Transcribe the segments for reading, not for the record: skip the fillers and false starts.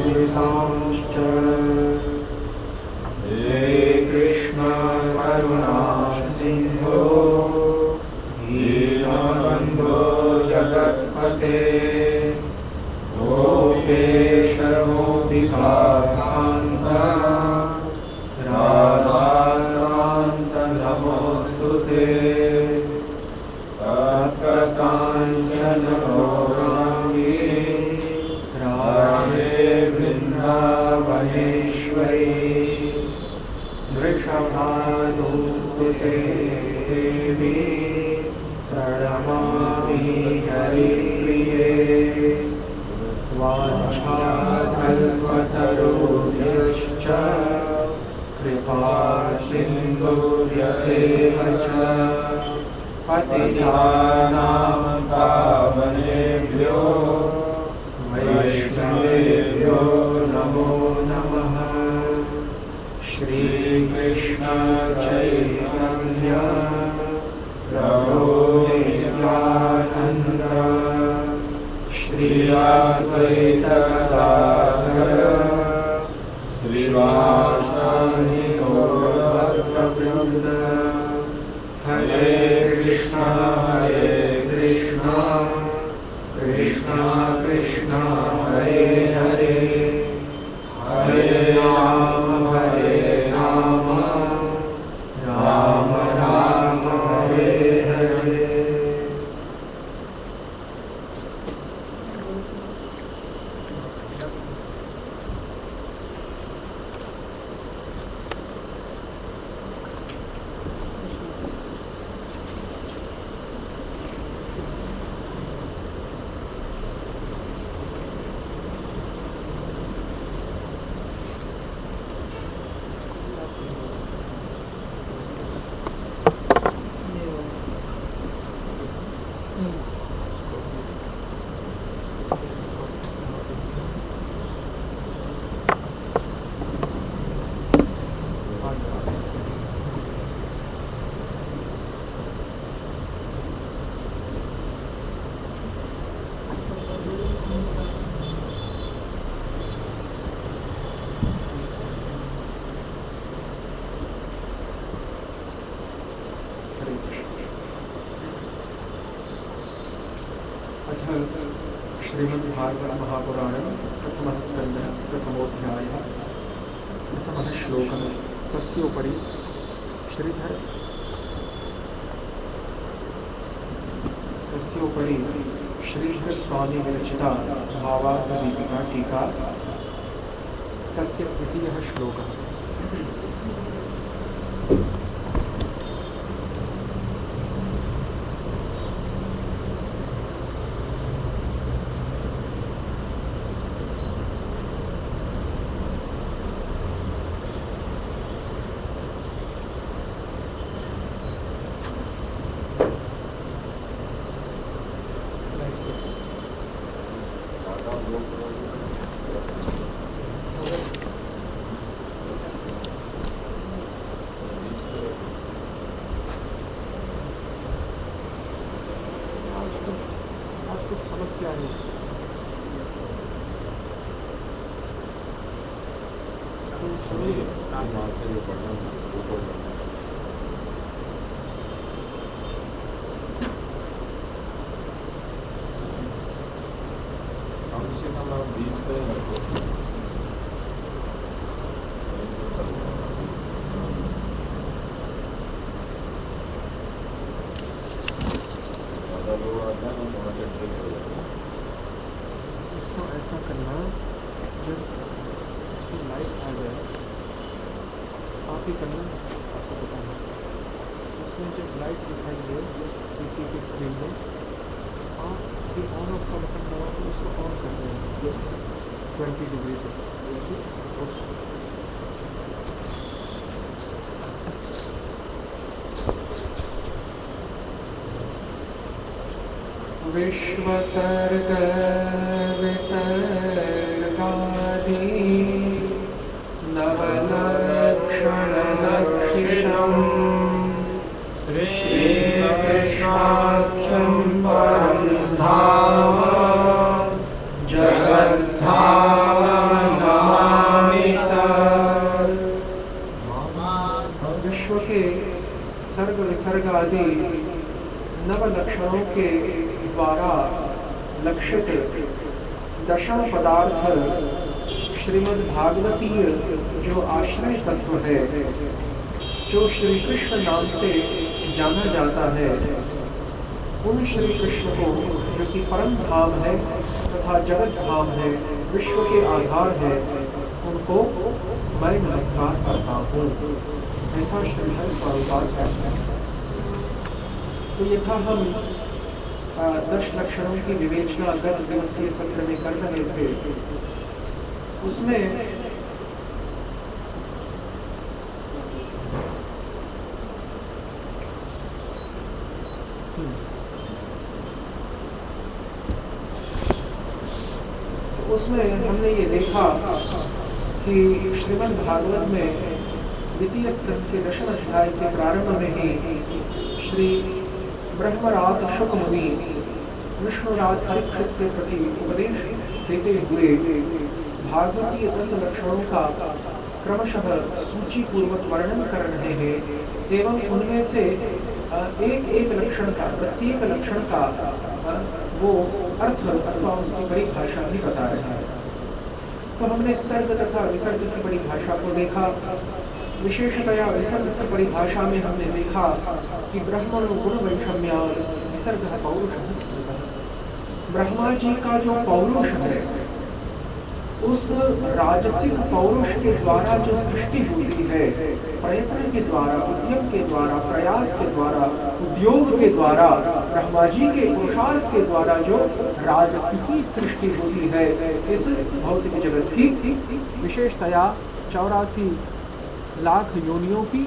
कृतांश्च हे कृष्ण करुणा सिंधो दीनबन्धो जगत्पते गोपेश गोपिकान्त राधाकान्त नमोऽस्तुते तप्तकाञ्चन गौराङ्गी राधे वृन्दावनेश्वरी वृषभानुसुते देवी प्रणमामि हरिप्रिये वाञ्छाकल्पतरुभ्यश्च कृपासिन्धुभ्येव च पतितानां पावनेभ्यो वैष्णवेभ्यो नमो नमः। श्रीकृष्ण चैतन्य प्रभो नित्यानन्द श्री अद्वैत गदाधर श्रीवासादि गौरभक्तवृन्द हरे कृष्ण कृष्ण कृष्ण हरे हरे हरे राम राम राम हरे हरे। श्रीमद्भागवत महापुराण प्रथमः स्कन्धः प्रथमोऽध्यायः प्रथमः श्लोकः। तस्योपरि श्रीधर स्वामी विरचिता भावार्थदीपिका टीका तस्य द्वितीयः श्लोकः। इसको ऐसा करना जब इसकी लाइट आ जाए आप ही करना, आपको बताना। इसमें जब लाइट दिखाई दे पीसी की स्क्रीन में आप ये ऑन ऑफ का बटन दबा के उसको ऑन कर दें 20 डिग्री पे। विश्वसर्ग विसर्गादि नवलक्षणलक्षितम् श्रीकृष्णाख्यं परं धाम जगद्धाम आदि नव लक्षणों के द्वारा लक्षित दशम पदार्थ श्रीमद् भागवतीय जो आश्रय तत्व है, जो श्री कृष्ण नाम से जाना जाता है, उन श्री कृष्ण को जो कि परम धाम है तथा जगत धाम है, विश्व के आधार है, उनको मैं नमस्कार करता हूँ। ऐसा श्रीधर स्वामीपाद कहते हैं। तो यथा हम 10 लक्षणों की विवेचना गत दिवसीय सत्र में कर रहे थे, उसमें हमने ये देखा कि श्रीमद् भागवत में द्वितीय स्कंद के 10वें अध्याय के प्रारंभ में ही श्री ब्रह्मराज शुक मुनि विष्णुराज परीक्षित के प्रति उपदेश देते हुए भागवतीय 10 लक्षणों का क्रमशः सूची पूर्वक वर्णन कर रहे हैं एवं उनमें से एक एक लक्षण का, प्रत्येक लक्षण का वो अर्थ अथवा उसकी परिभाषा भी बता रहे हैं। तो हमने सर्ग तथा विसर्ग की परिभाषा को देखा। विशेषतया विसर्ग की परिभाषा में हमने देखा कि ब्रह्मणो गुण वैषम्या विसर्ग पौरुष। ब्रह्मा जी का जो पौरुष है, उस राजसिक पौरुष के द्वारा जो सृष्टि होती है, प्रयत्न के द्वारा, उद्यम के द्वारा, प्रयास के द्वारा, उद्योग के द्वारा, ब्रह्मा जी के पुरुषार्थ के द्वारा जो राजसिकी सृष्टि होती है इस भौतिक जगत की, विशेषतया 84 लाख योनियों की,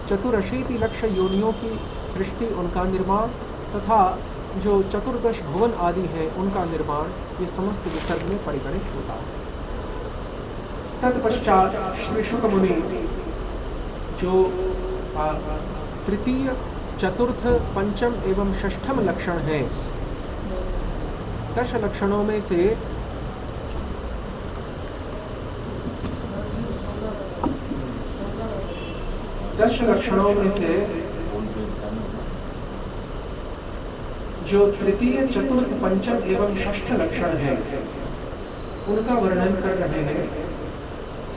चतुरशीति लक्ष योनियों की सृष्टि, उनका निर्माण तथा जो चतुर्दश भुवन आदि है उनका निर्माण, ये समस्त विसर्ग में परिगणित होता है। तत्पश्चात श्री शुक मुनि जो तृतीय, चतुर्थ, पंचम एवं षष्ठम लक्षण है, 10 लक्षणों में से 10 लक्षणों में से जो तृतीय, चतुर्थ, पंचम एवं षष्ठ लक्षण है, उनका वर्णन कर रहे हैं।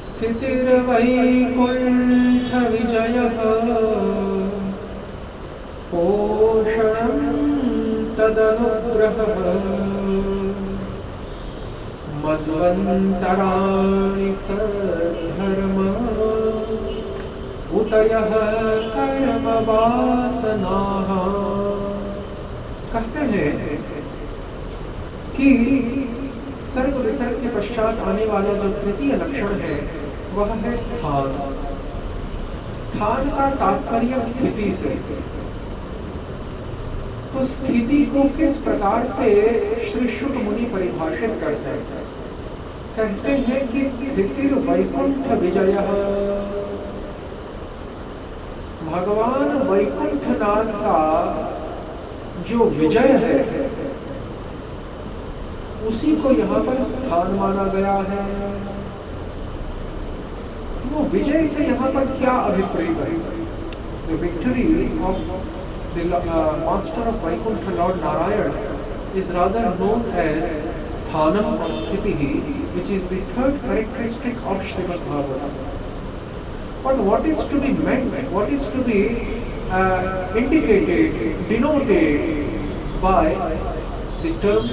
स्थितिर्वैकुण्ठ विजयः पोषणं तदनुग्रहः मद्वन्तराणि सद्धर्मः उतयः कर्म वासनाः। कहते हैं कि सर्ग विसर्ग के पश्चात आने वाला जो तृतीय लक्षण है वह है स्थान। स्थान का तात्पर्य स्थिति से। तो स्थिति को किस प्रकार से श्री शुक मुनि परिभाषित करते हैं? कहते हैं कि स्थितिर वैकुंठ विजयः, भगवान वैकुंठनाथ का जो विजय है उसी को यहाँ पर स्थान माना गया है। वो विजय से यहाँ पर क्या अभिप्रेत है? The victory of the master of Vaikuntha, Lord Narayan, is rather known as sthanam or sthitihi, which is the third characteristic of Srimad Bhagavatam. But what is to be meant, what is to be indicated, denoted by the term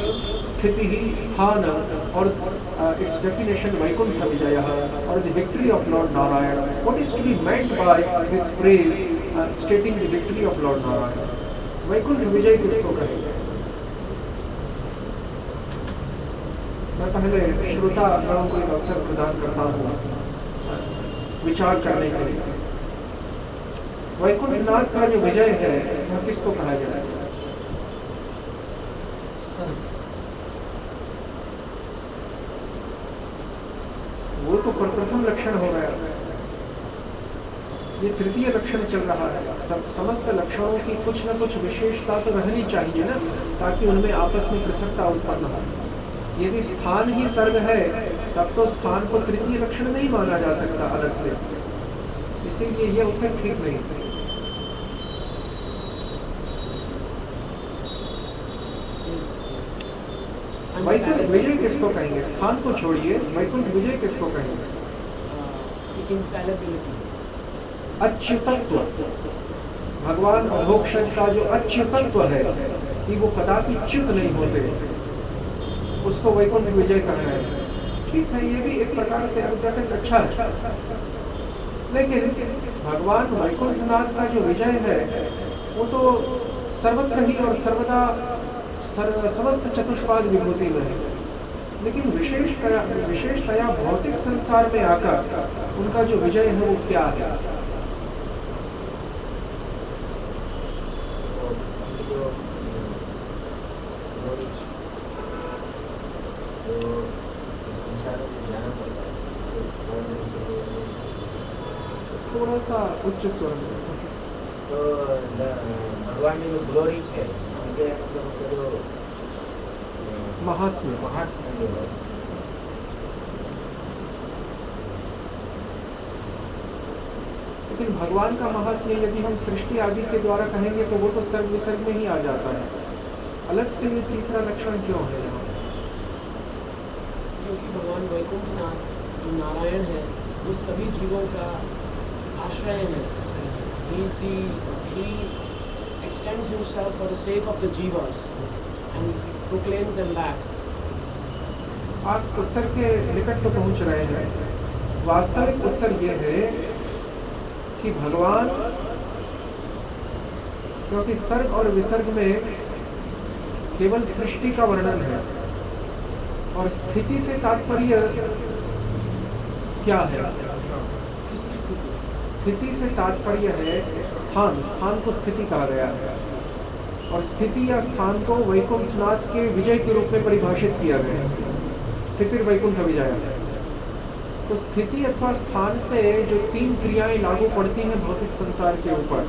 sthitihi, sthana, or its definition Vaikuntha Vijaya, or the victory of Lord Narayan? What is to be meant by this phrase stating the victory of Lord Narayan? Vaikuntha Vijay किसको कहेंगे? मैं पहले श्रोता गणों को एक अवसर प्रदान करता हूँ विचार करने के लिए। वैकुंठनाथ का जो विजय है वह किसको कहा जाए? वो तो प्रथम लक्षण हो गया, ये तृतीय लक्षण चल रहा है। समस्त लक्षणों की कुछ न कुछ विशेषता तो रहनी चाहिए ना, ताकि उनमें आपस में पृथकता उत्पन्न हो। यदि स्थान ही सर्ग है तब तो स्थान को तृतीय लक्षण नहीं माना जा सकता अलग से, इसीलिए यह उत्तर ठीक नहीं है। वैकुंठ विजय किसको कहेंगे? स्थान को छोड़िए, वैकुंठ विजय किसको कहेंगे? अच्युतत्व, भगवान अधोक्षज का जो अच्युतत्व है कि वो कदापि च्युत नहीं होते, उसको वैकुंठ विजय कहना है। ठीक है, ये भी एक प्रकार से अर्थात अच्छा है, लेकिन भगवान वैकुंठनाथ का जो विजय है वो तो सर्वत्र ही और सर्वदा समस्त चतुष्पाद विभूति में है, लेकिन विशेषतया भौतिक संसार में आकर उनका जो विजय है वो क्या है? थोड़ा सा उच्च स्वर में। तो भगवान में जो ग्लोरी है, मतलब जो महात्म्य जो है, लेकिन भगवान का महात्म्य यदि हम सृष्टि आदि के द्वारा कहेंगे तो वो तो सर्व विसर्ग में ही आ जाता है। अलग से ये तीसरा लक्षण क्यों है यहाँ? क्योंकि भगवान वैकुंठनाथ जो नारायण है वो सभी जीवों का आश्रय है। He extends himself for the sake of the jivas and proclaims them back. आप उत्तर के निकट तो पहुंच रहे हैं। वास्तविक उत्तर ये है कि भगवान, क्योंकि सर्ग और विसर्ग में केवल सृष्टि का वर्णन है और स्थिति से तात्पर्य क्या है? स्थिति से तात्पर्य है स्थान, स्थान को स्थिति कहा गया है और स्थिति या स्थान को वैकुंठनाथ के विजय के रूप में परिभाषित किया गया है, स्थिति वैकुंठ विजय। तो स्थिति अथवा स्थान से जो तीन क्रियाएं लागू पड़ती हैं भौतिक संसार के ऊपर,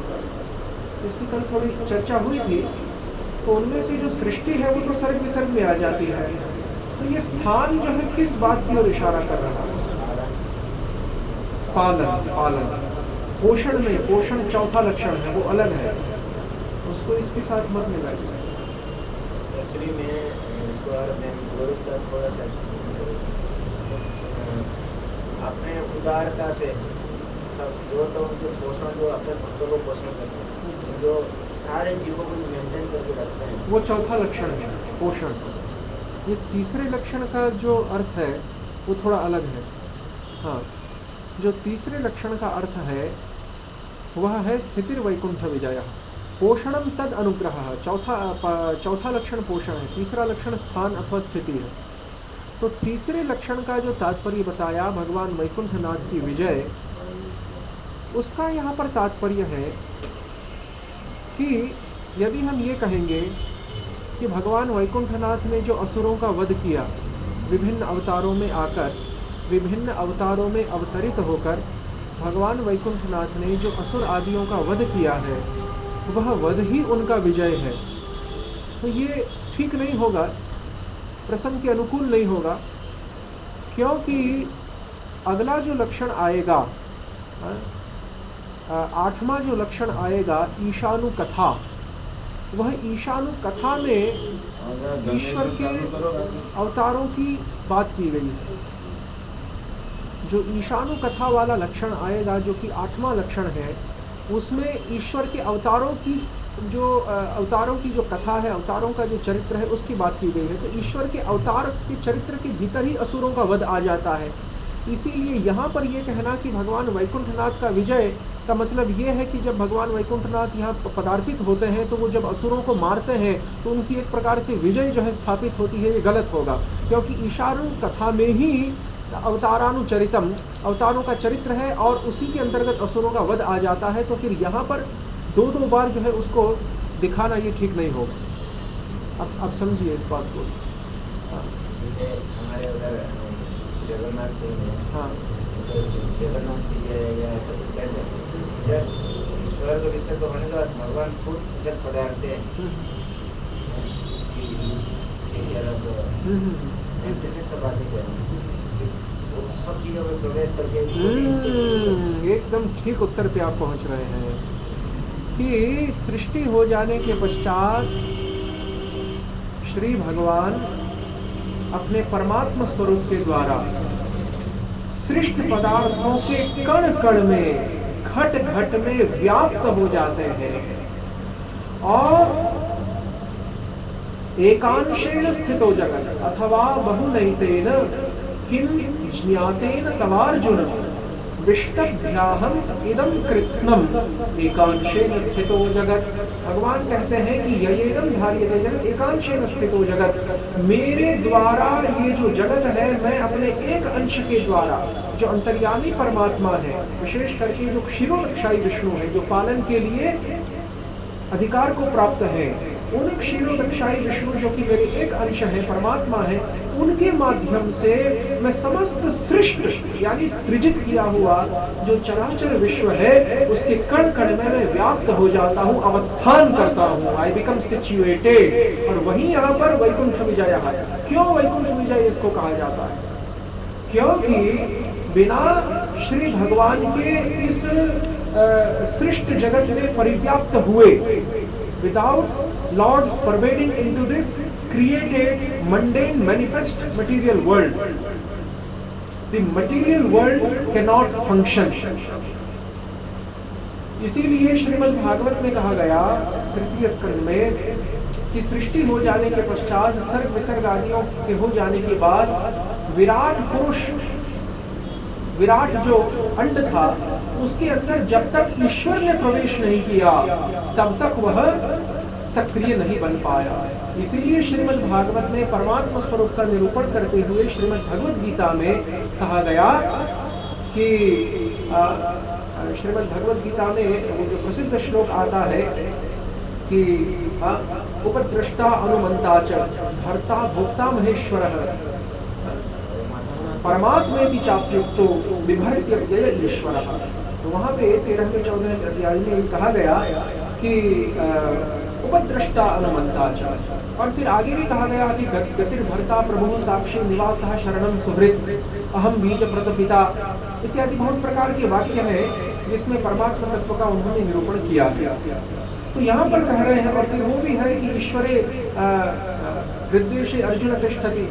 इसकी कल थोड़ी चर्चा हुई थी, तो उनमें से जो सृष्टि है वो तो सर्ग विसर्ग में आ जाती है। तो ये स्थान जो है किस बात की ओर इशारा कर रहा है? पालन, पालन, पोषण में, पोषण चौथा लक्षण है, वो अलग है, उसको इसके साथ मत मिलाइए। एक्चुअली मैं थोड़ा सा अपने उदारता से सब जो तो उनके पोषण, जो अपने भक्तों को पोषण करते हैं, जो सारे जीवों को मेंटेन करके रखते हैं, वो चौथा लक्षण है, पोषण। ये तीसरे लक्षण का जो अर्थ है वो थोड़ा अलग है। हाँ, जो तीसरे लक्षण का अर्थ है वह है स्थितिर वैकुंठ विजय। पोषणम तद अनुग्रह, चौथा लक्षण पोषण है, तीसरा लक्षण स्थान अथवा स्थिति है। तो तीसरे लक्षण का जो तात्पर्य बताया भगवान वैकुंठनाथ की विजय, उसका यहाँ पर तात्पर्य है कि यदि हम ये कहेंगे कि भगवान वैकुंठनाथ ने जो असुरों का वध किया, विभिन्न अवतारों में आकर, विभिन्न अवतारों में अवतरित होकर भगवान वैकुंठनाथ ने जो असुर आदियों का वध किया है, वह वध ही उनका विजय है, तो ये ठीक नहीं होगा, प्रसंग के अनुकूल नहीं होगा, क्योंकि अगला जो लक्षण आएगा, आठवां जो लक्षण आएगा ईशानु कथा, वह ईशानु कथा में ईश्वर के अवतारों की बात की गई है। जो ईशानु कथा वाला लक्षण आएगा, जो कि आठवां लक्षण है, उसमें ईश्वर के अवतारों की जो कथा है, अवतारों का जो चरित्र है, उसकी बात की गई है। तो ईश्वर के अवतार के चरित्र के भीतर ही असुरों का वध आ जाता है। इसीलिए यहाँ पर यह कहना कि भगवान वैकुंठनाथ का विजय का मतलब ये है कि जब भगवान वैकुंठनाथ यहाँ पदार्पित होते हैं तो वो जब असुरों को मारते हैं तो उनकी एक प्रकार से विजय जो है स्थापित होती है, ये गलत होगा, क्योंकि ईशानु कथा में ही अवतारानुचरितम, अवतारों का चरित्र है और उसी के अंतर्गत असुरों का वध आ जाता है। तो फिर यहाँ पर दो बार जो है उसको दिखाना ये ठीक नहीं होगा। अब समझिए इस बात को। जैसे हमारे उधर जगन्नाथ जी हैं, हाँ, जगन्नाथ जी है या ऐसा कुछ कहते हैं, जब स्वर्ग विसर्ग होने के बाद भगवान खुद जब पधारते हैं, ऐसे सब बातें कह रहे हैं। वो सब चीजों में प्रवेश करके एकदम ठीक उत्तर पे आप पहुंच रहे हैं कि सृष्टि हो जाने के पश्चात श्री भगवान अपने परमात्मा स्वरूप के द्वारा सृष्ट पदार्थों के कण कण में, घट घट में व्याप्त हो जाते हैं और एकांशेन स्थितो जगत अथवा बहुनैतेन किं ज्ञातेन तवार्जुन विष्टभ्याहम इदं कृत्स्नम एकांशेन स्थितो जगत। भगवान कहते हैं कि ययेदं धार्यते जगत एकांशेन स्थितो जगत, मेरे द्वारा ये जो जगत है, मैं अपने एक अंश के द्वारा, जो अंतर्यामी परमात्मा है, विशेष करके जो क्षीरोदक्षायी विष्णु है, जो पालन के लिए अधिकार को प्राप्त है, उन क्षीरोदक्षायी विष्णु जो कि मेरे एक अंश है, परमात्मा है, उनके माध्यम से मैं समस्त सृष्ट यानी सृजित किया हुआ जो चराचर विश्व है उसके कण कण में मैं व्याप्त हो जाता हूँ, अवस्थान करता हूँ। I become situated. और वहीं यहाँ पर वैकुंठ विजय है। क्यों वैकुंठ विजय इसको कहा जाता है? क्योंकि बिना श्री भगवान के इस सृष्ट जगत में परिव्याप्त हुए, without Lord's pervading into this created mundane manifest material world, the material world cannot function. इसीलिए श्रीमद् भागवत में कहा गया तृतीय स्कंद में कि सृष्टि हो जाने के पश्चात, सर्ग विसर्ग आदियों के हो जाने के बाद विराट पुरुष, विराट जो अंड था, उसके अंदर जब तक ईश्वर ने प्रवेश नहीं किया तब तक वह सक्रिय नहीं बन पाया। इसीलिए श्रीमद् भागवत में परमात्मा स्वरूप का निरूपण करते हुए श्रीमद् भगवत गीता में कहा गया कि श्रीमद् भगवत गीता में वो जो प्रसिद्ध श्लोक आता है कि उपद्रष्टा अनुमंता च भर्ता भोक्ता महेश्वरः परमात्मेति चाप्युक्तो बिभर्त्यव्यय ईश्वरः। तो वहां पे 13वें 14वें अध्याय में कहा गया कि उपद्रष्टा अनुमंता च, और फिर आगे भी कहा गया कि गतिर्भर्ता प्रभु साक्षी निवासः शरणं सुहृत् अहम बीज प्रतपिता इत्यादि बहुत प्रकार के वाक्य हैं जिसमें परमात्मा तत्व का उन्होंने निरूपण किया है। तो यहाँ पर कह रहे हैं, और फिर वो भी है कि ईश्वरे हृद्देशे अर्जुन तिष्ठति,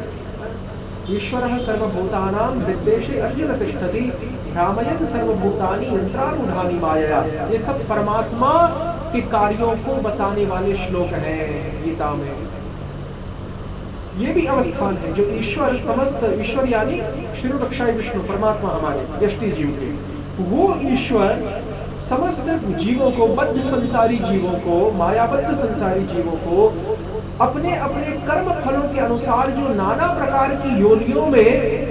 ईश्वरः सर्वभूतानां हृद्देशे अर्जुन तिष्ठति भ्रामयन् सर्वभूतानि यंत्रारूढ़ानि मायया। ये सब परमात्मा के कार्यों को बताने वाले श्लोक हैं गीता में। ये भी अवस्थान है जो ईश्वर समस्त, ईश्वर यानी क्षीरोदक्षायी विष्णु परमात्मा हमारे यष्टि जीव के, वो ईश्वर समस्त जीवों को, बद्ध संसारी जीवों को, मायाबद्ध संसारी जीवों को अपने अपने कर्म फलों के अनुसार जो नाना प्रकार की योनियों में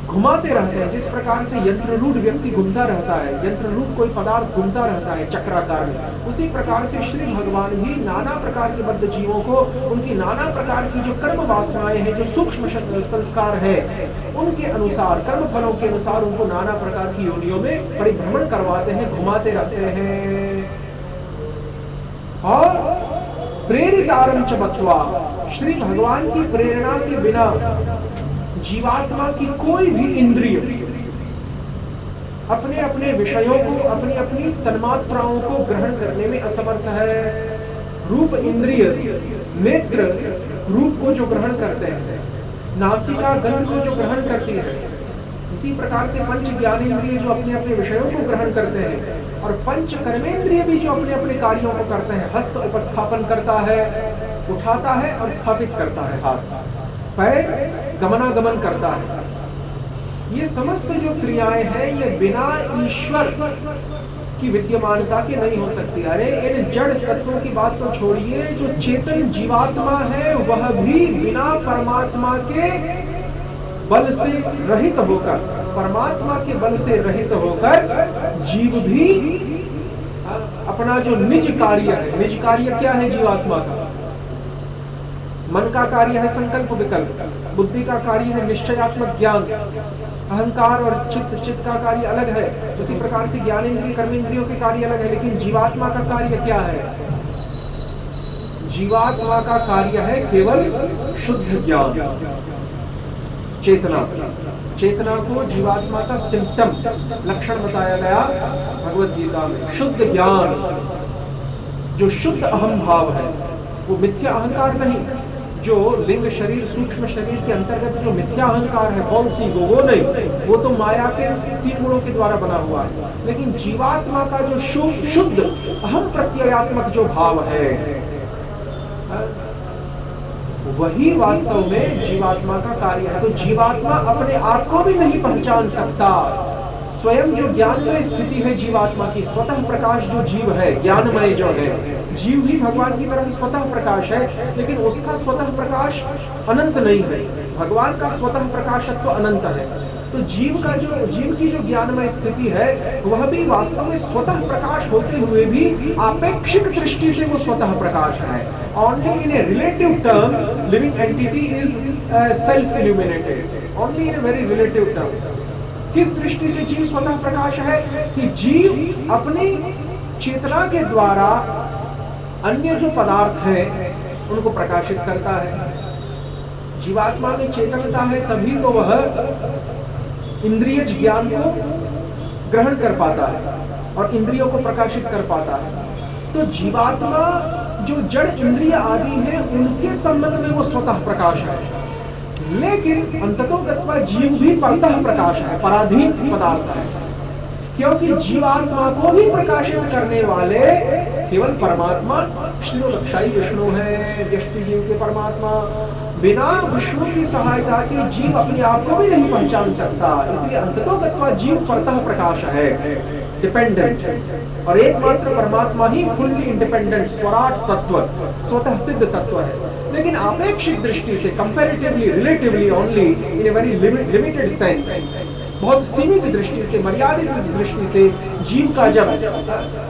घुमाते रहते हैं। जिस प्रकार से यंत्ररूढ़ व्यक्ति घूमता रहता है, यंत्ररूढ़ कोई पदार्थ घूमता रहता है चक्राकार में, उसी प्रकार से श्री भगवान भी नाना प्रकार के बद्ध जीवों को उनकी नाना प्रकार की जो कर्म वासनाएं हैं, जो सूक्ष्म संस्कार है, उनके अनुसार, कर्म फलों के अनुसार उनको नाना प्रकार की योनियों में परिभ्रमण करवाते हैं, घुमाते रहते हैं। और प्रेरितारं च मत्वा, श्री भगवान की प्रेरणा के बिना जीवात्मा की कोई भी इंद्रिय अपने अपने विषयों को, अपनी अपनी तन्मात्राओं को ग्रहण करने में असमर्थ है। रूप इंद्रिय, नेत्र रूप को जो ग्रहण करते हैं, नासिका गंध को जो ग्रहण करती है, इसी प्रकार से पंच ज्ञानेंद्रिय जो अपने अपने विषयों को ग्रहण करते हैं, और पंच कर्मेंद्रिय भी जो अपने अपने कार्यों को करते हैं। हस्त उपस्थापन करता है, उठाता है और स्थापित करता है, हाथ पैर गमनागमन करता है। ये समस्त जो क्रियाएं हैं ये बिना ईश्वर की विद्यमानता के नहीं हो सकती। अरे इन जड़ तत्वों की बात तो छोड़िए, जो चेतन जीवात्मा है वह भी बिना परमात्मा के बल से रहित होकर, परमात्मा के बल से रहित होकर जीव भी अपना जो निज कार्य है, निज कार्य क्या है जीवात्मा का? मन का कार्य है संकल्प विकल्प, बुद्धि का कार्य है निश्चयात्मक ज्ञान, अहंकार और चित्त का कार्य अलग है। उसी प्रकार से ज्ञानेंद्रिय कर्मेंद्रियों के कार्य अलग है। लेकिन जीवात्मा का कार्य क्या है? जीवात्मा का कार्य है केवल शुद्ध ज्ञान। चेतना, चेतना को जीवात्मा का सिम्टम, लक्षण बताया गया भगवत गीता में। शुद्ध ज्ञान, जो शुद्ध अहम भाव है, वो मिथ्या अहंकार नहीं, जो लिंग शरीर सूक्ष्म शरीर के अंतर्गत जो मिथ्या अहंकार है, फॉल्स ईगो, वो नहीं, वो तो माया के 3 गुणों के द्वारा बना हुआ है। लेकिन जीवात्मा का जो शुद्ध अहम प्रत्ययात्मक जो भाव है, वही वास्तव में जीवात्मा का कार्य है। तो जीवात्मा अपने आप को भी नहीं पहचान सकता। स्वयं जो ज्ञानमय स्थिति है जीवात्मा की, स्वतः प्रकाश जो जीव है, ज्ञानमय जो है, जीव भी भगवान की तरह स्वतः प्रकाश है, लेकिन उसका स्वतः प्रकाश अनंत नहीं है। भगवान का स्वतः प्रकाशत्व अनंत है। तो जीव की जो ज्ञानमय स्थिति है, वह भी वास्तव में स्वतः प्रकाश होते हुए भी आपेक्षिक दृष्टि से वो स्वतः प्रकाश है। Only in a relative term, living entity is self-illuminated. Only in a very relative term. किस दृष्टि से जीव स्वतः प्रकाश है? कि जीव अपनी चेतना के द्वारा अन्य जो पदार्थ है उनको प्रकाशित करता है। जीवात्मा में चेतनता है, तभी तो वह इंद्रिय ज्ञान को ग्रहण कर पाता है और इंद्रियों को प्रकाशित कर पाता है। तो जीवात्मा जो जड़ इंद्रिय आदि हैं, उनके संबंध में वो स्वतः प्रकाश है, लेकिन अंततोगत्वा जीव भी परतः प्रकाश है, पराधीन पदार्थ है। क्योंकि जीवात्मा को भी प्रकाशित करने वाले केवल परमात्मा लक्षाई विष्णु है, व्यष्टि जीव के परमात्मा। बिना विष्णु की सहायता के जीव अपने आप को भी नहीं पहचान सकता। इसलिए अंततोगत्वा जीव परतः प्रकाश है, डिपेंडेंट, और एकमात्र परमात्मा ही फुल्ली इंडिपेंडेंट स्वराट तत्व, स्वतः सिद्ध तत्व है। लेकिन आपेक्षिक दृष्टि से, comparatively, relatively, only in a very limited sense, बहुत सीमित दृष्टि से, मर्यादित दृष्टि से जीव का जब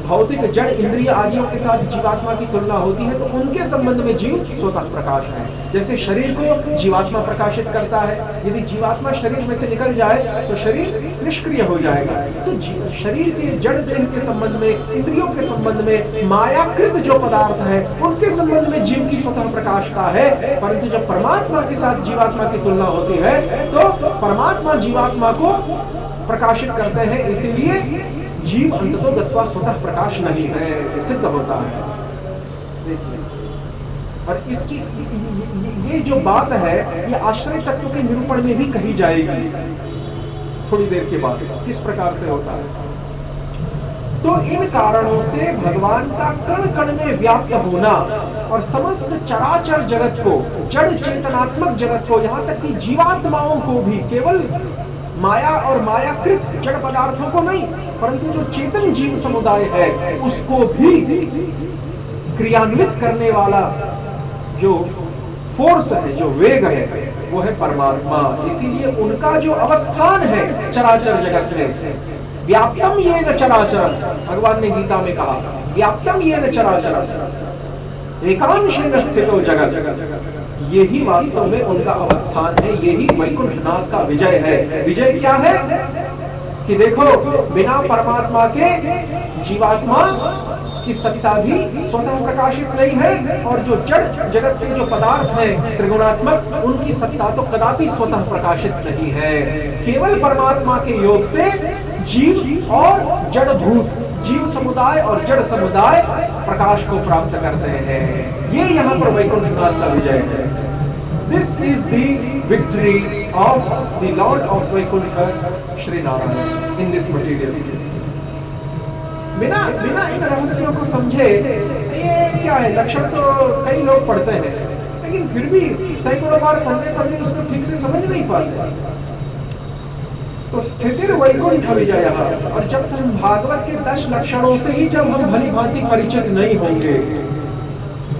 भौतिक जड़ इंद्रिय आदियों के साथ जीवात्मा की तुलना होती है, तो उनके संबंध में जीव स्वतः प्रकाश है। जैसे शरीर को जीवात्मा प्रकाशित करता है, यदि जीवात्मा शरीर में से निकल जाए तो शरीर निष्क्रिय हो जाएगा। तो शरीर के जड़ देह के संबंध में, इंद्रियों के संबंध में, मायाकृत जो पदार्थ है उनके संबंध में जीव की स्वतः प्रकाशता है। परंतु जब परमात्मा के साथ जीवात्मा की तुलना होती है तो परमात्मा जीवात्मा को प्रकाशित करते हैं, इसीलिए जीव अंततोगत्वा स्वतः प्रकाश नहीं है, सिद्ध होता है। देखिए, और इसकी ये जो बात है, ये आश्रय तत्व के निरूपण में भी कही जाएगी थोड़ी देर के बाद, किस प्रकार से होता है। तो इन कारणों से भगवान का कण कण में व्याप्त होना और समस्त चराचर जगत को, जड़ चेतनात्मक जगत को, यहाँ तक कि जीवात्माओं को भी, केवल माया और मायाकृत जड़ पदार्थों को नहीं, परंतु जो चेतन जीव समुदाय है उसको भी क्रियान्वित करने वाला जो फोर्स है, जो वेग है, वो है परमात्मा। इसीलिए उनका जो अवस्थान है चराचर जगत में, व्याप्तम येन चराचरम, भगवान ने गीता में कहा, व्याप्तम येन चराचरम एकांशेन स्थितो जगत, यही वास्तव में उनका अवस्थान है, यही वैकुंठनाथ का विजय है। विजय क्या है कि देखो, बिना परमात्मा के जीवात्मा की सत्ता भी स्वतः प्रकाशित नहीं है, और जो जड़ जगत के जो पदार्थ हैं त्रिगुणात्मक, उनकी सत्ता तो कदापि स्वतः प्रकाशित नहीं है। केवल परमात्मा के योग से जीव और जड़ भूत, जीव समुदाय और जड़ समुदाय प्रकाश को प्राप्त करते हैं। ये यहाँ पर वैकुंठनाथ का विजय है। This is the victory of the lord of Vaikuntha Shri Narayan in this material. बिना इन रहस्यों को समझे, ये क्या है, लक्षण तो कई लोग पढ़ते हैं, लेकिन फिर भी सैकड़ों बार पढ़ने उसको ठीक से समझ नहीं पाते। तो स्थितिर वैकुंठ विजय। और जब हम भागवत के 10 लक्षणों से ही जब हम भली भांति परिचित नहीं होंगे,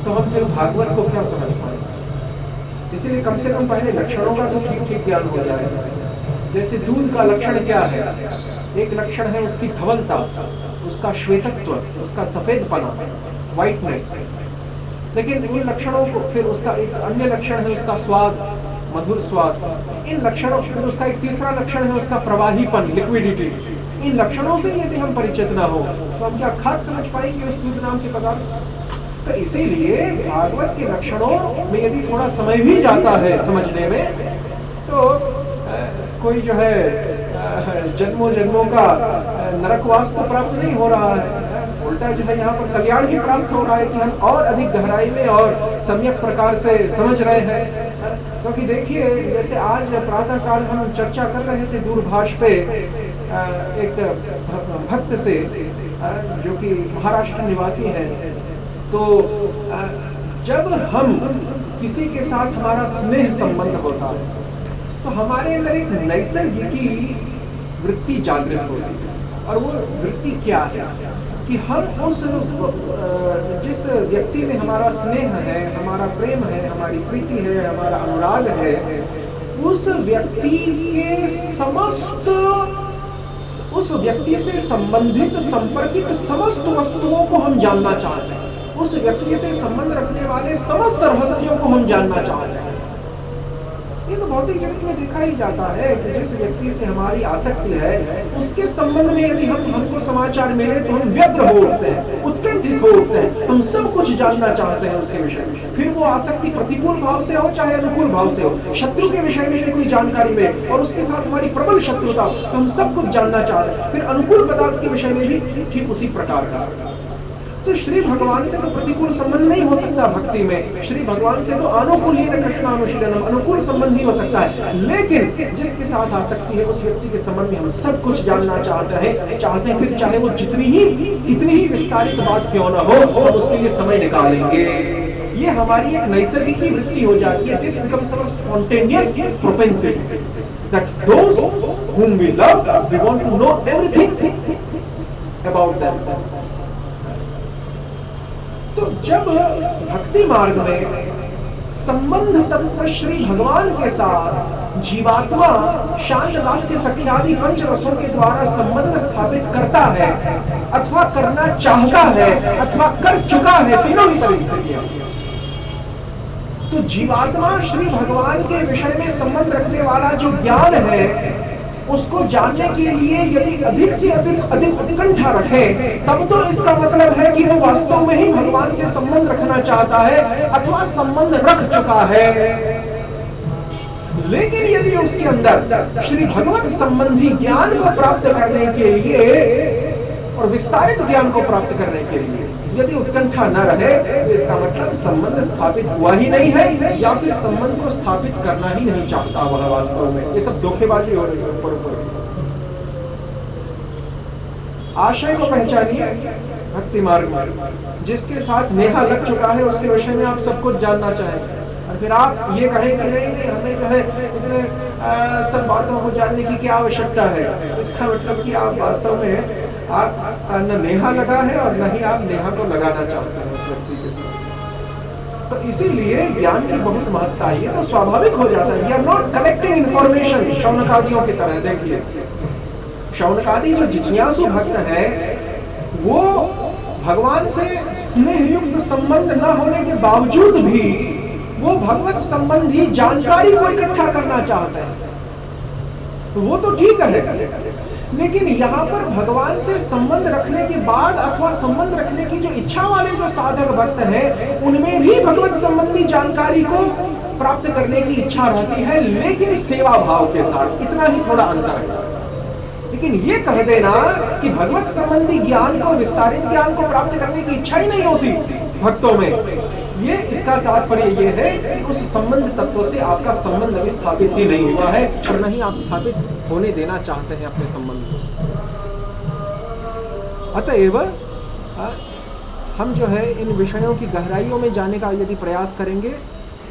तो हम फिर भागवत को क्या समझ पाएंगे। इसीलिए कम से कम पहले लक्षणों का तो ठीक ज्ञान हो जाए। जैसे दूध का लक्षण क्या है, एक लक्षण है उसकी धवलता, उसका श्वेतत्व, उसका सफेदपना, व्हाइटनेस। लेकिन इन लक्षणों को फिर उसका एक अन्य लक्षण है उसका स्वाद, मधुर स्वाद। इन लक्षणों, फिर उसका एक तीसरा लक्षण है उसका प्रवाहीपन, लिक्विडिटी। इन लक्षणों से यदि हम परिचित ना हो तो हम क्या खाद समझ पाएंगे उस दूध नाम के पदार्थ। तो इसीलिए भागवत के लक्षणों में यदि थोड़ा समय भी जाता है समझने में, तो कोई जो है जन्मों जन्मों का नरकवास तो प्राप्त नहीं हो रहा है, उल्टा जो है यहाँ पर कल्याण ही प्राप्त हो रहा है कि हम और अधिक गहराई में और सम्यक प्रकार से समझ रहे हैं। क्योंकि देखिए, जैसे आज प्रातः काल हम चर्चा कर रहे थे दूरभाष पे एक भक्त से जो कि महाराष्ट्र निवासी है, तो जब हम किसी के साथ हमारा स्नेह संबंध होता है तो हमारे अंदर एक नैसर्गिकी वृत्ति जागृत होती है। और वो वृत्ति क्या है कि हम उस जिस व्यक्ति में हमारा स्नेह है, हमारा प्रेम है, हमारी प्रीति है, हमारा अनुराग है, उस व्यक्ति के समस्त, उस व्यक्ति से संबंधित संपर्कित समस्त वस्तुओं को हम जानना चाहते हैं, उस व्यक्ति से संबंध रखने वाले समस्त रहस्यों को हम जानना चाहते हैं। ये तो भौतिक जगत में देखा ही जाता है कि जिस व्यक्ति से हमारी आसक्ति है उसके संबंध में यदि हमको समाचार मिले तो हम व्यग्र हो उठते हैं, उत्कंठित हो उठते हैं, हम सब कुछ जानना चाहते हैं उसके विषय में। फिर वो आसक्ति प्रतिकूल भाव से हो चाहे अनुकूल भाव से हो, शत्रु के विषय में कोई जानकारी में और उसके साथ हमारी प्रबल शत्रुता, तो हम सब कुछ जानना चाहते हैं। फिर अनुकूल पदार्थ के विषय में भी ठीक उसी प्रकार का। तो श्री भगवान से तो प्रतिकूल संबंध नहीं हो सकता भक्ति में, श्री भगवान से तो अनुकूल ही कृष्णानुशीलनम, अनुकूल संबंध ही हो सकता है। लेकिन जिसके साथ आसक्ति है उस व्यक्ति के संबंध में हम सब कुछ जानना चाहते हैं, फिर चाहे वो कितनी ही विस्तारित बात क्यों ना हो, हम उसके लिए समय निकालेंगे। ये हमारी एक नैसर्गिक वृत्ति हो जाती है, this becomes our spontaneous propensity that those whom we love, we want to know everything about them. तो जब भक्ति मार्ग में संबंध तत्व श्री भगवान के साथ जीवात्मा शांत दास्य सखी आदि पंच रसों के द्वारा संबंध स्थापित करता है अथवा करना चाहता है अथवा कर चुका है, तीनों ही परिस्थितियां, तो जीवात्मा श्री भगवान के विषय में संबंध रखने वाला जो ज्ञान है उसको जानने के लिए यदि अधिक से अधिक उत्कंठा रखे, तब तो इसका मतलब है कि वो वास्तव में ही भगवान से संबंध रखना चाहता है अथवा संबंध रख चुका है। लेकिन यदि उसके अंदर श्री भगवत संबंधी ज्ञान को प्राप्त करने के लिए और विस्तारित ज्ञान को प्राप्त करने के लिए यदि उत्कंठा न रहे, तो इसका मतलब संबंध स्थापित हुआ ही नहीं है या फिर संबंध को स्थापित करना ही नहीं चाहता वह वास्तव में। ये सब धोखेबाजी हो रही है ऊपर। आशय को पहचानिए भक्ति मार्ग में, जिसके साथ नेहा लग चुका है उसके विषय में आप सब कुछ जानना चाहेंगे और फिर आप ये कहें कि नहीं हमें जो है इतने सब बातों को जानने की क्या आवश्यकता है, इसका मतलब कि आप वास्तव में आप न नेहा लगा है और न ही आप नेहा को लगाना चाहते हैं उस व्यक्ति के साथ। तो इसीलिए ज्ञान की बहुत महत्ता है, तो स्वाभाविक हो जाता है। We are not collecting information शौनकादियों की तरह। देखिए, शौनकादि जो जिज्ञासु भक्त है वो भगवान से स्नेह युक्त संबंध न होने के बावजूद भी वो भगवत संबंधी जानकारी को इकट्ठा करना चाहते हैं, तो वो तो ठीक है। लेकिन यहाँ पर भगवान से संबंध रखने के बाद अथवा संबंध रखने की जो इच्छा वाले जो साधक भक्त हैं उनमें भी भगवत संबंधी जानकारी को प्राप्त करने की इच्छा रहती है, लेकिन सेवा भाव के साथ। इतना ही थोड़ा अंतर है। लेकिन ये कह देना कि भगवत संबंधी ज्ञान को, विस्तारित ज्ञान को प्राप्त करने की इच्छा ही नहीं होती भक्तों में, ये इसका तात्पर्य ये है कि उस संबंध तत्व से आपका संबंध अभी स्थापित ही नहीं हुआ है और नहीं आप स्थापित होने देना चाहते हैं अपने संबंध को। अतएव हम जो है इन विषयों की गहराइयों में जाने का यदि प्रयास करेंगे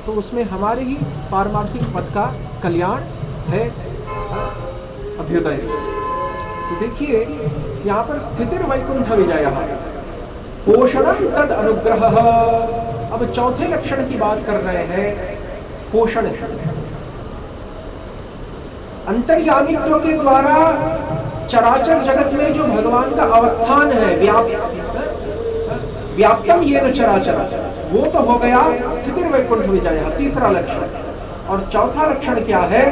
तो उसमें हमारे ही पारमार्थिक पद का कल्याण है, अभ्युदय। तो देखिए यहाँ पर स्थितिर वैकुंठ विजयः पोषणम तद अनुग्रह। अब चौथे लक्षण की बात कर रहे हैं, पोषण। अंतर्यामित्व के द्वारा चराचर जगत में जो भगवान का अवस्थान है, व्याप्तम येन चराचर, वो तो हो गया स्थितिर वैकुंठ विजयः, तीसरा लक्षण। और चौथा लक्षण क्या है?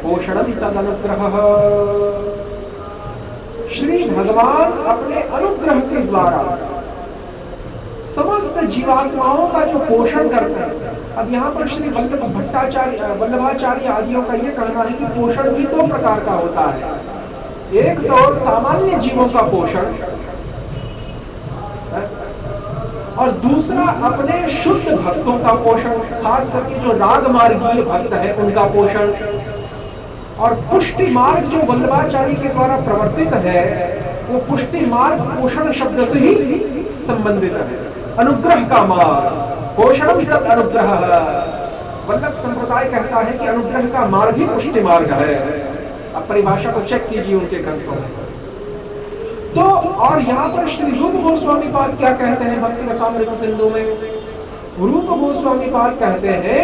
पोषणम तद अनुग्रह। श्री भगवान अपने अनुग्रह के द्वारा समस्त जीवात्माओं का जो पोषण करते हैं, अब यहाँ पर श्री वल्लभाचार्य आदियों का ये कहना है कि पोषण भी दो प्रकार का होता है। एक तो सामान्य जीवों का पोषण और दूसरा अपने शुद्ध भक्तों का पोषण, खास करके जो राग मार्गीय भक्त है उनका पोषण। और पुष्टि मार्ग जो वल्लभाचार्य के द्वारा प्रवर्तित है वो पुष्टि मार्ग पोषण शब्द से ही संबंधित है। अनुग्रह का मार्ग, पोषणम तत् अनुग्रह। वल्लभ संप्रदाय कहता है कि अनुग्रह का मार्ग ही पुष्टि मार्ग है। अब परिभाषा को चेक कीजिए उनके ग्रंथों में। तो और यहाँ पर श्री रूप गोस्वामी पाद क्या कहते हैं भक्ति रसामृत सिंधु में? रूप गोस्वामी पाद कहते हैं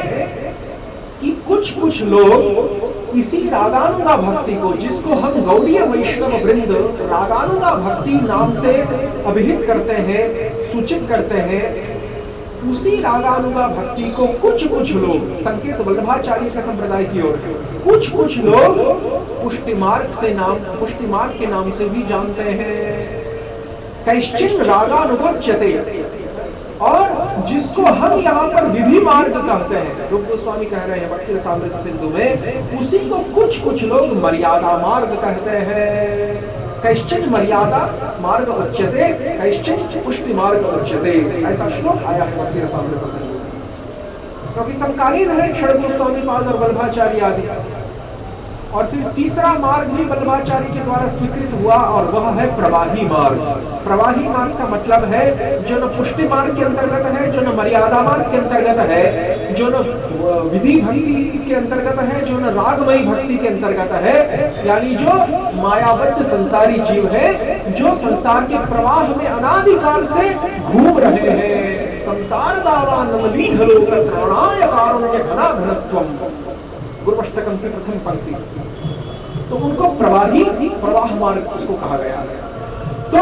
कि कुछ लोग इसी रागानुगा भक्ति को, जिसको हम गौड़ीय वैष्णव वृंद रागानुगा भक्ति नाम से अभिहित करते हैं, सूचित करते हैं, उसी रागानुगा भक्ति को कुछ लोग, संकेत वल्लभाचार्य का संप्रदाय की ओर, कुछ लोग पुष्टि मार्ग के नाम से भी जानते हैं। कैश्चिन रागानुगच्यते, और जिसको हम यहाँ पर विधि मार्ग कहते हैं, रूप गोस्वामी कह रहे हैं भक्ति रसामृत सिंधु में, उसी को कुछ लोग मर्यादा मार्ग कहते हैं। कैश्चिन मर्यादा मार्ग उच्यते, कैश्चिन पुष्टि मार्ग उच्यते, ऐसा श्लोक आया है भक्ति रसामृत सिंधु में। क्योंकि समकालीन है क्षण गोस्वामी पाद और वल्लभाचार्य आदि। और फिर तीसरा मार्ग भी वल्लभाचार्य के द्वारा स्वीकृत हुआ और वह है प्रवाही मार्ग। प्रवाही मार्ग का मतलब है जो न पुष्टि मार्ग के अंतर्गत है, जो न मर्यादा मार्ग के अंतर्गत है, जो न विधि भक्ति के अंतर्गत है, जो न रागमयी भक्ति के अंतर्गत है, यानी जो मायाबद्ध संसारी जीव है, जो संसार के प्रवाह में अनादिकाल से घूम रहे हैं। संसार दावान लीढलोक त्राणाय कारुण्य घनाघनत्वम, गुरुष्टकम की प्रथम पंक्ति। तो उनको प्रवाह मार्ग उसको कहा गया है। तो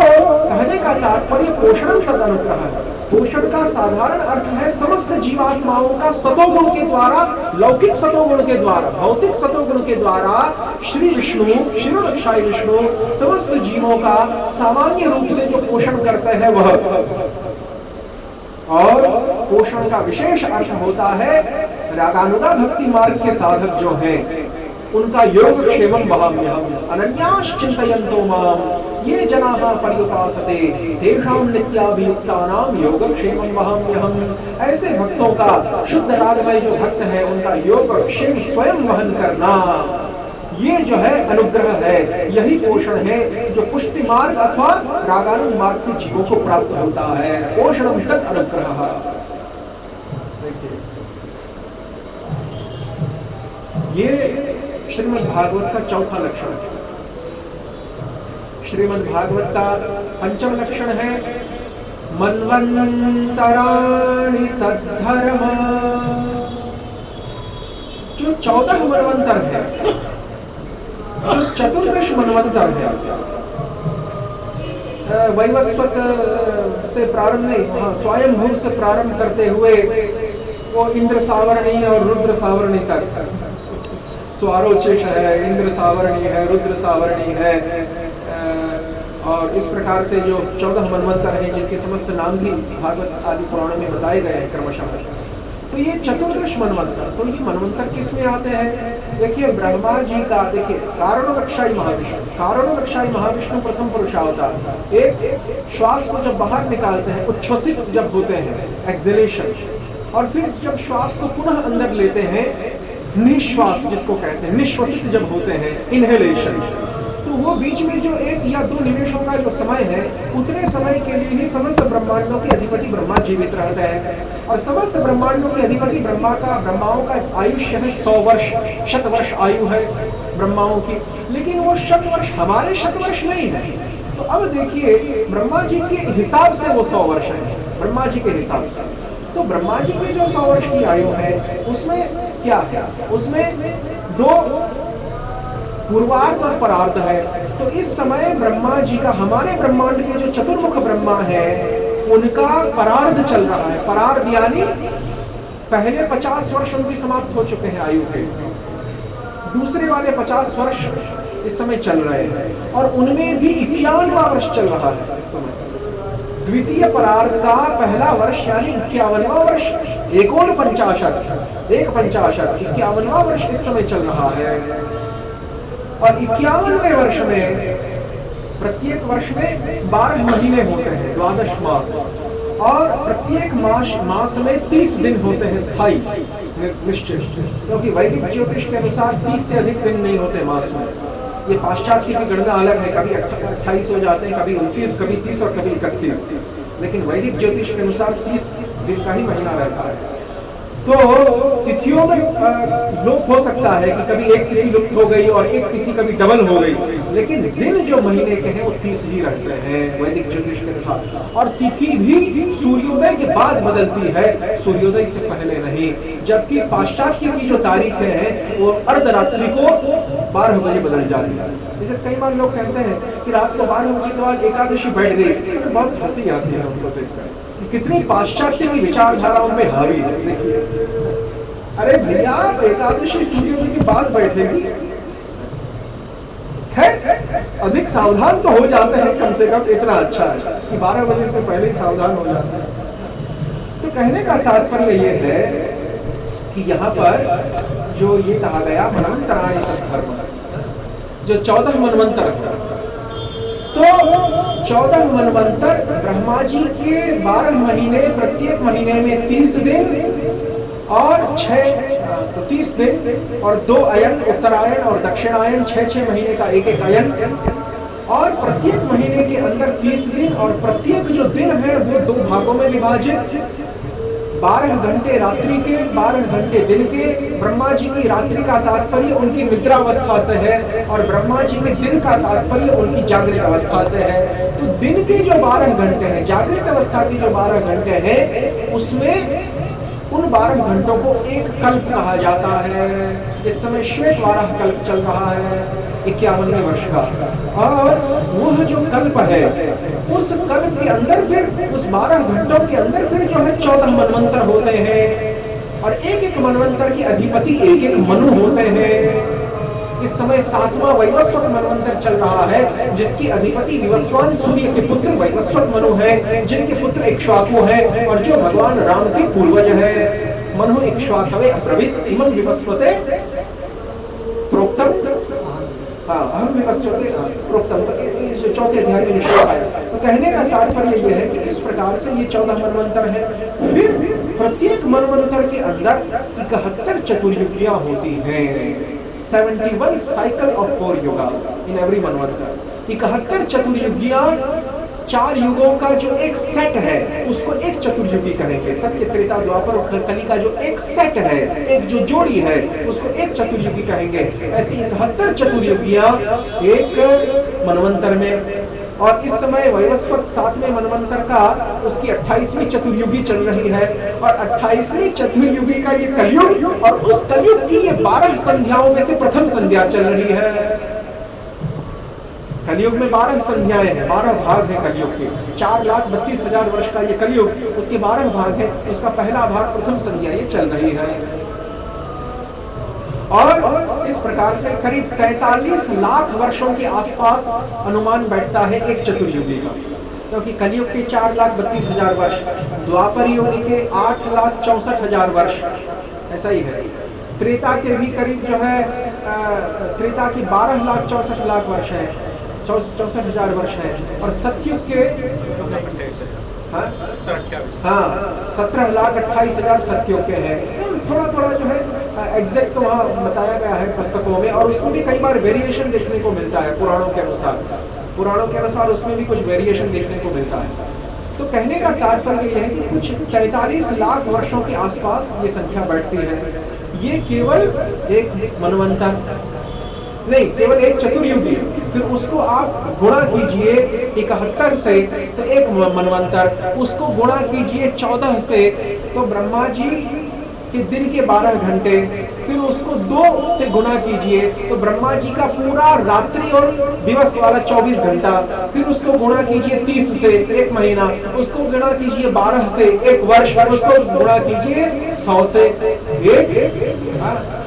कहने का तात्पर्य पोषण तद अनुग्रह है। पोषण का साधारण अर्थ है समस्त जीवात्माओं का सतोगुण के द्वारा, लौकिक सतोगुण के द्वारा, भौतिक सतोगुण के द्वारा श्री विष्णु, शिरोरक्षाई विष्णु समस्त जीवों का सामान्य रूप से जो पोषण करते हैं वह। और पोषण का विशेष अर्थ होता है रागानुगा भक्ति मार्ग के साधक जो हैं उनका योग क्षेमम वहाम्यहम् अनन्याश्च चिन्तयन्तो माम ये जनाः पर्युपासते तेषां नित्याभियुक्तानां योगक्षेमं वहाम्यहम्। ऐसे भक्तों का, शुद्ध रागमय जो भक्त है उनका योगक्षेम स्वयं वहन करना, ये जो है अनुग्रह है, यही पोषण है जो पुष्टि मार्ग अथवा रागानुग मार्ग के जीवों को प्राप्त होता है। पोषणम तत् अनुग्रह। ये श्रीमद् भागवत का चौथा लक्षण है। श्रीमद् भागवत का पंचम लक्षण है मन्वन्तराणि सद्धर्म। जो 14 मनवंतर है, जो चतुर्दश मनवंतर है, वैवस्वत से प्रारंभ नहीं, हाँ स्वयंभू से प्रारंभ करते हुए वो इंद्र सावरणी और रुद्र सावरणी तक, स्वारोचेष है, इंद्र सावरणी है, रुद्र सावरणी है, और इस प्रकार से जो 14 मनवंतर हैं जिनके समस्त नाम भी भागवत आदि पुराणों में बताए गए हैं क्रमशः। तो ये चतुर्दश मनवंतर, तो ये मनवंतर किस में आते हैं? देखिए ब्रह्मा जी का, देखिए कारणोरक्षाई महाविष्णु, कारणोरक्षाई महाविष्णु प्रथम पुरुषावतार। एक श्वास को जब बाहर निकालते हैं, उच्छ्वसित जब होते हैं, एक्सहेलेशन, और फिर जब श्वास को पुनः अंदर लेते हैं, निश्वास जिसको कहते हैं, निश्वसित जब होते हैं, इनहेलेशन, तो वो बीच में जो 1 या 2 निमेषों का जो समय है, उतने समय के लिए ही समस्त ब्रह्मांडों के अधिपति ब्रह्मा जीवित रहते हैं। और समस्त ब्रह्मांडों के अधिपति ब्रह्माओं का आयुष्य है 100 वर्ष, शतवर्ष आयु है ब्रह्माओं की, लेकिन वो शतवर्ष हमारे शतवर्ष नहीं है। तो अब देखिए ब्रह्मा जी के हिसाब से वो 100 वर्ष है, ब्रह्मा जी के हिसाब से। तो ब्रह्मा जी की जो 100 वर्ष की आयु है उसमें क्या है? उसमें 2 पूर्वार्ध और परार्ध है। तो इस समय ब्रह्मा जी का, हमारे ब्रह्मांड के जो चतुर्मुख ब्रह्मा है उनका परार्ध चल रहा है। परार्ध यानी पहले 50 वर्ष उनकी समाप्त हो चुके हैं आयु के, दूसरे वाले 50 वर्ष इस समय चल रहे हैं, और उनमें भी 51वां वर्ष चल रहा है इस समय। द्वितीय परार्ध का पहला वर्ष यानी 51वां वर्ष एकोन 51वां वर्ष इस समय चल रहा है। और 51वें वर्ष में प्रत्येक वर्ष में 12 महीने होते हैं, 12 मास, और प्रत्येक मास में 30 दिन होते हैं स्थायी निश्चित, क्योंकि वैदिक ज्योतिष के अनुसार 30 से अधिक दिन नहीं होते मास में। ये पाश्चात्य की गणना अलग है, कभी 28 हो जाते हैं, कभी 29, कभी 30 और कभी 31, लेकिन वैदिक ज्योतिष के अनुसार 30 दिन का ही महीना रहता है। तो तिथियों में लोप हो सकता है कि कभी एक तिथि लुप्त हो गई और एक तिथि कभी डबल हो गई, लेकिन दिन जो महीने के हैं वो 30 ही रहते हैं वैदिक ज्योतिष के अनुसार। और तिथि भी सूर्योदय के बाद बदलती है, सूर्योदय से पहले नहीं। जबकि पाश्चात्य की जो तारीखें हैं वो अर्धरात्रि को 12 बजे बदल जाती है। जैसे कई बार लोग कहते हैं कि रात को 12 बजे के बाद एकादशी बैठ गई, तो बहुत हंसी आती है उनको देखकर, कितनी पाश्चात्य की विचारधाराओं में हावी है। देखिए, अरे भैया, एकादशी सूर्योदय के बाद बैठेगी, है अधिक सावधान तो हो जाते हैं, कम से कम इतना अच्छा है कि 12 बजे से पहले ही सावधान हो जाते हैं। तो कहने का तात्पर्य ये है कि यहाँ पर जो ये कहा गया मनवंतराय सद्धर्म, जो 14 मनवंतर, तो 14 मनवंतर ब्रह्मा जी के 12 महीने, प्रत्येक महीने में 30 दिन और 30 दिन और 2 अयन, उत्तरायण और दक्षिणायन, 6 महीने का एक अयन, और प्रत्येक महीने के अंदर 30 दिन, और प्रत्येक जो दिन है वो 2 भागों में विभाजित, 12 घंटे रात्रि के, 12 घंटे दिन के। ब्रह्मा जी की रात्रि का तात्पर्य उनकी निद्रावस्था से है, और ब्रह्मा जी के दिन का तात्पर्य उनकी जागृत अवस्था से है। तो दिन के जो 12 घंटे हैं, जागृत अवस्था के जो 12 घंटे हैं, उसमें उन 12 घंटों को एक कल्प कहा जाता है। इस समय श्वेत वाराह कल्प चल रहा है 51वें वर्ष का, और वह जो कल्प है उस कल्प के अंदर फिर उस 12 घंटों के अंदर फिर जो है 14 मनवंतर होते हैं, और एक एक मनवंतर के अधिपति एक एक मनु होते हैं। इस समय 7वां वैवस्वत मनवंतर चल रहा है, जिसकी अधिपति विवस्वान सूर्य के पुत्र वैवस्वत मनु है, जिनके पुत्र इक्ष्वाकु हैं, और जो भगवान राम के पूर्वज है। मनु इक्ष्वाकवे अब्रवीत इमं विवस्वते प्रोक्तम, अहम विवस्वते प्रोक्तम, चौथे अध्याय में निश्चय आया। तो कहने का तात्पर्य यह है कि इस प्रकार से ये 14 मनवंतर है। फिर प्रत्येक मनवंतर के अंदर 71 चतुर्युगियां होती हैं, 71 cycle of 4 yuga in every manvantara. 71 चतुर्युगियां, 4 युगों का जो एक सेट है उसको एक चतुर्युगी कहेंगे। सत्य, त्रेता, द्वापर और कली का जो एक सेट है, एक जो जोड़ी है, उसको एक चतुर्युगी कहेंगे। ऐसी 71 चतुर्युगियां एक मनवंतर में। और इस समय वैवस्वत 7वें मनवंतर का उसकी 28वीं चतुर्युगी चल रही है, और 28वीं चतुर्युगी का ये कलयुग, और उस कलयुग की ये 12 संध्याओं में से प्रथम संध्या चल रही है। कलयुग में 12 संध्याएं हैं, 12 भाग हैं कलयुग के। 4,32,000 वर्ष का ये कलयुग, उसके 12 भाग हैं, उसका पहला भाग प्रथम संध्या ये चल रही है। और इस प्रकार से करीब 43 लाख वर्षों के आसपास अनुमान बैठता है एक चतुर्युगी का, क्योंकि कलयुग के 4,32,000 वर्ष, द्वापर युग के 8,64,000 वर्ष, ऐसा ही है। त्रेता के भी करीब जो है त्रेता की 12,64,00,000 वर्ष है, 64,000 वर्ष है, और सतयुग के 17,28,000 सतयुग के हैं। थोड़ा थोड़ा जो है एग्जैक्ट तो वहाँ बताया गया है पुस्तकों में, और उसमें भी कई बार वेरिएशन देखने को मिलता है पुराणों के अनुसार। पुराणों के अनुसार उसमें भी कुछ वेरिएशन देखने को मिलता है। तो कहने का तात्पर्य यह है कि कुछ 43 लाख वर्षों के आसपास ये संख्या बैठती है। ये केवल एक मनवंतर नहीं, केवल एक चतुर्युगी, फिर उसको आप गुणा कीजिए 71 से तो एक मनवंतर, उसको गुणा कीजिए 14 से तो ब्रह्मा जी के दिन के 12 घंटे, फिर उसको 2 से गुणा कीजिए तो ब्रह्मा जी का पूरा रात्रि और दिवस वाला 24 घंटा, फिर उसको गुणा कीजिए 30 से 1 महीना, उसको गुणा कीजिए 12 से 1 वर्ष, उसको गुणा कीजिए 100 से 1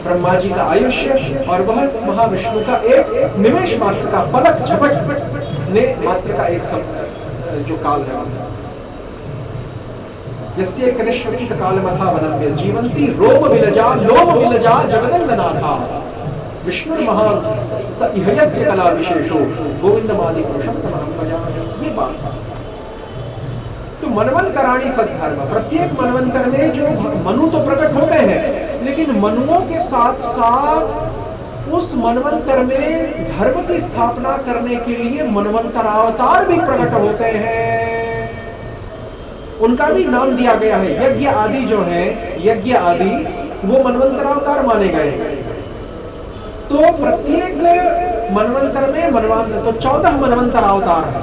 ब्रह्मा जी का आयुष्य, और वह महाविष्णु का एक निमेष मात्र का, पलक झपट ने मात्र का एक जो काल है। यस्य कनिष्यसित कालमथा वनम्य जीवंती रोम विलजा लोम विलजा जगदंगनाथा विष्णु महान स इहयस्य कला विशेषो गोविंदमादि पुरुषम तमहं भजामि। ये बात तो मनवंतराणी सद्धर्म, प्रत्येक मनवंतर में जो मनु तो प्रकट होते हैं, लेकिन मनुओं के साथ साथ उस मनवंतर में धर्म की स्थापना करने के लिए मनवंतरावतार भी प्रकट होते हैं। उनका भी नाम दिया गया है। यज्ञ आदि जो है, यज्ञ आदि वो मनवंतरावतार माने गए। तो प्रत्येक मनवंतर में मनवंतर तो 14 मनवंतर अवतार है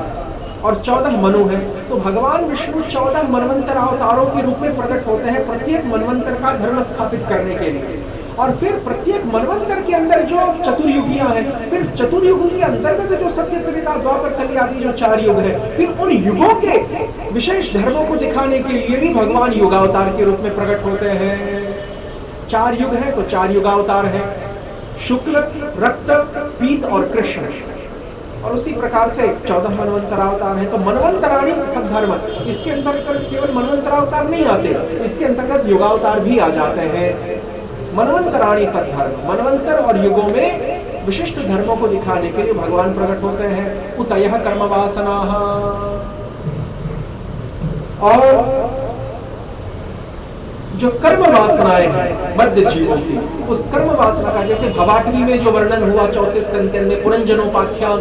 और 14 मनु है। तो भगवान विष्णु 14 मनवंतर अवतारों के रूप में प्रकट होते हैं प्रत्येक मनवंतर का धर्म स्थापित करने के लिए। और फिर प्रत्येक मनवंतर के अंदर जो चतुर्युगियां हैं, फिर चतुर्युग के अंतर्गत जो सत्य त्रेता द्वापर कली आदि जो 4 युग है, फिर उन युगों के विशेष धर्मों को दिखाने के लिए भी भगवान युगावतार के रूप में प्रकट होते हैं। 4 युग है तो 4 युगावतार है, शुक्ल, रक्त, पीत और कृष्ण। और उसी प्रकार से 14 मनवंतरावतार है। तो मनवंतराणी सद्धर्म, इसके अंतर्गत केवल मनवंतरावतार नहीं आते, इसके अंतर्गत युगावतार भी आ जाते हैं। मनवंतराणी सद्धर्म, मनवंतर और युगों में विशिष्ट धर्मों को दिखाने के लिए भगवान प्रकट होते हैं। उतयः कर्म वासना, और जो कर्म वासनाएं हैं बद्ध जीवों की, उस कर्म वासना का जैसे भवाटवी में जो वर्णन हुआ 34 स्कंद में पुरंजनोपाख्यान,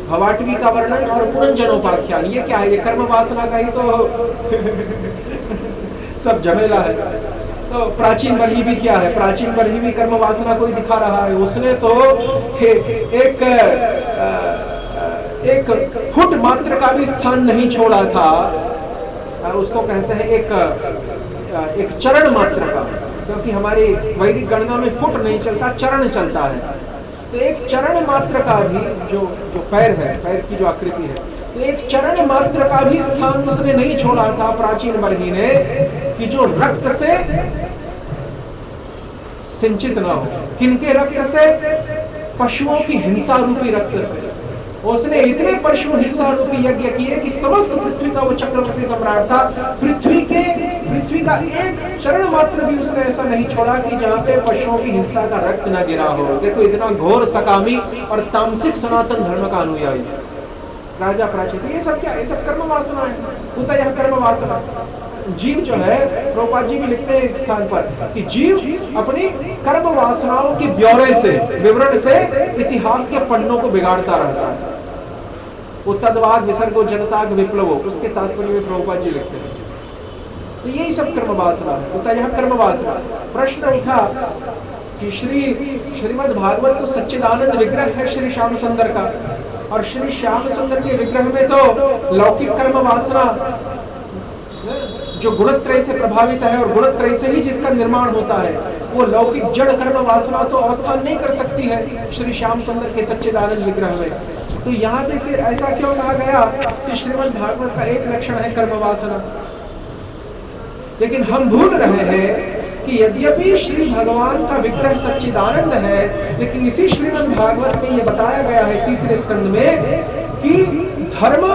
भवाटवी का वर्णन और पुरंजनोपाख्यान, ये क्या है? ये कर्म वासना का ही तो सब झमेला है। तो प्राचीन बरही भी क्या है? प्राचीन बरही भी कर्म वासना को ही दिखा रहा है। उसने तो एक फुट मात्र का भी स्थान नहीं छोड़ा था, उसको कहते हैं एक चरण मात्र का, क्योंकि हमारी वैदिक गणना में फुट नहीं चलता, चरण चलता है। तो एक चरण मात्र का भी जो पैर है, पैर की जो आकृति है, तो एक चरण मात्र का भी स्थान उसने नहीं छोड़ा था प्राचीन बरही ने, कि जो रक्त से सिंचित ना हो। किनके रक्त से? पशुओं की हिंसा रूपी रक्त से। उसने इतने पशु हिंसा रूपी यज्ञ किए कि समस्त पृथ्वी का वो चक्रवर्ती सम्राट था, पृथ्वी का एक चरण मात्र भी उसने ऐसा नहीं छोड़ा कि जहाँ पे पशुओं की हिंसा का रक्त न गिरा हो। देखो इतना घोर सकामी और तामसिक सनातन धर्म का अनुयायी राजा प्राचीन। ये सब क्या? ये सब कर्म वासना है। होता यह कर्म वासना। जीव जो है, प्रभुपाद जी भी लिखते हैं एक स्थान पर कि जीव अपनी कर्म वासनाओं के ब्यौरे से, विवरण से इतिहास के पन्नों को बिगाड़ता रहता है। वो तद्वाद विसर्गो जनताग विप्लवो, उसके तात्पर्य में प्रभुपाद जी लिखते हैं। तो यही सब कर्म वासना है। होता यह कर्म वासना। प्रश्न उठा कि श्रीमद् भागवत तो सच्चिदानंद विग्रह है श्री श्याम सुंदर का, और श्री श्याम सुंदर के विग्रह में तो लौकिक कर्म वासना जो गुणत्रय से प्रभावित है और गुणत्रय से ही जिसका निर्माण होता है, वो लौकिक जड़ कर्म वासना तो अवस्थान नहीं कर सकती है श्री श्याम सुंदर के सच्चिदानंद विग्रह में। तो यहाँ पे फिर ऐसा क्यों कहा गया कि श्रीमद् भागवत का एक लक्षण है कर्म वासना? लेकिन हम भूल रहे हैं कि यद्यपि श्री भगवान का विग्रह सच्चिदानंद है, लेकिन इसी श्रीमद् भागवत में ये बताया गया है 3रे स्कंद में कि धर्म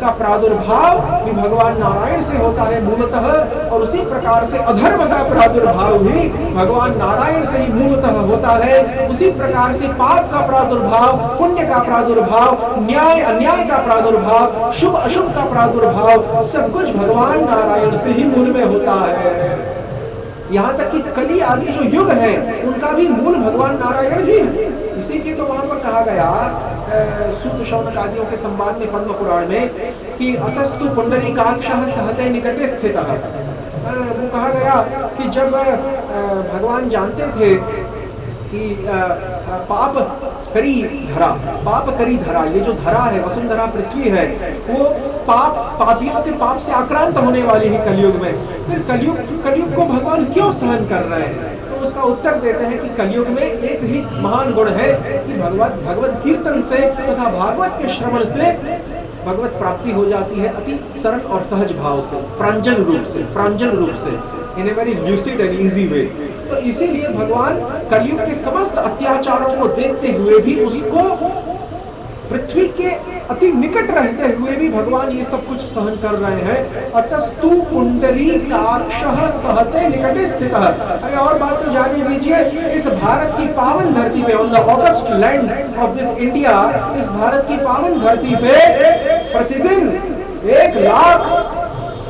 का प्रादुर्भाव भी भगवान नारायण से होता है मूलतः, और उसी प्रकार से अधर्म का प्रादुर्भाव भी भगवान नारायण से ही मूलतः होता है। उसी प्रकार से पाप का प्रादुर्भाव, पुण्य का प्रादुर्भाव, न्याय अन्याय का प्रादुर्भाव, शुभ अशुभ का प्रादुर्भाव, सब कुछ भगवान नारायण से ही मूल में होता है। यहाँ तक कि कली आदि जो युग है उनका भी मूल भगवान नारायण ही है। इसी के तो वहां पर कहा गया सूत शौनक आदियों के संवाद में पद्म पुराण में कि अतस्तु पुंडरीकाक्षः सहते निकटे स्थितः। वो कहा गया कि जब भगवान जानते थे कि पाप करी धरा, ये जो धरा है, वसुंधरा पृथ्वी है, वो पापियों के पाप से आक्रांत होने वाली है कलयुग में। फिर कलयुग को भगवान क्यों सहन कर रहे हैं? तो उसका उत्तर देते हैं कि कलयुग में एक ही महान गुण है कि भगवत कीर्तन से तथा भागवत के श्रवण से भगवत प्राप्ति हो जाती है अति सरल और सहज भाव से, प्रांजल रूप से, in a very lucid and easy way. तो इसीलिए भगवान कलयुग के समस्त अत्याचारों को देखते हुए भी उसको पृथ्वी के अति निकट रहते हुए भी भगवान ये सब कुछ सहन कर रहे हैं। अतस्तु पुंडरीकाक्षः सहते निकटे स्थित। अरे और बात तो जाने दीजिए, इस भारत की पावन धरती पे, on the August land of this India, इस भारत की पावन धरती पे प्रतिदिन 1 लाख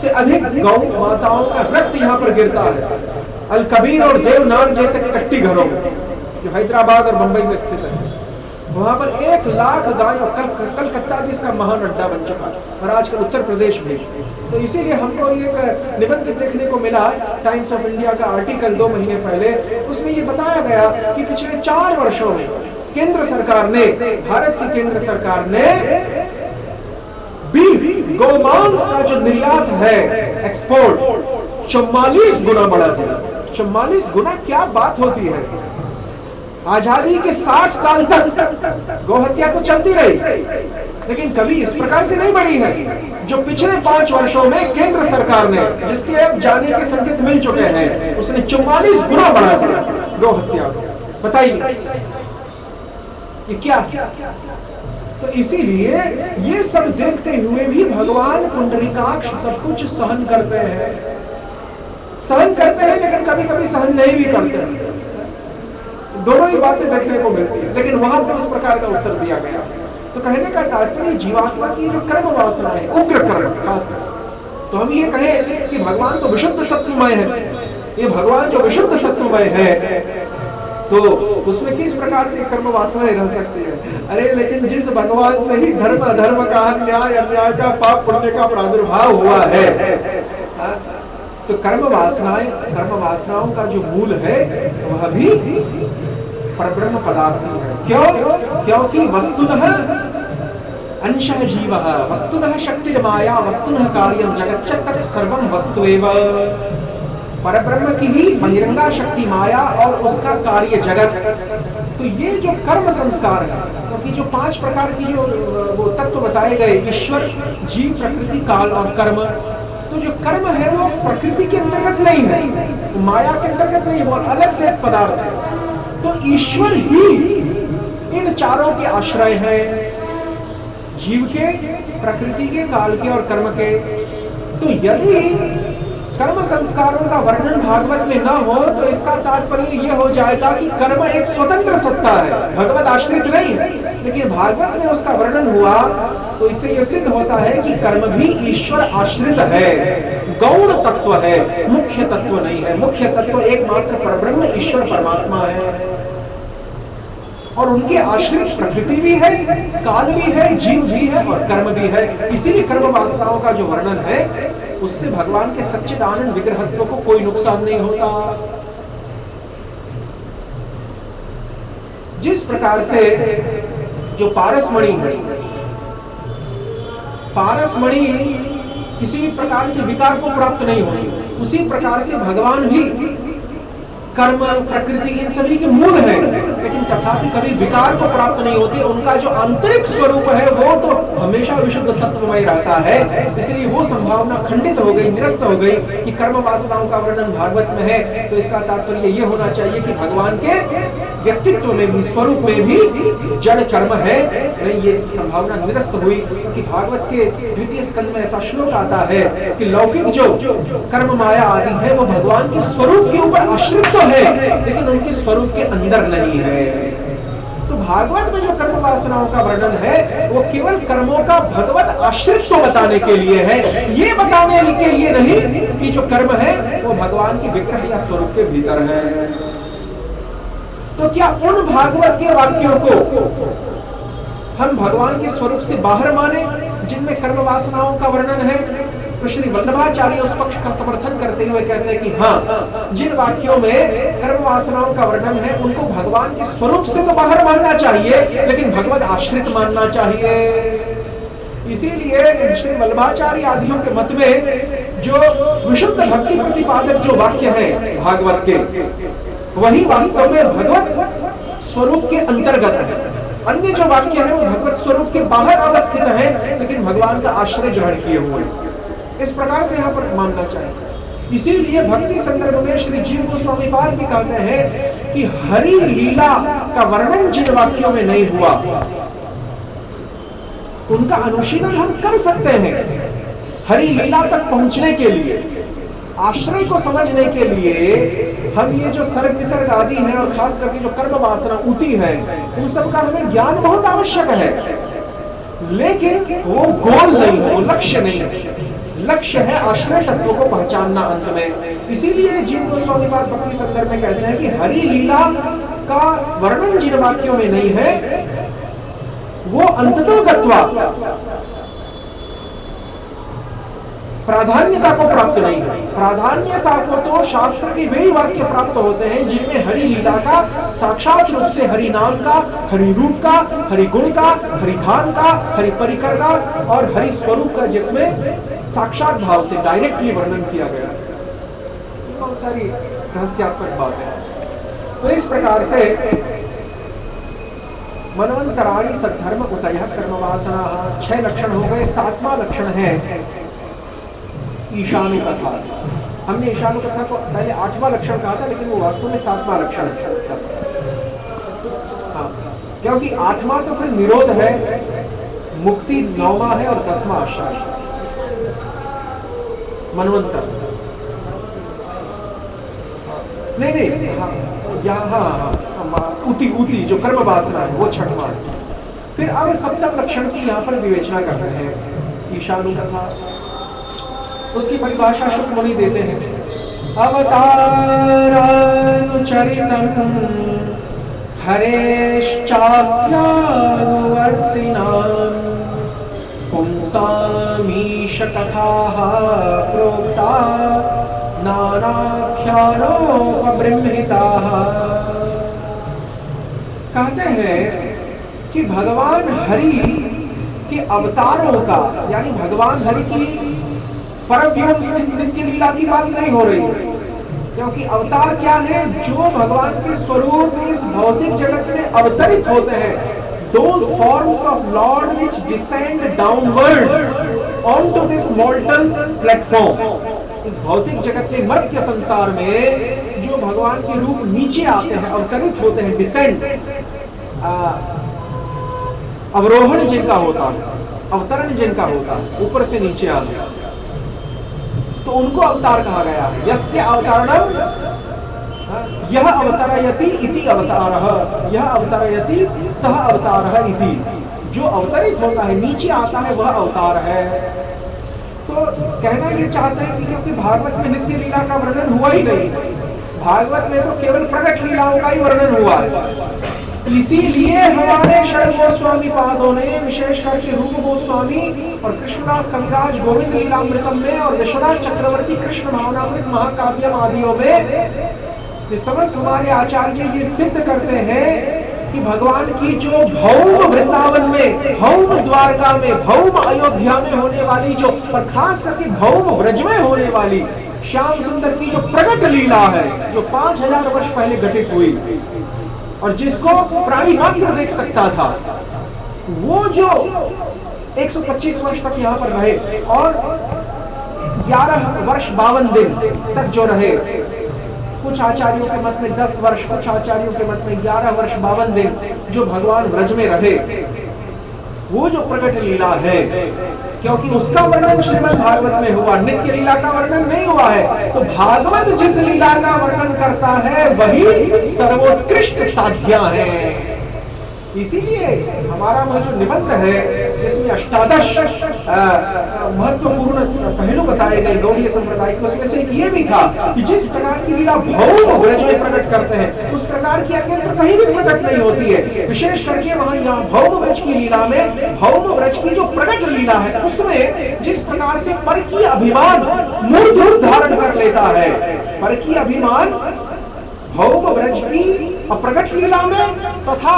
से अधिक गौ माताओं का रक्त यहाँ पर गिरता है। अल कबीर और देवनाथ जैसे कट्टी घरों में, जो हैदराबाद और मुंबई में स्थित है, वहां पर 1 लाख गाय, और कलकत्ता भी इसका महान अड्डा बन चुका है, और आजकल उत्तर प्रदेश में। तो इसीलिए हमको एक निबंध देखने को मिला, टाइम्स ऑफ इंडिया का आर्टिकल 2 महीने पहले, उसमें ये बताया गया कि पिछले 4 वर्षों में केंद्र सरकार ने, भारत की केंद्र सरकार ने बीफ, गोमांस का जो निर्यात है, एक्सपोर्ट 44 गुना बढ़ा दिया। 44 गुना क्या बात होती है। आजादी के 60 साल तक गौहत्या तो चलती रही, लेकिन कभी इस प्रकार से नहीं बढ़ी है जो पिछले 5 वर्षों में केंद्र सरकार ने, जिसके अब जाने के संकेत मिल चुके हैं, उसने 44 गुना बढ़ा दिया गौहत्या को। बताइए ये क्या? तो इसीलिए ये सब देखते हुए भी भगवान पुंडरीकाक्ष सब कुछ सहन करते हैं, लेकिन कभी कभी सहन नहीं भी करते हैं। दोनों ही बातें देखने को मिलती है, लेकिन वहां पर इस प्रकार का उत्तर दिया गया। तो कहने का तात्पर्य जीवात्मा की जो कर्म वासना है, उग्र कर्म खास, तो हम ये कहें कि भगवान तो विशुद्ध सत्वमय है, ये भगवान जो विशुद्ध सत्वमय है, तो उसमें किस प्रकार से कर्म वासनाएं रह सकती है? अरे लेकिन जिस भगवान से ही धर्म अधर्म का, न्याय अन्याय का, पाप पुण्य का प्रादुर्भाव हुआ है, तो कर्म वासनाओं का जो मूल है वह भी परब्रह्म पदार्थ है। क्यों? क्योंकि वस्तुतः अंशः जीवः, वस्तुतः शक्तिर्माया, वस्तुतः कार्यं जगच्च तत् सर्वं वस्तुएव। परब्रह्म की ही बहिरंगा शक्ति माया और उसका कार्य जगत। तो ये जो कर्म संस्कार है, क्योंकि जो 5 प्रकार की जो वो तत्व बताए गए, ईश्वर, जीव, प्रकृति, काल और कर्म, तो जो कर्म है वो प्रकृति के अंतर्गत नहीं है, माया के अंतर्गत नहीं, वो अलग से एक पदार्थ है। तो ईश्वर ही इन चारों के आश्रय है, जीव के, प्रकृति के, काल के और कर्म के। तो यदि कर्म संस्कारों का वर्णन भागवत में न हो तो इसका तात्पर्य यह हो जाएगा कि कर्म एक स्वतंत्र सत्ता है, भगवत आश्रित नहीं है। लेकिन भागवत में उसका वर्णन हुआ तो इससे यह सिद्ध होता है कि कर्म भी ईश्वर आश्रित है, गौण तत्व है, मुख्य तत्व नहीं है। मुख्य तत्व एकमात्र परब्रह्म ईश्वर परमात्मा है, और उनके आश्रित प्रकृति भी है, काल भी है, जीव भी है और कर्म भी है। इसीलिए कर्म वासनाओं का जो वर्णन है उससे भगवान के सच्चिदानंद विग्रहत्व को कोई नुकसान नहीं होता। जिस प्रकार से जो पारसमणि है, पारसमणि किसी भी प्रकार से विकार को प्राप्त नहीं होती, उसी प्रकार से भगवान भी कर्म, प्रकृति, इन सभी के मूल है, लेकिन तथापि कभी विकार को प्राप्त नहीं होती। उनका जो आंतरिक स्वरूप है वो तो हमेशा विशुद्ध सत्वमय रहता है। इसलिए वो संभावना खंडित हो गई, निरस्त हो गई कि कर्म वासनाओं का वर्णन भागवत में है। तो इसका तात्पर्य ये होना चाहिए कि भगवान के व्यक्तित्व में भी, स्वरूप में भी जड़ कर्म है, ये संभावना निरस्त हुई। क्योंकि भागवत के 2वें स्कंद में ऐसा श्लोक आता है कि लौकिक जो कर्म माया आदि है वो भगवान के स्वरूप के ऊपर आश्रित तो है, लेकिन उनके स्वरूप के अंदर नहीं है। तो भागवत में जो कर्म वासनाओं का वर्णन है वो केवल कर्मों का भगवत आश्रित्व बताने के लिए है, ये बताने के लिए नहीं कि जो कर्म है वो भगवान की विग्रह या स्वरूप के भीतर है। तो क्या उन भागवत के वाक्यों को हम भगवान के स्वरूप से बाहर माने जिनमें कर्म वासनाओं का वर्णन है? तो श्री वल्लभाचार्य उस पक्ष का समर्थन करते हुए कहते हैं कि हाँ, जिन वाक्यों में कर्म वासनाओं का वर्णन है उनको भगवान के स्वरूप से तो बाहर मानना चाहिए, लेकिन भगवत आश्रित मानना चाहिए। इसीलिए श्री वल्लभाचार्य आदियों के मत में जो विशुद्ध भक्ति प्रतिपादक जो वाक्य है भागवत के, वही वास्तव में भगवत स्वरूप के अंतर्गत है। अन्य जो वाक्य है वो भगवत स्वरूप के बाहर अवस्थित है, लेकिन भगवान का आश्रय ग्रहण किए हुए। इस प्रकार से यहाँ पर मानना चाहिए। इसीलिए भक्ति संदर्भ में श्री जीव गोस्वामी पाद भी कहते हैं कि हरि लीला का वर्णन जिन वाक्यों में नहीं हुआ उनका अनुशीलन हम कर सकते हैं। हरि लीला तक पहुंचने के लिए, आश्रय को समझने के लिए हम ये जो सर्ग विसर्ग आदि है और खास करके जो कर्म वासना उति है, उन सब का हमें ज्ञान बहुत आवश्यक है, लेकिन वो गोल नहीं है, वो लक्ष्य नहीं है। लक्ष्य है आश्रय तत्व को पहचानना अंत में। इसीलिए जिन गोस्वामी पाद भक्ति संदर्भ में कहते हैं कि हरि लीला का वर्णन जिन वाक्यों में नहीं है वो अंततो गत्वा प्राधान्यता को प्राप्त नहीं है। प्राधान्यता को तो शास्त्र के वे वाक्य प्राप्त होते हैं जिनमें हरि लीला का साक्षात रूप से, हरि नाम का, हरि रूप का, हरि गुण का, हरि धाम का, हरि परिकर का और हरि स्वरूप का, जिसमें साक्षात भाव से डायरेक्टली वर्णन किया गया है। बहुत सारी रहस्यात्मक बात है। तो इस प्रकार से मनवंतराणि सद्धर्म उतयः कर्म वासना 6 लक्षण हो गए। 7वां लक्षण है ईशानु कथा। हमने ईशानु कथा को पहले 8वां लक्षण कहा था, लेकिन वो वास्तव में 7वां लक्षण था। हाँ, क्योंकि 8वां तो फिर निरोध है, मुक्ति 9वां है और 10वां आश्रय मनवंतर। नहीं, हाँ, यहाँ उति जो कर्म वासना है वो 6वां। फिर अब 7वें लक्षण की यहाँ पर विवेचना कर रहे हैं। ईशानु कथा, उसकी परिभाषा शुक मुनि देते हैं। अवतारानुचरितं हरेश्चास्यानुवर्तिनां पुंसामीश कथाः प्रोक्ता नानाख्यानोपबृंहिताः। कहते हैं कि भगवान हरि के अवतारों का, यानी भगवान हरि की परव्योम स्थित नित्य लीला की बात नहीं हो रही, क्योंकि अवतार क्या है? जो भगवान के स्वरूप इस भौतिक जगत में अवतरित होते हैं, those forms of Lord which descend downwards onto this mortal platform। इस भौतिक जगत के मध्य संसार में जो भगवान के रूप नीचे आते हैं, अवतरित होते हैं, डिसेंड, अवरोहण जिनका होता है, अवतरण जिनका होता है, ऊपर से नीचे आना, तो उनको अवतार कहा गया है। यस्य अवतारणम यह अवतरयति इति अवतारः, यह अवतरयति सह अवतारः इति। जो अवतरित होता है, नीचे आता है, वह अवतार है। तो कहना ये चाहते हैं कि क्योंकि भागवत में नित्य लीला का वर्णन हुआ ही नहीं, भागवत में तो केवल प्रकट लीलाओं का ही वर्णन हुआ है। इसीलिए हमारे षड गोस्वामी पादों ने, विशेष करके रूप गोस्वामी और कृष्णदास कविराज गोविंद लीलामृतम में और विश्वनाथ चक्रवर्ती कृष्ण भावनामृत महाकाव्यम आदियों में समस्त हमारे आचार्य ये सिद्ध करते हैं कि भगवान की जो भौम वृंदावन में, भौम द्वारका में, भौम अयोध्या में होने वाली जो, और खास करके भौम ब्रज में होने वाली श्याम सुंदर की जो प्रकट लीला है, जो 5000 वर्ष पहले घटित हुई और जिसको प्राणी मात्र देख सकता था, वो जो 125 वर्ष तक यहाँ पर रहे और 11 वर्ष 52 दिन तक जो रहे, कुछ आचार्यों के मत में 10 वर्ष, कुछ आचार्यों के मत में 11 वर्ष 52 दिन जो भगवान ब्रज में रहे, वो जो प्रकट लीला है, क्योंकि उसका वर्णन श्रीमद् भागवत में हुआ, नित्य लीला का वर्णन नहीं हुआ है। तो भागवत जिस लीला का वर्णन करता है वही सर्वोत्कृष्ट साध्या है। इसीलिए हमारा वह जो निबंध है जिसमें 18 महत्वपूर्ण पहलू बताए गए गौड़ीय संप्रदाय के, उसमें से ये भी था कि जिस प्रकार की लीला भौम ब्रज में प्रकट करते हैं, उस प्रकार की अन्यत्र कहीं भी प्रकट नहीं होती है। विशेष करके वहां यहाँ भौम ब्रज की लीला में, भौम ब्रज की जो प्रकट लीला है उसमें जिस प्रकार से पर की अभिमान मूर्त रूप धारण कर लेता है, पर की अभिमान भौम ब्रज की प्रकट लीला में तथा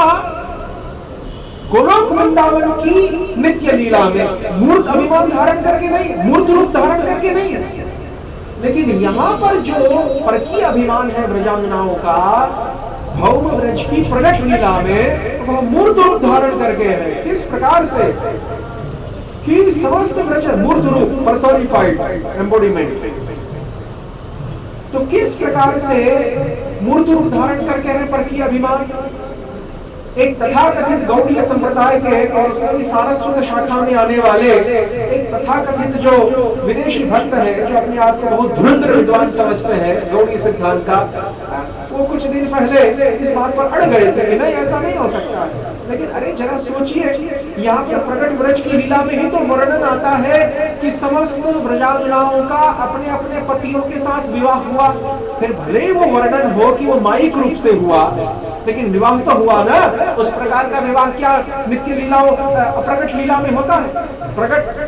गोलोक वृंदावन की नित्य लीला में मूर्त अभिमान धारण करके नहीं, मूर्त रूप धारण करके नहीं है। लेकिन यहाँ पर जो परकी अभिमान है ब्रजांगनाओं का, भौम ब्रज की प्रकट लीला में वह मूर्त रूप धारण करके है। किस प्रकार से कि समस्त ब्रज मूर्त रूप, पर्सोनिफाइड एम्बोडीमेंट। तो किस प्रकार से मूर्त रूप धारण करके है परकी अभिमान? एक तथाकथित गौड़ीय संप्रदाय के और उसकी सारस्वत शाखा में आने वाले एक तथाकथित जो विदेशी भक्त है, जो अपने आप को बहुत धुरंधर विद्वान समझते हैं गौड़ीय सिद्धांत का, वो कुछ दिन पहले इस बात पर अड़ गए थे कि नहीं ऐसा नहीं हो सकता। लेकिन अरे जरा सोचिए, यहाँ पर प्रकट ब्रज की लीला में ही तो वर्णन आता है कि समस्त ब्रजांगनाओं का अपने अपने पतियों के साथ विवाह हुआ। फिर भले ही वो वर्णन हो कि वो माइक रूप से हुआ, लेकिन विवाह तो हुआ ना। उस प्रकार का विवाह क्या नित्य लीलाओं अप्रकट लीला में होता है? प्रकट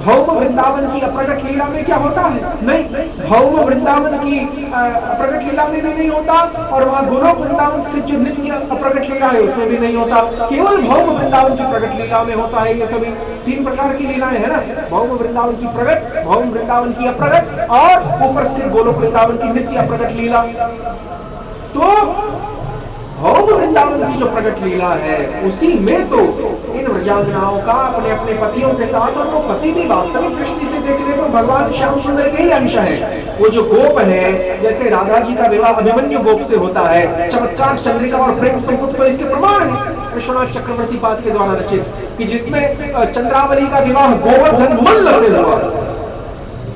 भौम वृंदावन की अप्रकट लीला में क्या होता है? नहीं, भौम वृंदावन की अप्रकट लीला में भी नहीं होता, और वहां गोलोक वृंदावन स्थित जो नित्य अप्रकट लीला है उसमें भी नहीं होता। केवल भौम वृंदावन की प्रकट लीला में होता है। ये सभी 3 प्रकार की लीलाएं है ना, भौम वृंदावन की प्रकट, भौम वृंदावन की अप्रकट, और ऊपर स्थित गोलोक वृंदावन की नित्य अप्रकट लीला। तो भौम वृंदावन की जो प्रकट लीला है उसी में तो इन व्रजांगनाओं का अपने अपने पतियों के साथ, और वो पति भी वास्तविक दृष्टि से देखने तो भगवान श्याम सुंदर के ही अंश है। वो जो गोप है, जैसे राधा जी का विवाह अभिमन्यु गोप से होता है, चमत्कार चंद्रिका और प्रेम संपुट तो इसके प्रमाण है विश्वनाथ चक्रवर्ती पाद के द्वारा रचित, कि जिसमें चंद्रावली का विवाह गोवर्धन मल्ल से हुआ।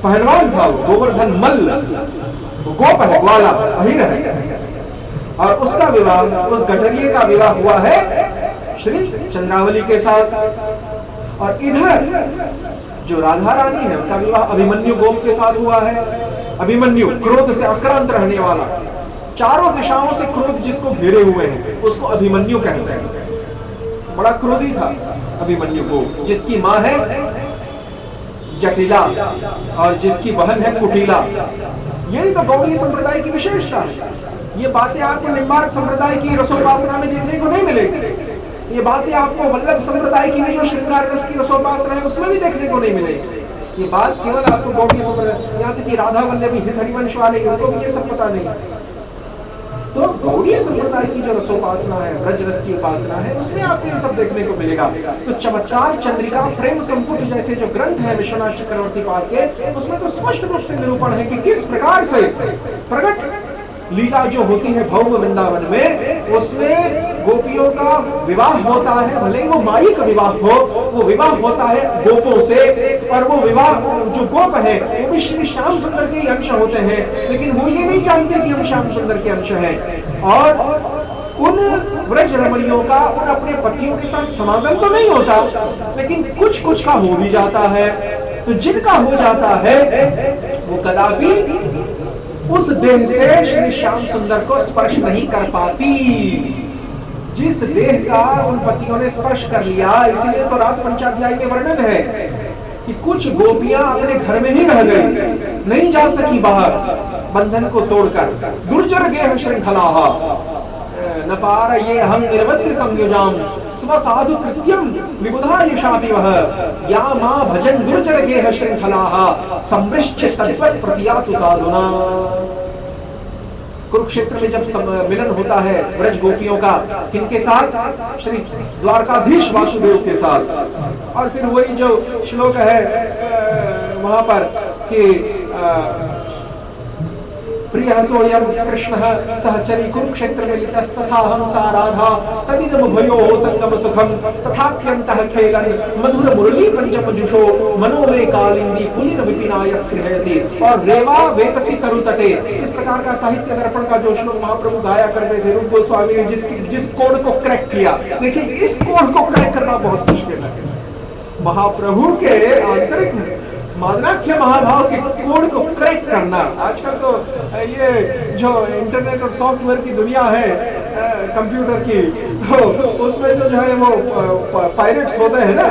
पहलवान था गोवर्धन मल्ल, गोप है, ग्वाला अहीर है, और उसका विवाह, उस गठरिये का विवाह हुआ है श्री चंद्रावली के साथ। और इधर जो राधा रानी है उसका विवाह अभिमन्यु गोप के साथ हुआ है। अभिमन्यु क्रोध से आक्रांत रहने वाला, चारों दिशाओं से क्रोध जिसको घेरे हुए हैं उसको अभिमन्यु कहते हैं। बड़ा क्रोधी था अभिमन्यु गोप, जिसकी मां है जटिला और जिसकी बहन है कुटिला। यही तो गौड़ीय संप्रदाय की विशेषता है। ये बातें आपको निम्बार्क संप्रदाय की रसोपासना में देखने को नहीं मिलेगी। ये बातें आपको वल्लभ संप्रदाय की जो श्रृंगार रस की रसोपासना है उसमें भी देखने को नहीं मिलेगी। ये बात केवल आपको गौड़ीय संप्रदाय, यहाँ तक कि राधा वल्लभी हरिवंश वाले उनको भी ये सब पता नहीं। तो गौड़ीय संप्रदाय की जो रसोपासना है, ब्रज रस की उपासना है, उसमें आपको ये सब देखने को मिलेगा। तो चमत्कार चंद्रिका प्रेम संपुट जैसे जो ग्रंथ है विश्वनाथ चक्रवर्ती पाद के, उसमें तो स्पष्ट रूप से निरूपण है कि किस प्रकार से प्रकट लीला जो होती है भौम वृंदावन में, उसमें गोपियों का विवाह होता है। भले ही वो माइक विवाह हो, वो विवाह होता है गोपों से, और वो विवाह जो गोप है वो भी श्री श्याम सुंदर के ही अंश होते हैं, लेकिन वो ये नहीं जानते कि हम श्याम सुंदर के अंश हैं। और उन व्रज रमणियों का उन अपने पतियों के साथ समागम तो नहीं होता, लेकिन कुछ कुछ का हो भी जाता है। तो जिनका हो जाता है वो कदापि उस देह से श्री श्याम सुंदर को स्पर्श नहीं कर पाती। जिस देह का उन पतियों ने स्पर्श कर लिया, इसीलिए तो रास पंचाध्याय में वर्णन है कि कुछ गोपियां अपने घर में ही रह गई, नहीं जा सकी बाहर बंधन को तोड़कर। दुर्जर गेह श्रृंखला न पार ये हम निर्वत्य संयुजाम स्वसाधु कृत्यम विबुधा यशापि वह या मां भजन दुर्जर गेह श्रृंखला संवृश्च तद्वत् प्रतियातु साधुना। कुरुक्षेत्र में जब मिलन होता है ब्रज गोपियों का, किनके साथ? श्री द्वारकाधीश वासुदेव के साथ। और फिर वही जो श्लोक है वहां पर कि प्रिय सोयम कृष्ण सहचरी कुरुक्षेत्र में लितस्तथा हंसा राधा तदिदम भयो संगम सुखम तथाख्यंतः खेलन मधुर मुरली पंचमजुषो मनोमे कालिंदी पुलिन विपिनाय स्त्रिहयति। और रेवा वेतसी तरु तटे, इस प्रकार का साहित्य दर्पण का जो श्लोक महाप्रभु गाया करते थे रूप गोस्वामी ने जिस कोड को क्रैक किया। देखिए इस कोड को क्रैक करना बहुत मुश्किल है। महाप्रभु के आंतरिक मादनाख्य महाभाव के कोड को क्रैक करना। आजकल तो ये जो इंटरनेट और सॉफ्टवेयर की दुनिया है कंप्यूटर की, तो उसमें तो जो है वो पायरेट्स होते हैं ना,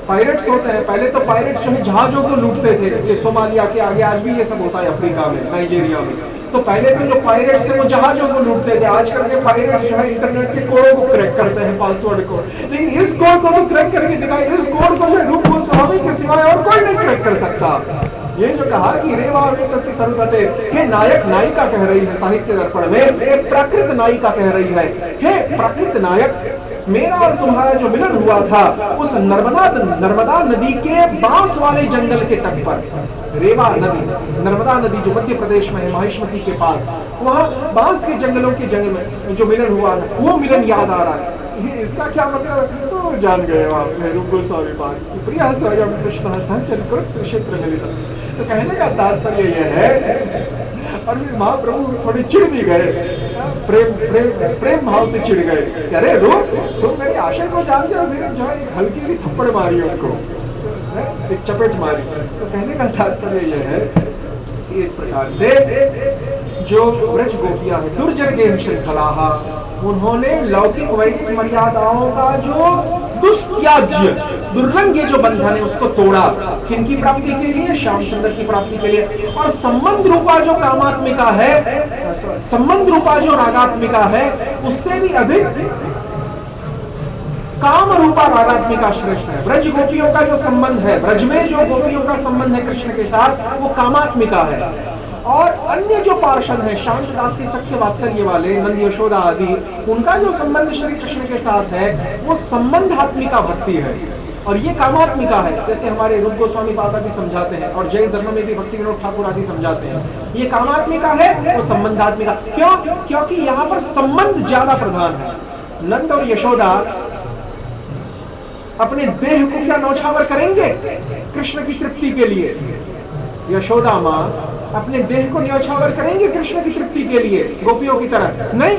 पायरेट्स होते हैं। पहले तो पायरेट्स जो है जहाजों को लूटते थे, ये सोमालिया के आगे आज भी ये सब होता है, अफ्रीका में, नाइजीरिया में। तो पहले तो जो पायरेट्स थे वो जहाजों को लूटते थे, आजकल के पायरेट्स जो है इंटरनेट के कोडों को क्रैक करते हैं, पासवर्ड को। लेकिन इस कोड को तो क्रैक करके दिखाई, इस कोड को जो रूप गोस्वामी के सिवाय और कोई नहीं क्रैक कर सकता। ये जो कहा कि रेवा वेतसी तरु तटे, हे नायक नायिका कह रही है साहित्य दर्पण में, एक प्राकृत नायिका कह रही है, हे प्राकृत नायक मेरा और तुम्हारा जो मिलन हुआ था उस नर्मदा नदी के बांस वाले जंगल के तट पर, रेवा नदी, नर्मदा नदी जो मध्य प्रदेश में है माहिष्मती के पास, वहां बांस के जंगलों के जंगल में जो मिलन हुआ था वो मिलन याद आ रहा है। इसका क्या मतलब? तो जान गए आपने रूप गोस्वामी पाद प्रिय स्वयं कृष्ण सहचरित क्षेत्र मिलित। तो कहने का तात्पर्य यह है, और फिर महाप्रभु थोड़ी चिढ़ भी गए, प्रेम भाव से चिढ़ गए, अरे रूप तुम मेरे आशय को जानते हो, मेरे जो है एक हल्की सी थप्पड़ मारी उनको, एक चपेट मारी। तो कहने का तात्पर्य यह है कि इस प्रकार से जो व्रज गोपियां हैं दुर्जन श्रृंखला, उन्होंने लौकिक वैदिक मर्यादाओं का जो दुष्त्याज्य दुर्लंघ्य जो बंधन है उसको तोड़ा, किनकी प्राप्ति के लिए? श्याम सुंदर की प्राप्ति के लिए। और संबंध रूपा जो कामात्मिका है, संबंध रूपा जो रागात्मिका है, उससे भी अधिक काम रूपा रागात्मिका श्रेष्ठ है। ब्रज गोपियों का जो संबंध है, ब्रज में जो गोपियों का संबंध है कृष्ण के साथ, वो कामात्मिका है। और अन्य जो पार्षद हैं, शांत दासी सख्य वात्सल्य वाले, नंद यशोदा आदि, उनका जो संबंध श्री कृष्ण के साथ है वो संबंधात्मिका भक्ति है, और ये कामात्मिका है। जैसे हमारे रूप गोस्वामी पाद भी समझाते हैं, और जैन धर्म में भी भक्ति विनोद ठाकुर आदि समझाते हैं, ये कामात्मिका है, वो संबंधात्मिका। क्यों? क्योंकि यहाँ पर संबंध ज्यादा प्रधान है। नंद और यशोदा अपने देह को क्या न्यौछावर करेंगे कृष्ण की तृप्ति के लिए? यशोदा माँ अपने देह को न्यौछावर करेंगे कृष्ण की तृप्ति के लिए गोपियों की तरह? नहीं,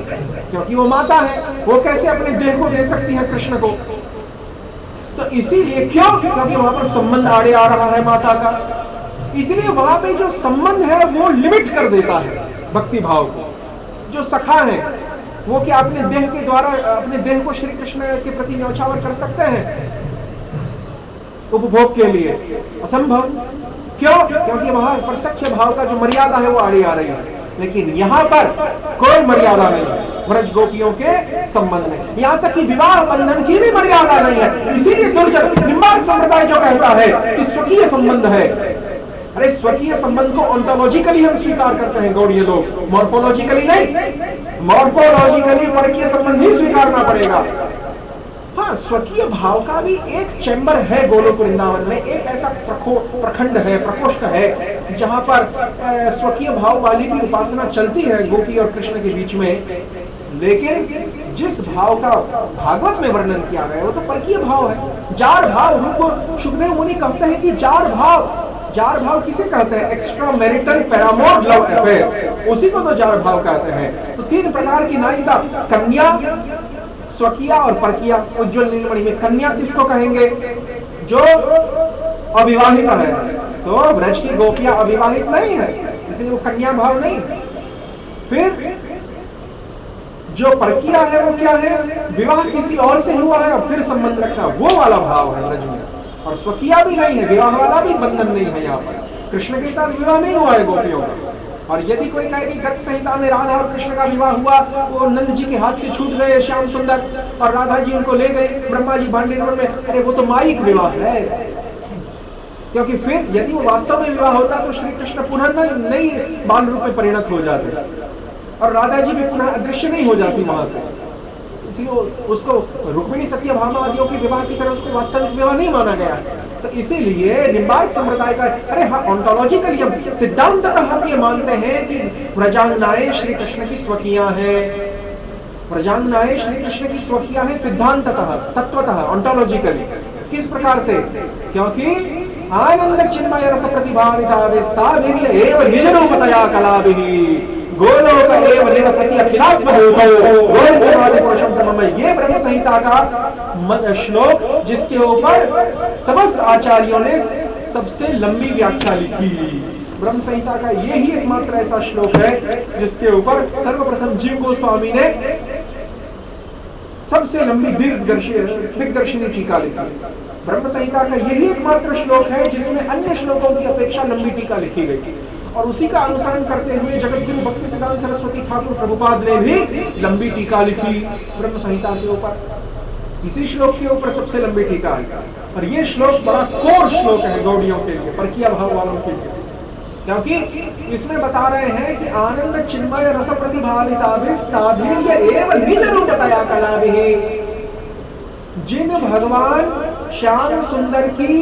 क्योंकि वो माता है, वो कैसे अपने देह को दे सकती है कृष्ण को? तो इसीलिए क्यों? क्योंकि वहां पर संबंध आड़े आ रहा है माता का, इसलिए वहां पे जो संबंध है वो लिमिट कर देता है भक्ति भाव को। जो सखा है वो क्या अपने देह के द्वारा अपने देह को श्री कृष्ण के प्रति न्यौछावर कर सकते हैं उपभोग के लिए? असंभव। क्यों? क्योंकि वहां पर सख्य भाव का जो मर्यादा है वो आड़ी आ रही है। लेकिन यहाँ पर कोई मर्यादा नहीं है व्रज गोपियों के संबंध में, यहाँ तक कि विवाह बंधन की भी मर्यादा नहीं है। इसीलिए दुर्जन निम्बार्क संप्रदाय जो कहता है कि स्वकीय संबंध है, अरे स्वकीय संबंध को ऑन्टोलॉजिकली हम स्वीकार करते हैं गौड़ीय लोग, मॉर्फोलॉजिकली नहीं। मॉर्फोलॉजिकली परकीय संबंध ही स्वीकारना पड़ेगा। हाँ, स्वकीय भाव का भी एक चैम्बर है गोलोक वृंदावन में, एक ऐसा प्रखंड है, प्रकोष्ठ है जहां पर स्वकीय भाव वाली भी उपासना चलती है गोपी और कृष्ण के बीच में। लेकिन जिस भाव का भागवत में वर्णन किया गया वो तो परकीय भाव है, जार भाव। हमको सुखदेव मुनि कहते हैं कि जार भाव किसे कहते हैं? Extra marital paramour love affair, उसी को तो जार भाव कहते हैं। तो तीन प्रकार की नायिका, कन्या, स्वकीया और परकिया। उज्ज्वल नीलमणि में कन्या किसको कहेंगे? जो अविवाहित है। तो ब्रज की गोपियां अविवाहित नहीं है, इसलिए वो कन्या भाव नहीं। फिर जो परकिया है वो क्या है? विवाह किसी और से हुआ है और फिर संबंध रखा, वो वाला भाव है ब्रज में। और स्वकीया भी नहीं है, विवाह वाला भी बंधन नहीं है। यहाँ पर कृष्ण के साथ विवाह नहीं हुआ है गोपियों का। और यदि कोई कहे कि गत संहिता में राधा और कृष्ण का विवाह हुआ, वो नंद जी के हाथ से छूट गए श्याम सुंदर और राधा जी उनको ले गए ब्रह्मा जी भांडेश्वर में, अरे वो तो माइक विवाह है। क्योंकि फिर यदि वो वास्तव में विवाह होता तो श्री कृष्ण पुनः नई बाल रूप में परिणत हो जाते और राधा जी भी पुनः अदृश्य नहीं हो जाती वहां से। इसलिए उसको रुक्मिणी सत्यभामा आदियों के विवाह की तरह उसको वास्तविक विवाह नहीं माना गया। तो इसीलिए निम्बार्क संप्रदाय का, अरे हाँ, ऑन्टोलॉजिकली हम सिद्धांततः हम ये मानते हैं कि व्रजांगनाएं श्री कृष्ण की स्वकीयां हैं, व्रजांगनाएं श्री कृष्ण की स्वकीयां हैं सिद्धांततः, तत्वतः, ऑन्टोलॉजिकली। किस प्रकार से? क्योंकि आनंद चिन्मय रस प्रतिभाविता एव निज रूपतया कलाभिः गोलोक एव निवसति अखिलात्मभूतो गोलोकमादि पुरुषं तममय। ये ब्रह्म संहिता का श्लोक जिसके ऊपर समस्त आचार्यों ने सबसे लंबी व्याख्या लिखी। ब्रह्म संहिता का ये ही एकमात्र ऐसा श्लोक है जिसके ऊपर सर्वप्रथम जीव गोस्वामी ने सबसे लंबी दिग्दर्शिनी टीका लिखी। ब्रह्म संहिता का यही एकमात्र श्लोक है जिसमें अन्य श्लोकों की अपेक्षा लंबी टीका लिखी गई। और उसी का अनुसरण करते हुए जगतगुरु भक्ति सिद्धांत सरस्वती ठाकुर प्रभुपाद ने भी लंबी टीका लिखी ब्रह्म संहिता के ऊपर। इसी श्लोक के ऊपर सबसे लंबी टीका है। और ये श्लोक बड़ा कोर श्लोक है गौड़ियों के लिए, परकीय भाव वालों के लिए, क्योंकि इसमें बता रहे हैं कि आनंद चिन्मय रस प्रतिभाविता एव निज रूपतया कलाभिः जिन भगवान श्याम सुंदर की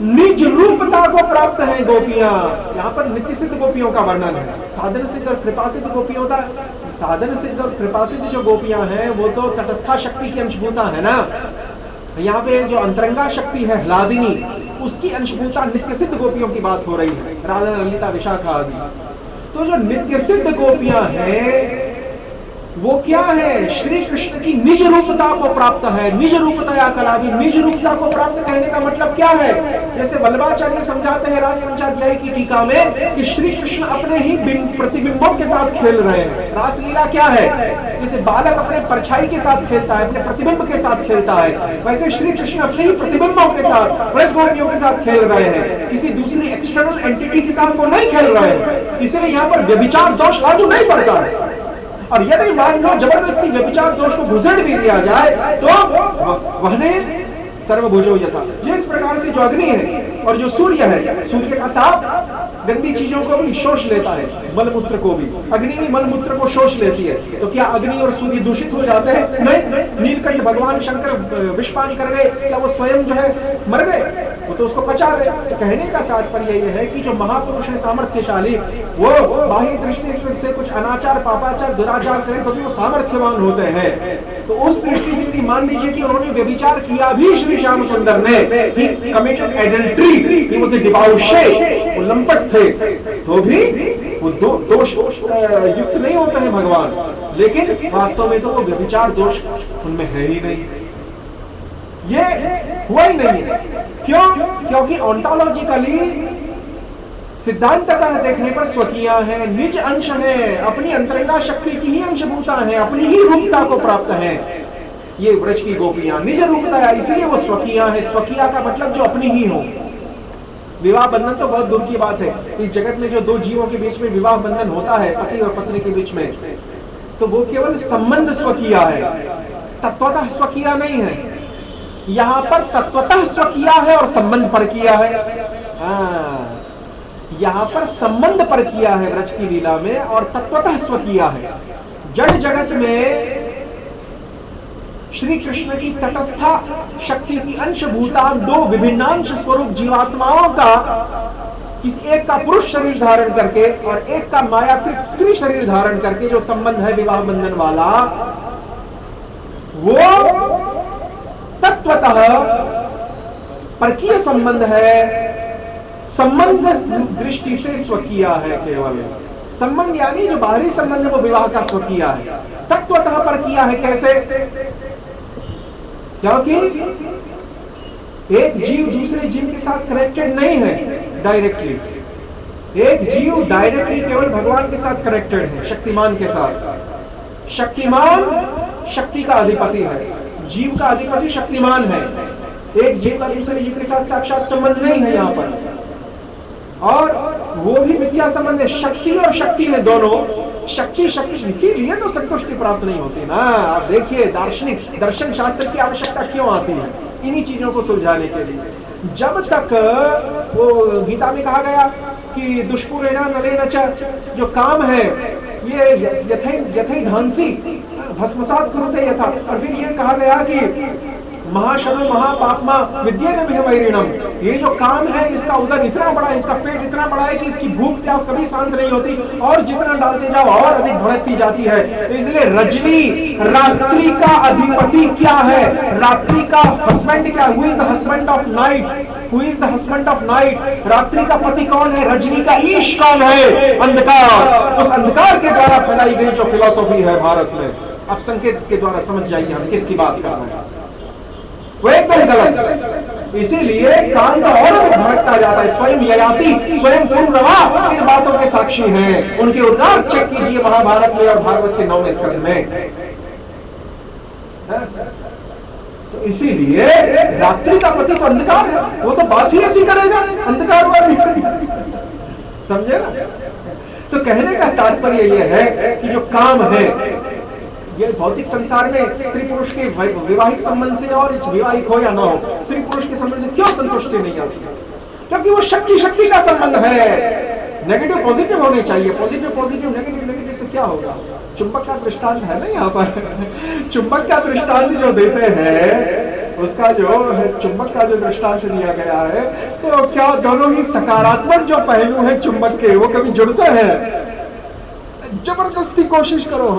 निज रूपता को प्राप्त है गोपियां, यहाँ पर नित्य सिद्ध गोपियों का वर्णन है। साधन सिद्ध और कृपा सिद्ध गोपियों का, साधन सिद्ध और कृपा सिद्ध जो गोपियां हैं वो तो तटस्था शक्ति की अंशभूता है ना। यहाँ पे जो अंतरंगा शक्ति है ह्लादिनी, उसकी अंशभूता नित्य सिद्ध गोपियों की बात हो रही है, राधा ललिता विशाखा आदि। तो जो नित्य सिद्ध गोपियां हैं वो क्या है, श्री कृष्ण की निज रूपता को प्राप्त है। निज रूपता कला भी, निज रूपता को प्राप्त कहने का मतलब क्या है, जैसे वल्लभाचार्य समझाते हैं रास पंचाध्यायी की टीका में कि श्री कृष्ण अपने ही प्रतिबिंबों के साथ खेल रहे हैं। रासलीला क्या है, जैसे बालक अपने परछाई के साथ खेलता है, अपने प्रतिबिंब के साथ खेलता है, वैसे श्री कृष्ण अपने ही प्रतिबिंबों के साथ, ब्रज गोपियों के साथ खेल रहे हैं, किसी दूसरी एक्सटर्नल एंटिटी के साथ वो नहीं खेल रहे हैं। इसलिए यहाँ पर व्यभिचार दोष लागू नहीं पड़ता है। और यदि मान लो जबरदस्ती व्यभिचार दोष को घुसेड़ भी दिया जाए तो वहने सर्वभुजो यथा, जिस प्रकार से जो अग्नि है और जो सूर्य है, सूर्य का ताप गंदी चीजों को भी शोष लेता है, मलमूत्र को भी, अग्नि भी मलमूत्र को शोष लेती है। तो क्या अग्नि और सूर्य दूषित हो जाते हैं? नहीं। नीलकंठ भगवान शंकर विषपान कर गए, क्या वो स्वयं जो है मर गए? वो तो उसको पचा गए। तो कहने का तात्पर्य यह है कि जो महापुरुष है सामर्थ्यशाली, वो बाह्य दृष्टि से कुछ अनाचार पापाचार दुराचार करें तो भी वो सामर्थ्यवान होते हैं। तो उस दृष्टि से मान लीजिए कि उन्होंने व्यभिचार किया भी श्री श्याम सुंदर ने, he committed adultery, he was a debauchee, वो लंपट थे, तो भी वो दोष युक्त नहीं होते हैं भगवान, लेकिन वास्तव में तो वो व्यभिचार दोष उनमें है ही नहीं, ये हुआ ही नहीं है। क्यों? क्योंकि ऑन्टोलॉजिकली सिद्धांततः देखने पर स्वकीया है, निज अंश है, अपनी अंतरंगा शक्ति की ही अंशभूता है, अपनी ही रूपता को प्राप्त है। ये व्रज की गोपियां निज रूपता है, इसलिए वो स्वकीया है। स्वकीया का मतलब जो अपनी ही हो। विवाह बंधन तो बहुत दूर की बात है, इस जगत में जो दो जीवों के बीच में विवाह बंधन होता है, पति और पत्नी के बीच में, तो वो केवल संबंध स्वकीया है, तत्वतः स्वकीया नहीं है। यहां पर तत्वतः स्वकीया है और संबंध पर किया है। यहां पर संबंध पर किया है व्रज की लीला में, और तत्वतः स्वकीया है। जड़ जगत में श्री कृष्ण की तटस्था शक्ति की अंशभूता दो विभिन्नांश स्वरूप जीवात्माओं का, किस एक का पुरुष शरीर धारण करके और एक का मायाकृत स्त्री शरीर धारण करके जो संबंध है विवाह बंधन वाला, वो तत्वतः परकीय संबंध है। संबंध दृष्टि से स्वकीय है केवल। संबंध यानी जो बाहरी संबंध है वो विवाह का स्वकीय है। तत्वतः परकीय है कैसे? क्योंकि एक जीव दूसरे जीव के साथ कनेक्टेड नहीं है डायरेक्टली। एक जीव डायरेक्टली केवल भगवान के साथ कनेक्टेड है, शक्तिमान के साथ। शक्तिमान शक्ति का अधिपति है, जीव का अधिपति शक्तिमान है। एक जीव का दूसरे जीव के साथ साक्षात संबंध नहीं है यहाँ पर, और वो भी मिथ्या संबंध है। शक्ति और शक्ति है दोनों, शक्ति शक्ति, इसीलिए तो संतुष्टि प्राप्त नहीं होती ना। आप देखिए दार्शनिक दर्शन शास्त्र की आवश्यकता क्यों आती है, इन्हीं चीजों को सुलझाने के लिए। जब तक वो गीता में कहा गया कि दुष्पूरेणा नलेन च, जो काम है ये यथै धांसी भस्मसात कुरुते यथा, और फिर ये कहा गया कि महाशनो महापापमा विद्येन विहवैरिणम, ये जो काम है इसका उदर इतना बड़ा है, इसका पेट इतना बड़ा है कि इसकी भूख प्यास कभी शांत नहीं होती, और जितना डालते जाओ और अधिक भड़कती जाती है। तो इसलिए रजनी रात्रि का अधिपति क्या है, रात्रि का हस्बैंड क्या, who is the husband of night, who is the husband of night, रात्रि का पति कौन है, रजनी का ईश कौन है, अंधकार। उस अंधकार के द्वारा फैलाई गई जो फिलॉसफी है भारत में, आप संकेत के द्वारा समझ जाइए हम किसकी बात कर रहे हैं, वो एकदम गलत। इसीलिए काम का और भड़कता जाता है। स्वयं ययाति स्वयं पूर्णवा इन बातों के साक्षी हैं, उनके उद्गार चेक कीजिए महाभारत में और भागवत के 9वें स्कंद में। तो इसीलिए रात्रि का पति तो अंधकार है, वो तो बात ही ऐसी करेगा अंधकार वाली, समझे ना। तो कहने का तात्पर्य यह है कि जो काम है ये भौतिक संसार में स्त्री पुरुष के वैवाहिक संबंध से, और विवाहिक हो या ना हो, स्त्री पुरुष के संबंध से क्यों संतुष्टि नहीं आती? क्योंकि वो शक्ति शक्ति का संबंध है। नेगेटिव पॉजिटिव होने चाहिए, पॉजिटिव पॉजिटिव, नेगेटिव नेगेटिव से क्या होगा? चुंबक का दृष्टांत है ना यहाँ पर। चुंबक का दृष्टांत जो देते हैं उसका जो चुंबक का जो दृष्टांत दिया गया है, तो क्या दोनों ही सकारात्मक जो पहलू हैं चुंबक के, वो कभी जुड़ते हैं? जबरदस्ती कोशिश करो।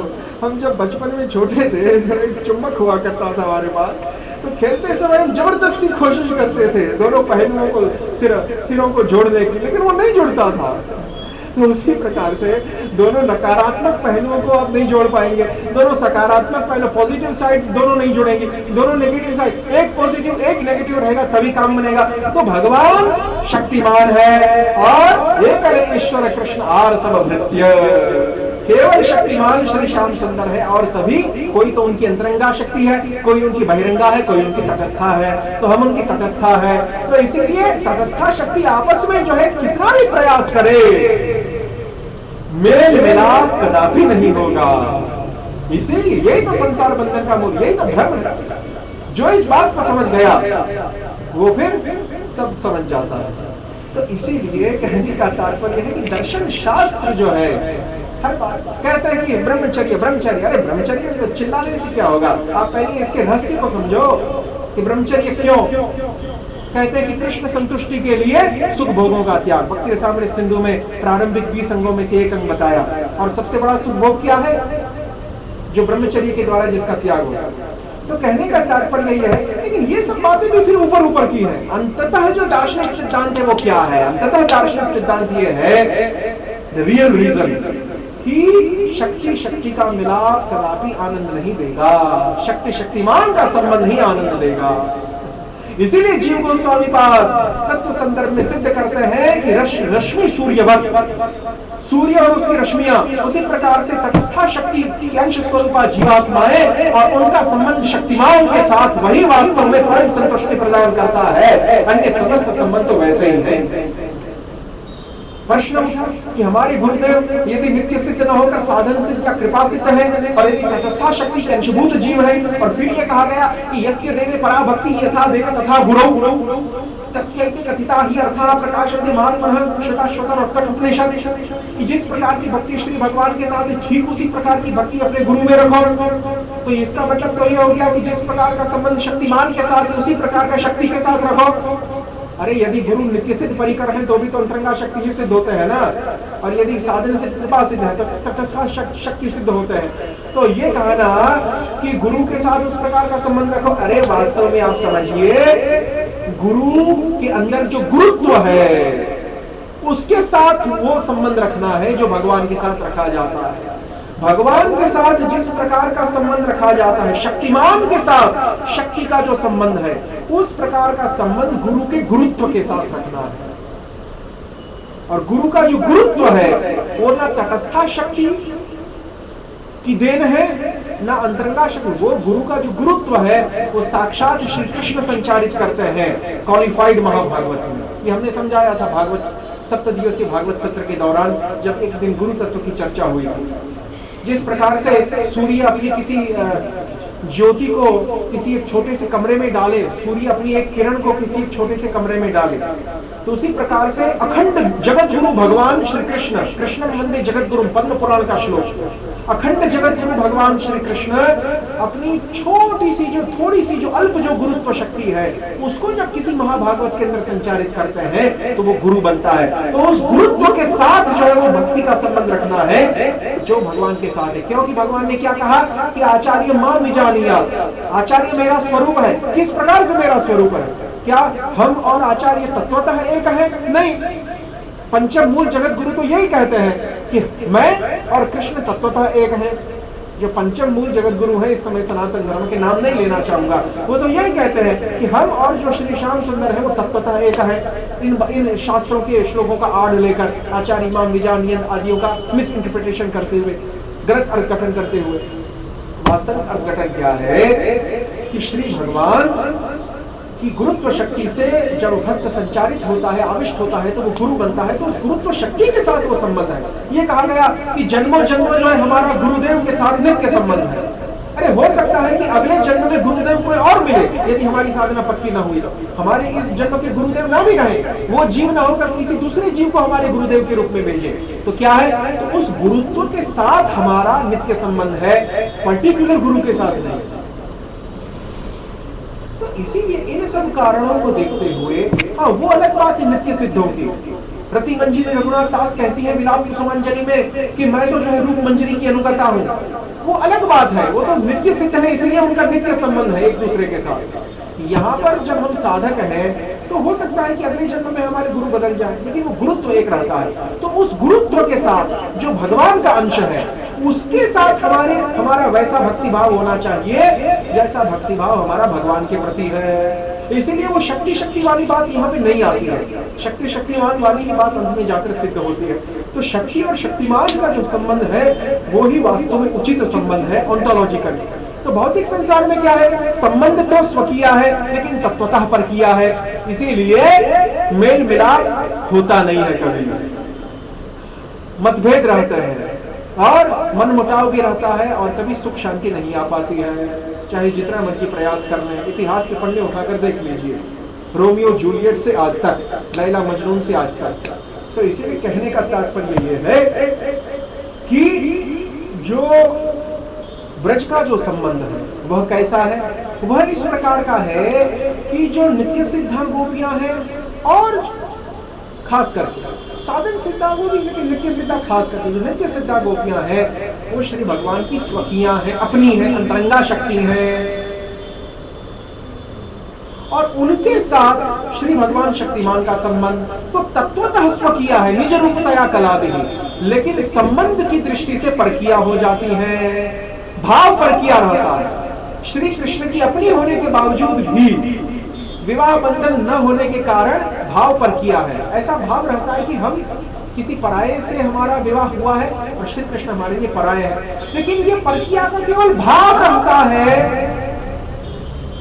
हम जब बचपन में छोटे थे, एक चुंबक हुआ करता था हमारे पास, तो खेलते समय हम जबरदस्ती कोशिश करते थे दोनों पहलुओं को सिरों को जोड़ने की, लेकिन वो नहीं जुड़ता था। तो उसी प्रकार से दोनों नकारात्मक पहलुओं को आप नहीं जोड़ पाएंगे, दोनों सकारात्मक पहलू, पॉजिटिव साइड दोनों नहीं जुड़ेंगे, दोनों नेगेटिव साइड, एक पॉजिटिव एक नेगेटिव रहेगा तभी काम बनेगा। तो भगवान शक्तिमान है और एक ईश्वर कृष्ण आर सब भृत्य, केवल शक्तिमान श्री श्याम सुंदर है और सभी, कोई तो उनकी अंतरंगा शक्ति है, कोई उनकी बहिरंगा है, कोई उनकी तटस्था है, तो हम उनकी तटस्था है। तो इसीलिए तटस्था शक्ति आपस में जो है कितना भी प्रयास करे, मेल मिलाप कदापि नहीं होगा। इसीलिए यही तो संसार बंधन का मूल, यही तो धर्म है। जो इस बात को समझ गया वो फिर सब समझ जाता है। तो इसीलिए कहने का तात्पर्य है कि दर्शन शास्त्र जो है हर बात कहते हैं कि ब्रह्मचर्य ब्रह्मचर्य, अरे ब्रह्मचर्य तो चिल्लाने से क्या होगा? आप पहले इसके रहस्य को समझो कि ब्रह्मचर्य क्यों कहते हैं कि कृष्ण संतुष्टि के लिए सुख भोगों का त्याग। भक्ति रसामृत सिंधु में प्रारंभिक 20 अंगों में से एक अंग बताया, और सबसे बड़ा सुख भोग क्या है? जो ब्रह्मचर्य के द्वारा जिसका त्याग होगा। तो कहने का तात्पर्य यही है, लेकिन ये सब बातें भी फिर ऊपर ऊपर की है। अंततः जो दार्शनिक सिद्धांत है वो क्या है? अंततः दार्शनिक सिद्धांत ये है, द रियल रीजन, कि शक्ति शक्ति का मिलाप कदापि आनंद नहीं देगा, शक्ति शक्तिमान का संबंध ही आनंद देगा। इसीलिए जीव गोस्वामी पाद तत्व संदर्भ में सिद्ध करते हैं कि रश्मि सूर्यवत, सूर्य और उसकी रश्मियां उसी प्रकार से तटस्था शक्ति की अंश स्वरूपा जीवात्माएं और उनका संबंध शक्तिमान के साथ वही वास्तव में परम संतुष्टि प्रदान करता है। अन्य समस्त संबंध तो वैसे ही है। प्रश्न कि हमारे गुरुदेव यदि नित्य सिद्ध न होकर साधन सिद्ध या कृपा सिद्ध है, और यदि तटस्था शक्ति के अंशभूत जीव है, और फिर ये कहा गया कि यस्य देवे पराभक्ति यथा देव तथा गुरौ तस्यैति कथिता ही अर्थाः प्रकाशन्ते महात्मनः श्रुता और कठ उपनिषद, कि जिस प्रकार की भक्ति श्री भगवान के साथ ठीक उसी प्रकार की भक्ति अपने गुरु में रखो। तो इसका मतलब तो ये हो गया कि जिस प्रकार का संबंध शक्तिमान के साथ उसी प्रकार का शक्ति के साथ रखो। अरे यदि गुरु नित्य सिद्ध परिकर है तो भी तो अंतरंगा शक्ति ही सिद्ध होते हैं ना, और यदि साधन से कृपा सिद्ध है तो तटस्था शक्ति सिद्ध होते हैं। तो ये कहा ना कि गुरु के साथ उस प्रकार का संबंध रखो। अरे वास्तव में आप समझिए, गुरु के अंदर जो गुरुत्व है उसके साथ वो संबंध रखना है जो भगवान के साथ रखा जाता है। भगवान के साथ जिस प्रकार का संबंध रखा जाता है, शक्तिमान के साथ शक्ति का जो संबंध है, उस प्रकार का संबंध गुरु के गुरुत्व के साथ रखना है। और गुरु का जो गुरुत्व है वो ना तटस्था शक्ति की देन है ना अंतरंगा शक्ति, वो गुरु का जो गुरुत्व है वो साक्षात श्री कृष्ण संचारित करते हैं क्वालिफाइड महाभागवत में। ये हमने समझाया था भागवत सप्तदिवसीय भागवत सत्र के दौरान, जब एक दिन गुरु तत्व की चर्चा हुई थी। जिस प्रकार से सूर्य अपनी किसी ज्योति को किसी एक छोटे से कमरे में डाले, सूर्य अपनी एक किरण को किसी एक छोटे से कमरे में डाले, तो उसी प्रकार से अखंड जगत गुरु भगवान श्री कृष्ण, कृष्ण वंदे जगत गुरु, पद्म पुराण का श्लोक, अखंड जगत गुरु भगवान श्री कृष्ण अपनी छोटी सी जो थोड़ी सी जो अल्प जो गुरुत्व शक्ति है उसको जब किसी महाभागवत के अंदर संचारित करते हैं तो वो गुरु बनता है। तो उस गुरुत्व के साथ जो है वो भक्ति का संबंध रखना है जो भगवान के साथ है। क्योंकि भगवान ने क्या कहा कि आचार्य मां विजानिया, आचार्य मेरा स्वरूप है। किस प्रकार से मेरा स्वरूप है? क्या हम और आचार्य तत्वतः एक है? नहीं। पंचम मूल जगत गुरु तो यही कहते हैं कि मैं और कृष्ण तत्वतः एक हैं। जो पंचम मूल जगत गुरु है, इस समय सनातन धर्म के नाम नहीं लेना चाहूंगा, वो तो यही कहते हैं कि हम और जो श्री श्याम सुंदर है वो तत्वतः एक है। इन शास्त्रों के श्लोकों का आड़ लेकर आचार्य इमाम विजानियन आदियों का मिस इंटरप्रिटेशन करते हुए, गलत अर्थघटन करते हुए, वास्तविक अर्थघटन क्या है कि श्री भगवान कि गुरुत्व शक्ति से जब भक्त संचारित होता है, आविष्ट होता है, तो वो गुरु बनता है। तो उस गुरुत्व शक्ति के साथ वो संबंध है। ये कहा गया कि जन्मों जन्मों जो है हमारा गुरुदेव के साथ नित्य संबंध है। अरे हो सकता है कि अगले जन्म में गुरुदेव कोई और मिले, यदि हमारी साधना पक्की ना हुई तो हमारे इस जन्म के गुरुदेव ना भी रहे, वो जीव ना होकर किसी दूसरे जीव को हमारे गुरुदेव के रूप में भेजे, तो क्या है? तो उस गुरुत्व के साथ हमारा नित्य संबंध है, पर्टिकुलर गुरु के साथ नहीं। तो इसीलिए इन सब कारणों को देखते हुए, हाँ वो अलग बात है नित्य सिद्धों की। प्रतिमंजरी रघुनाथ दास कहती है विलाप कुसुमांजलि में कि मैं तो जो है रूप मंजरी की अनुगता हूँ, वो अलग बात है, वो तो नित्य सिद्ध है, इसलिए उनका नित्य संबंध है एक दूसरे के साथ। यहाँ पर जब हम साधक हैं तो हो सकता है कि अगले जन्म में हमारे गुरु बदल जाए, लेकिन वो गुरुत्व एक रहता है। तो उस गुरुत्व के साथ जो भगवान का अंश है उसके साथ हमारा वैसा भक्ति भाव होना चाहिए जैसा भक्ति भाव हमारा भगवान के प्रति है। इसीलिए वो शक्ति वाली बात यहाँ पे नहीं आती है, शक्तिमान वाली की बात अंत में जाकर सिद्ध होती है। तो शक्ति और शक्तिमान का जो संबंध है वो ही वास्तव में उचित संबंध है ऑन्टोलॉजिकल। तो भौतिक संसार में क्या है, संबंध तो स्वकीय है लेकिन तत्वतः पर किया है, इसीलिए मेल मिलाप होता नहीं है, कभी मतभेद रहते हैं और मनमुटाव भी रहता है और कभी सुख शांति नहीं आ पाती है, चाहे जितना मर्जी प्रयास कर रहे हैं। इतिहास के पन्ने उठाकर देख लीजिए, रोमियो जूलियट से आज तक, लैला मजनून से आज तक। तो इसीलिए कहने का तात्पर्य ये है कि जो ब्रज का जो संबंध है वह कैसा है, वह इस प्रकार का है कि जो नित्य सिद्धा गोपियां हैं और खास करके साधन सिद्धा वो भी, लेकिन नित्य सिद्धा खास करके जो नित्य सिद्धा गोपियां हैं वो श्री भगवान की स्वकीयां हैं, अपनी है, अंतरंगा शक्ति है। और उनके साथ श्री भगवान शक्तिमान का संबंध तो तत्वतः स्वकीय है, निज रूपतया कलाभिः, लेकिन संबंध की दृष्टि से परकिया हो जाती है, भाव परकिया रहता है। श्री कृष्ण की अपनी होने के बावजूद भी विवाह बंधन न होने के कारण भाव परकिया है। ऐसा भाव रहता है कि हम किसी पराये से हमारा विवाह हुआ है और श्री कृष्ण हमारे लिए पराये हैं, लेकिन ये परकिया का केवल भाव रहता है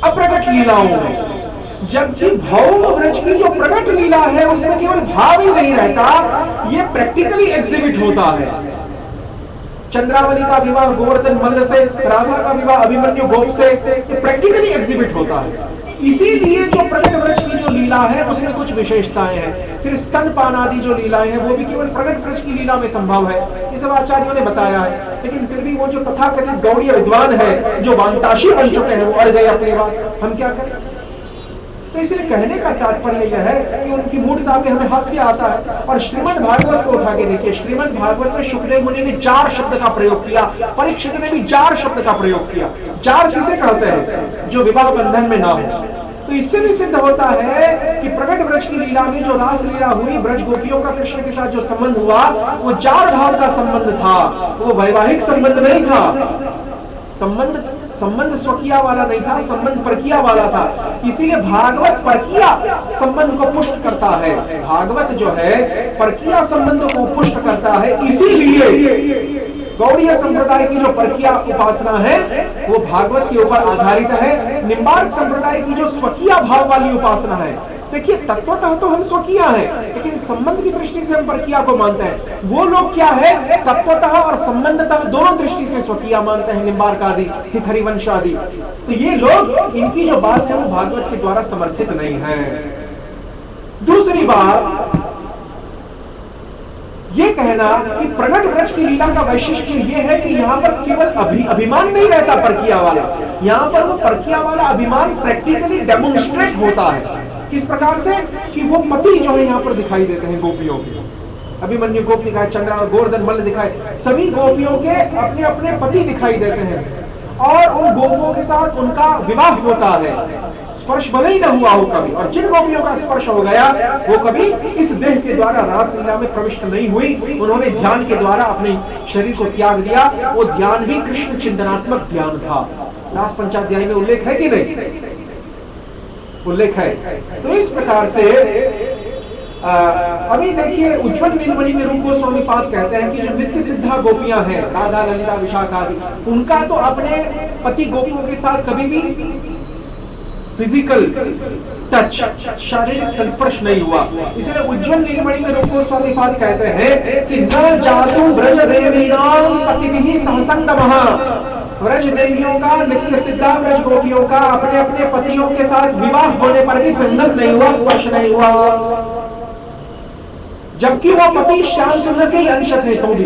अप्रकट लीलाओं में, जबकि भौम ब्रज की जो प्रकट लीला है उसमें केवल भाव ही नहीं रहता, ये प्रैक्टिकली एग्जिबिट होता है। चंद्रावली का विवाह गोवर्धन मल्ल से, राधा का विवाह अभिमन्यु गोप से, प्रैक्टिकली एग्जिबिट होता है। इसीलिए जो प्रकट ब्रज की जो लीला है उसमें कुछ विशेषताएं हैं। फिर स्तनपान आदि जो लीलाएं हैं वो भी केवल प्रकट ब्रज की लीला में संभव है, इस आचार्यों ने बताया है। लेकिन फिर भी वो जो तथाकथित गौड़ीय विद्वान है जो वांताशी बन चुके हैं वो अड़ गए अपनी बात, हम क्या करें। तो इसलिए कहने का तात्पर्य यह है कि उनकी मूर्खता में हमें हास्य आता है। और श्रीमद् भागवत को उठा के देखिए, श्रीमद् भागवत में शुकदेव मुनि ने 4 शब्द का प्रयोग किया, परीक्षित ने भी 4 शब्द का प्रयोग किया। 4 किसे कहते हैं, जो विवाह बंधन में ना हो। तो इससे भी सिद्ध होता है कि प्रकट ब्रज की लीला में जो रास लीला हुई, ब्रज गोपियों का कृष्ण के साथ जो संबंध हुआ वो 4 भाव का संबंध था, वो वैवाहिक संबंध नहीं था। संबंध स्वकीय वाला नहीं था, संबंध परकिया वाला था। इसीलिए भागवत परकिया संबंध को पुष्ट करता है, भागवत जो है परकिया संबंध को पुष्ट करता है। इसीलिए गौड़ीय संप्रदाय की जो परकिया उपासना है वो भागवत के ऊपर आधारित है। निम्बार्क संप्रदाय की जो स्वकीय भाव वाली उपासना है, देखिए तत्वतः तो हम स्वकीय हैं, लेकिन संबंध की दृष्टि से हम परकिया को मानते हैं। वो लोग क्या है, तत्वतः और संबंधतः दोनों दृष्टि से स्वकीय मानते हैं, निम्बार्क आदि, हरिवंश आदि। तो ये लोग, इनकी जो बात है वो भागवत के द्वारा समर्थित नहीं है। दूसरी बात ये कहना कि प्रकट ब्रज की लीला का वैशिष्ट्य ये है कि यहाँ पर केवल अभिमान नहीं रहता परकिया वाला, यहाँ पर वो परकिया वाला अभिमान प्रैक्टिकली डेमोन्स्ट्रेट होता है। किस प्रकार से कि वो पति जो है यहाँ पर दिखाई देते हैं गोपियों के, अभिमन्यु गोप दिखाए, चंद्रा गोवर्धन मल्ल दिखाए, सभी गोपियों के अपने अपने पति दिखाई देते हैं और उन गोपियों के साथ उनका विवाह होता है। स्पर्श भले ही न हुआ हो कभी, और जिन गोपियों का स्पर्श हो गया वो कभी इस देह के द्वारा रासलीला में प्रविष्ट नहीं हुई, उन्होंने ध्यान के द्वारा अपने शरीर को त्याग दिया। वो ध्यान भी कृष्ण चिंतनात्मक ध्यान था। रास पंचाध्याय में उल्लेख है कि नहीं, उल्लेख है। तो इस प्रकार से अभी देखिए उज्ज्वल नीलमणि में रूप गोस्वामी पाद कहते हैं कि जो नित्य सिद्धा गोपियां हैं, राधा ललिता विशाखा आदि, उनका तो अपने पति गोपियों के साथ कभी भी फिजिकल टच, शारीरिक संस्पर्श नहीं हुआ। इसलिए उज्ज्वल नीलमणि में रूप गोस्वामी पाद कहते हैं कि न जातु ब्रज देवीनां पतिभिः सहसंगमः, ब्रज देवियों का, नित्य सिद्धा ब्रज गोपियों का अपने अपने पतियों के साथ विवाह होने पर भी संगम नहीं हुआ, स्पर्श नहीं हुआ, जबकि वो पति श्याम सुंदर के अंश थे। तो भी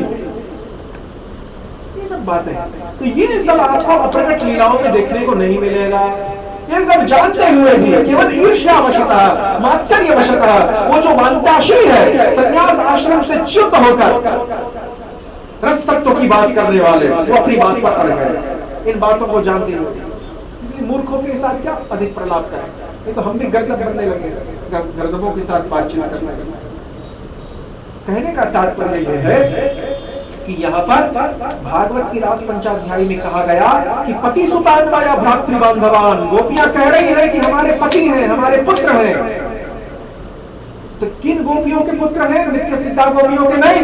ये सब बातें, तो ये सब आपको अप्रकट लीलाओं में देखने को नहीं मिलेगा। ये सब जानते हुए भी केवल ईर्ष्यावशतः, मात्सर्यवशतः वो जो मान्ताशी है, संन्यास आश्रम से च्युत होकर रस तत्व की बात करने वाले, वो अपनी बात पर अड़ गए। इन बातों को जानते हुए इसलिए मूर्खों के साथ क्या अधिक प्रलाप करें, नहीं तो हम भी गर्दभ बनने लगे, गर्दभों के साथ बातचीत करने लगे। कहने का तात्पर्य यह है कि यहाँ पर भागवत की रास पंचाध्यायी में कहा गया कि पति सुतान्वा या भ्रातृबांधवान, गोपियां कह रही है कि हमारे पति हैं, हमारे पुत्र हैं। तो किन गोपियों के पुत्र हैं? नित्य सिद्धा गोपियों के नहीं,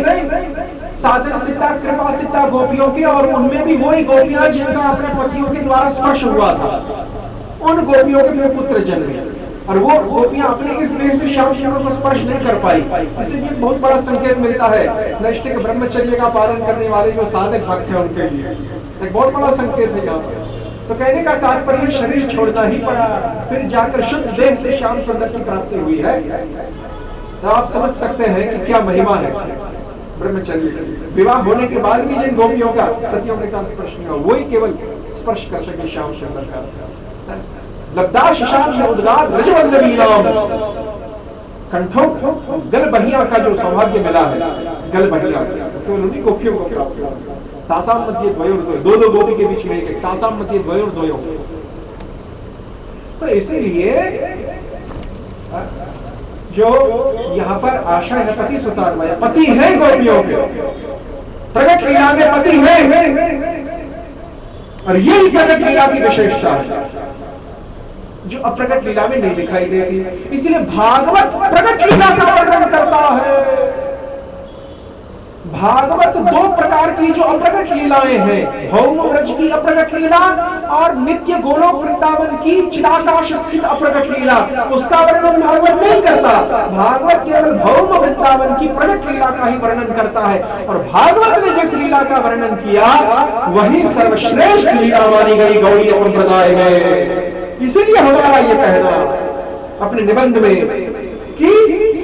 साधन सिद्धा, कृपा सिद्धा गोपियों के, और उनमें भी वही गोपियां जिनका अपने पतियों के द्वारा स्पर्श हुआ था, उन गोपियों के पुत्र जन्मे। और वो गोपियां अपने इस देह से श्याम सुंदर को स्पर्श नहीं कर पाई। इससे भी एक बहुत बड़ा संकेत मिलता है नैष्ठिक ब्रह्मचर्य का पालन करने वाले जो साधक भक्त हैं उनके लिए एक बहुत बड़ा संकेत है यहाँ पर। तो कहने का तात्पर्य शरीर छोड़ना ही पड़ा, फिर जाकर शुद्ध देह से श्याम सुंदर की प्राप्ति हुई है। तो आप समझ सकते हैं कि क्या महिमा है ब्रह्मचर्य। विवाह होने के बाद भी जिन गोपियों का पतियों के साथ स्पर्श नहीं हुआ, वही केवल स्पर्श कर सके श्याम सुंदर का। लब्धा शशांक उद्गार रजवल्लभी नाम, कंठों गल बहिया का जो सौभाग्य मिला है, गल बहिया तो उन्हीं गोपियों को प्राप्त हुआ। तासाम मध्य द्वयोर्द्वयो, दो गोपी के बीच में एक, तासाम मध्य द्वयोर्द्वयो। तो इसीलिए जो यहाँ पर आशा है पति सुतान्वय, पति है गोपियों के, प्रकट लीला में पति है, और यही प्रकट लीला की विशेषता है जो अप्रकट लीला में नहीं दिखाई देती। इसलिए भागवत प्रकट लीला का वर्णन करता है। भागवत दो प्रकार की जो अप्रकट लीलाएं हैं, भौम व्रज की अप्रकट लीला और नित्य गोलोक वृंदावन की चिदाकाश स्थित अप्रकट लीला, उसका वर्णन भागवत नहीं करता। भागवत केवल भौम वृंदावन की प्रकट लीला का ही वर्णन करता है। और भागवत ने जिस लीला का वर्णन किया वही सर्वश्रेष्ठ लीला मानी गई गौड़ीय संप्रदाय में। इसीलिए हमारा ये कहना अपने निबंध में कि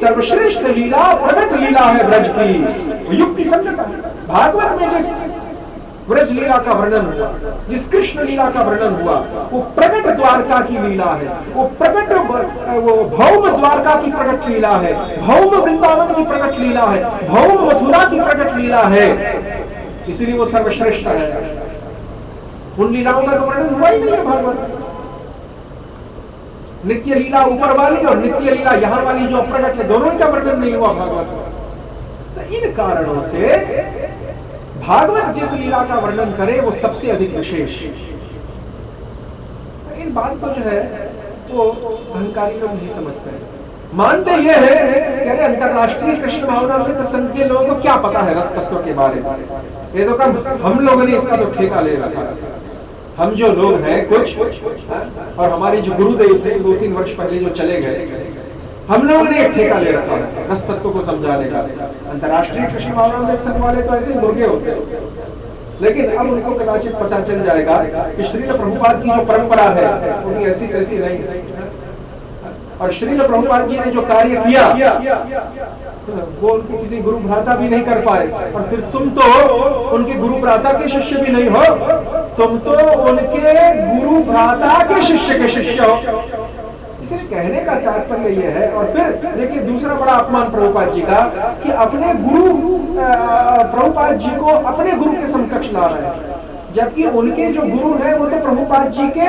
सर्वश्रेष्ठ लीला प्रकट लीला है ब्रज की, युक्ति संगत। भागवत में जिस ब्रज लीला का वर्णन हुआ, जिस कृष्ण लीला का वर्णन हुआ, वो प्रकट द्वारका की लीला है, वो प्रकट वो भौम द्वारका की प्रकट लीला है, भौम वृंदावन की प्रकट लीला है, भौम मथुरा की प्रकट लीला है। इसीलिए वो सर्वश्रेष्ठ है। उन लीलाओं का तो वर्णन हुआ ही नहीं है भागवत। नित्य लीला ऊपर वाली और नित्य लीला यहाँ वाली जो अप्रकट है, दोनों का वर्णन नहीं हुआ भागवत में। तो इन कारणों से भागवत जिस लीला का वर्णन करे वो सबसे अधिक विशेष। इन बात को जो है वो अहंकारी लोग नहीं समझते हैं। मानते ये है कि अरे अंतरराष्ट्रीय कृष्ण भावना में तो संत के लोगों को क्या पता है रस तत्व के बारे में, ये तो कम हम लोगों ने इसका तो ठेका ले रखा। हम जो लोग हैं कुछ और हमारे जो गुरुदेव थे 2-3 वर्ष पहले जो चले गए, हम लोगों ने एक ठेका ले रखा है रस तत्व को समझाने का। अंतरराष्ट्रीय कृष्ण भावना में संत वाले तो ऐसे लोगे होते हैं, लेकिन अब उनको कदाचित पता चल जाएगा कि श्रील प्रभुपाद की जो परंपरा है उनकी ऐसी तैसी नहीं है। और श्रील प्रभुपाद जी ने जो कार्य किया वो उनको किसी गुरु भ्राता भी नहीं कर पाए। और फिर तुम तो उनके गुरु भ्राता के शिष्य भी नहीं हो, तुम तो उनके गुरु भ्राता के शिष्य हो। इसलिए कहने का तात्पर्य यह है। और फिर देखिए दूसरा बड़ा अपमान प्रभुपाद जी का कि अपने गुरु प्रभुपाद जी को अपने गुरु के समकक्ष ला रहे हैं, जबकि उनके जो गुरु हैं वो तो प्रभुपाद जी के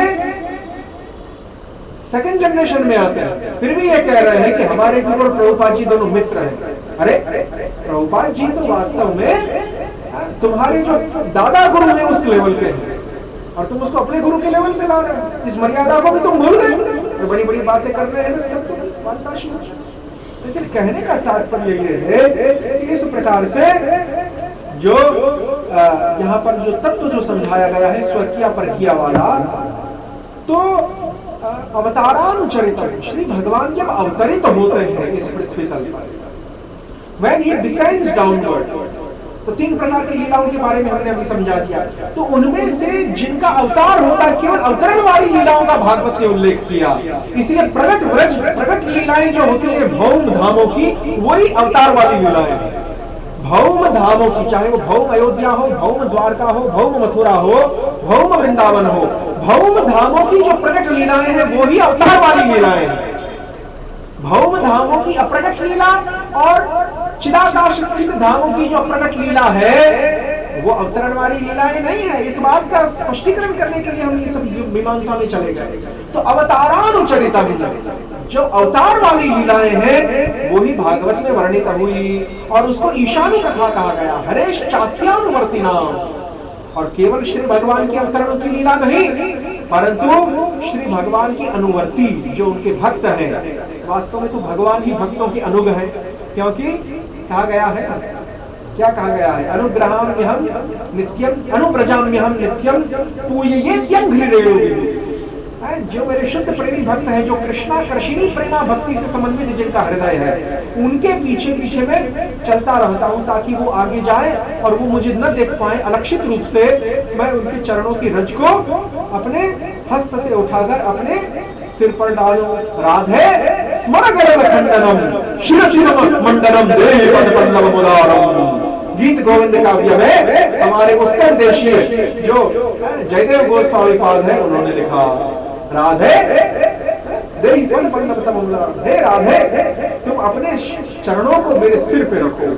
सेकंड जनरेशन में आते हैं। फिर भी ये कह रहे हैं कि हमारे गुरु और प्रभुपाद जी दोनों मित्र हैं। अरे प्रभुपाद जी तो वास्तव में तुम्हारे जो दादा गुरु हैं उस लेवल पे हैं और तुम उसको अपने गुरु के लेवल पे ला रहे हो। इस मर्यादा को भी तुम भूल गए, तो बड़ी बड़ी बातें कर रहे हैं। इसलिए कहने का तात्पर्य ये है कि इस प्रकार से जो यहाँ पर जो तत्व जो समझाया गया है स्वर्गीय परकीय वाला, तो अवतारानुचरित श्री भगवान जब अवतरित होते हैं इस पृथ्वी तल पर, when he descends downward, तो 3 प्रकार की लीलाओं के बारे में हमने अभी समझा दिया। तो उनमें से जिनका अवतार होता है केवल अवतरण वाली लीलाओं का भागवत ने उल्लेख किया। इसलिए प्रकट व्रज प्रकट लीलाएं जो होती है भौम धामों की, वही अवतार वाली लीलाएं भौम धामों की, चाहे वो भौम अयोध्या हो, भौम द्वारका हो, भौम मथुरा हो, भौम वृंदावन हो। भौम धामों की जो प्रकट लीलाएं हैं वो ही अवतार वाली लीलाएं हैं। भौम धामों की अप्रकट लीला और चिदाकाश स्थित धामों की जो प्रकट लीला है वो अवतरण वाली लीलाएं नहीं है। इस बात का स्पष्टीकरण करने के लिए हम ये सब मीमांसा में चले गए। तो अवतारानुचरिता जो अवतार वाली लीलाएं हैं वो ही भागवत में वर्णित हुई और उसको ईशानी कथा कहा गया। हरेश चास्यानुवर्ती नाम, और केवल श्री भगवान के अवतरणों की लीला नहीं, परंतु श्री भगवान की अनुवर्ती जो उनके भक्त हैं, वास्तव में तो भगवान ही भक्तों के अनुग है, क्योंकि कहा गया है, क्या कहा गया है, अनुग्रहाम्यहं नित्यम अनुव्रजाम्यहं नित्यम पूययेत्यं हृदयोगी। जो मेरे शुद्ध प्रेमी भक्त हैं, जो कृष्णा कृष्णी प्रेमा भक्ति से संबंधित जिनका हृदय है, उनके पीछे पीछे में चलता रहता हूं ताकि वो आगे जाए और वो मुझे न देख पाए। अलक्षित रूप से मैं उनके चरणों की रज को अपने हस्त से उठाकर अपने सिर पर डालूं। राधे स्मर गरल खंडनम शिरसि मंडनम देहि पद पल्लव मुदारम। गीत गोविंद काव्य में हमारे उत्तर देशीय जो जयदेव गोस्वामी पाद है उन्होंने लिखा, राधे देहि पद पल्लव मुदारम, हे राधे तुम अपने चरणों को मेरे सिर पे रखो।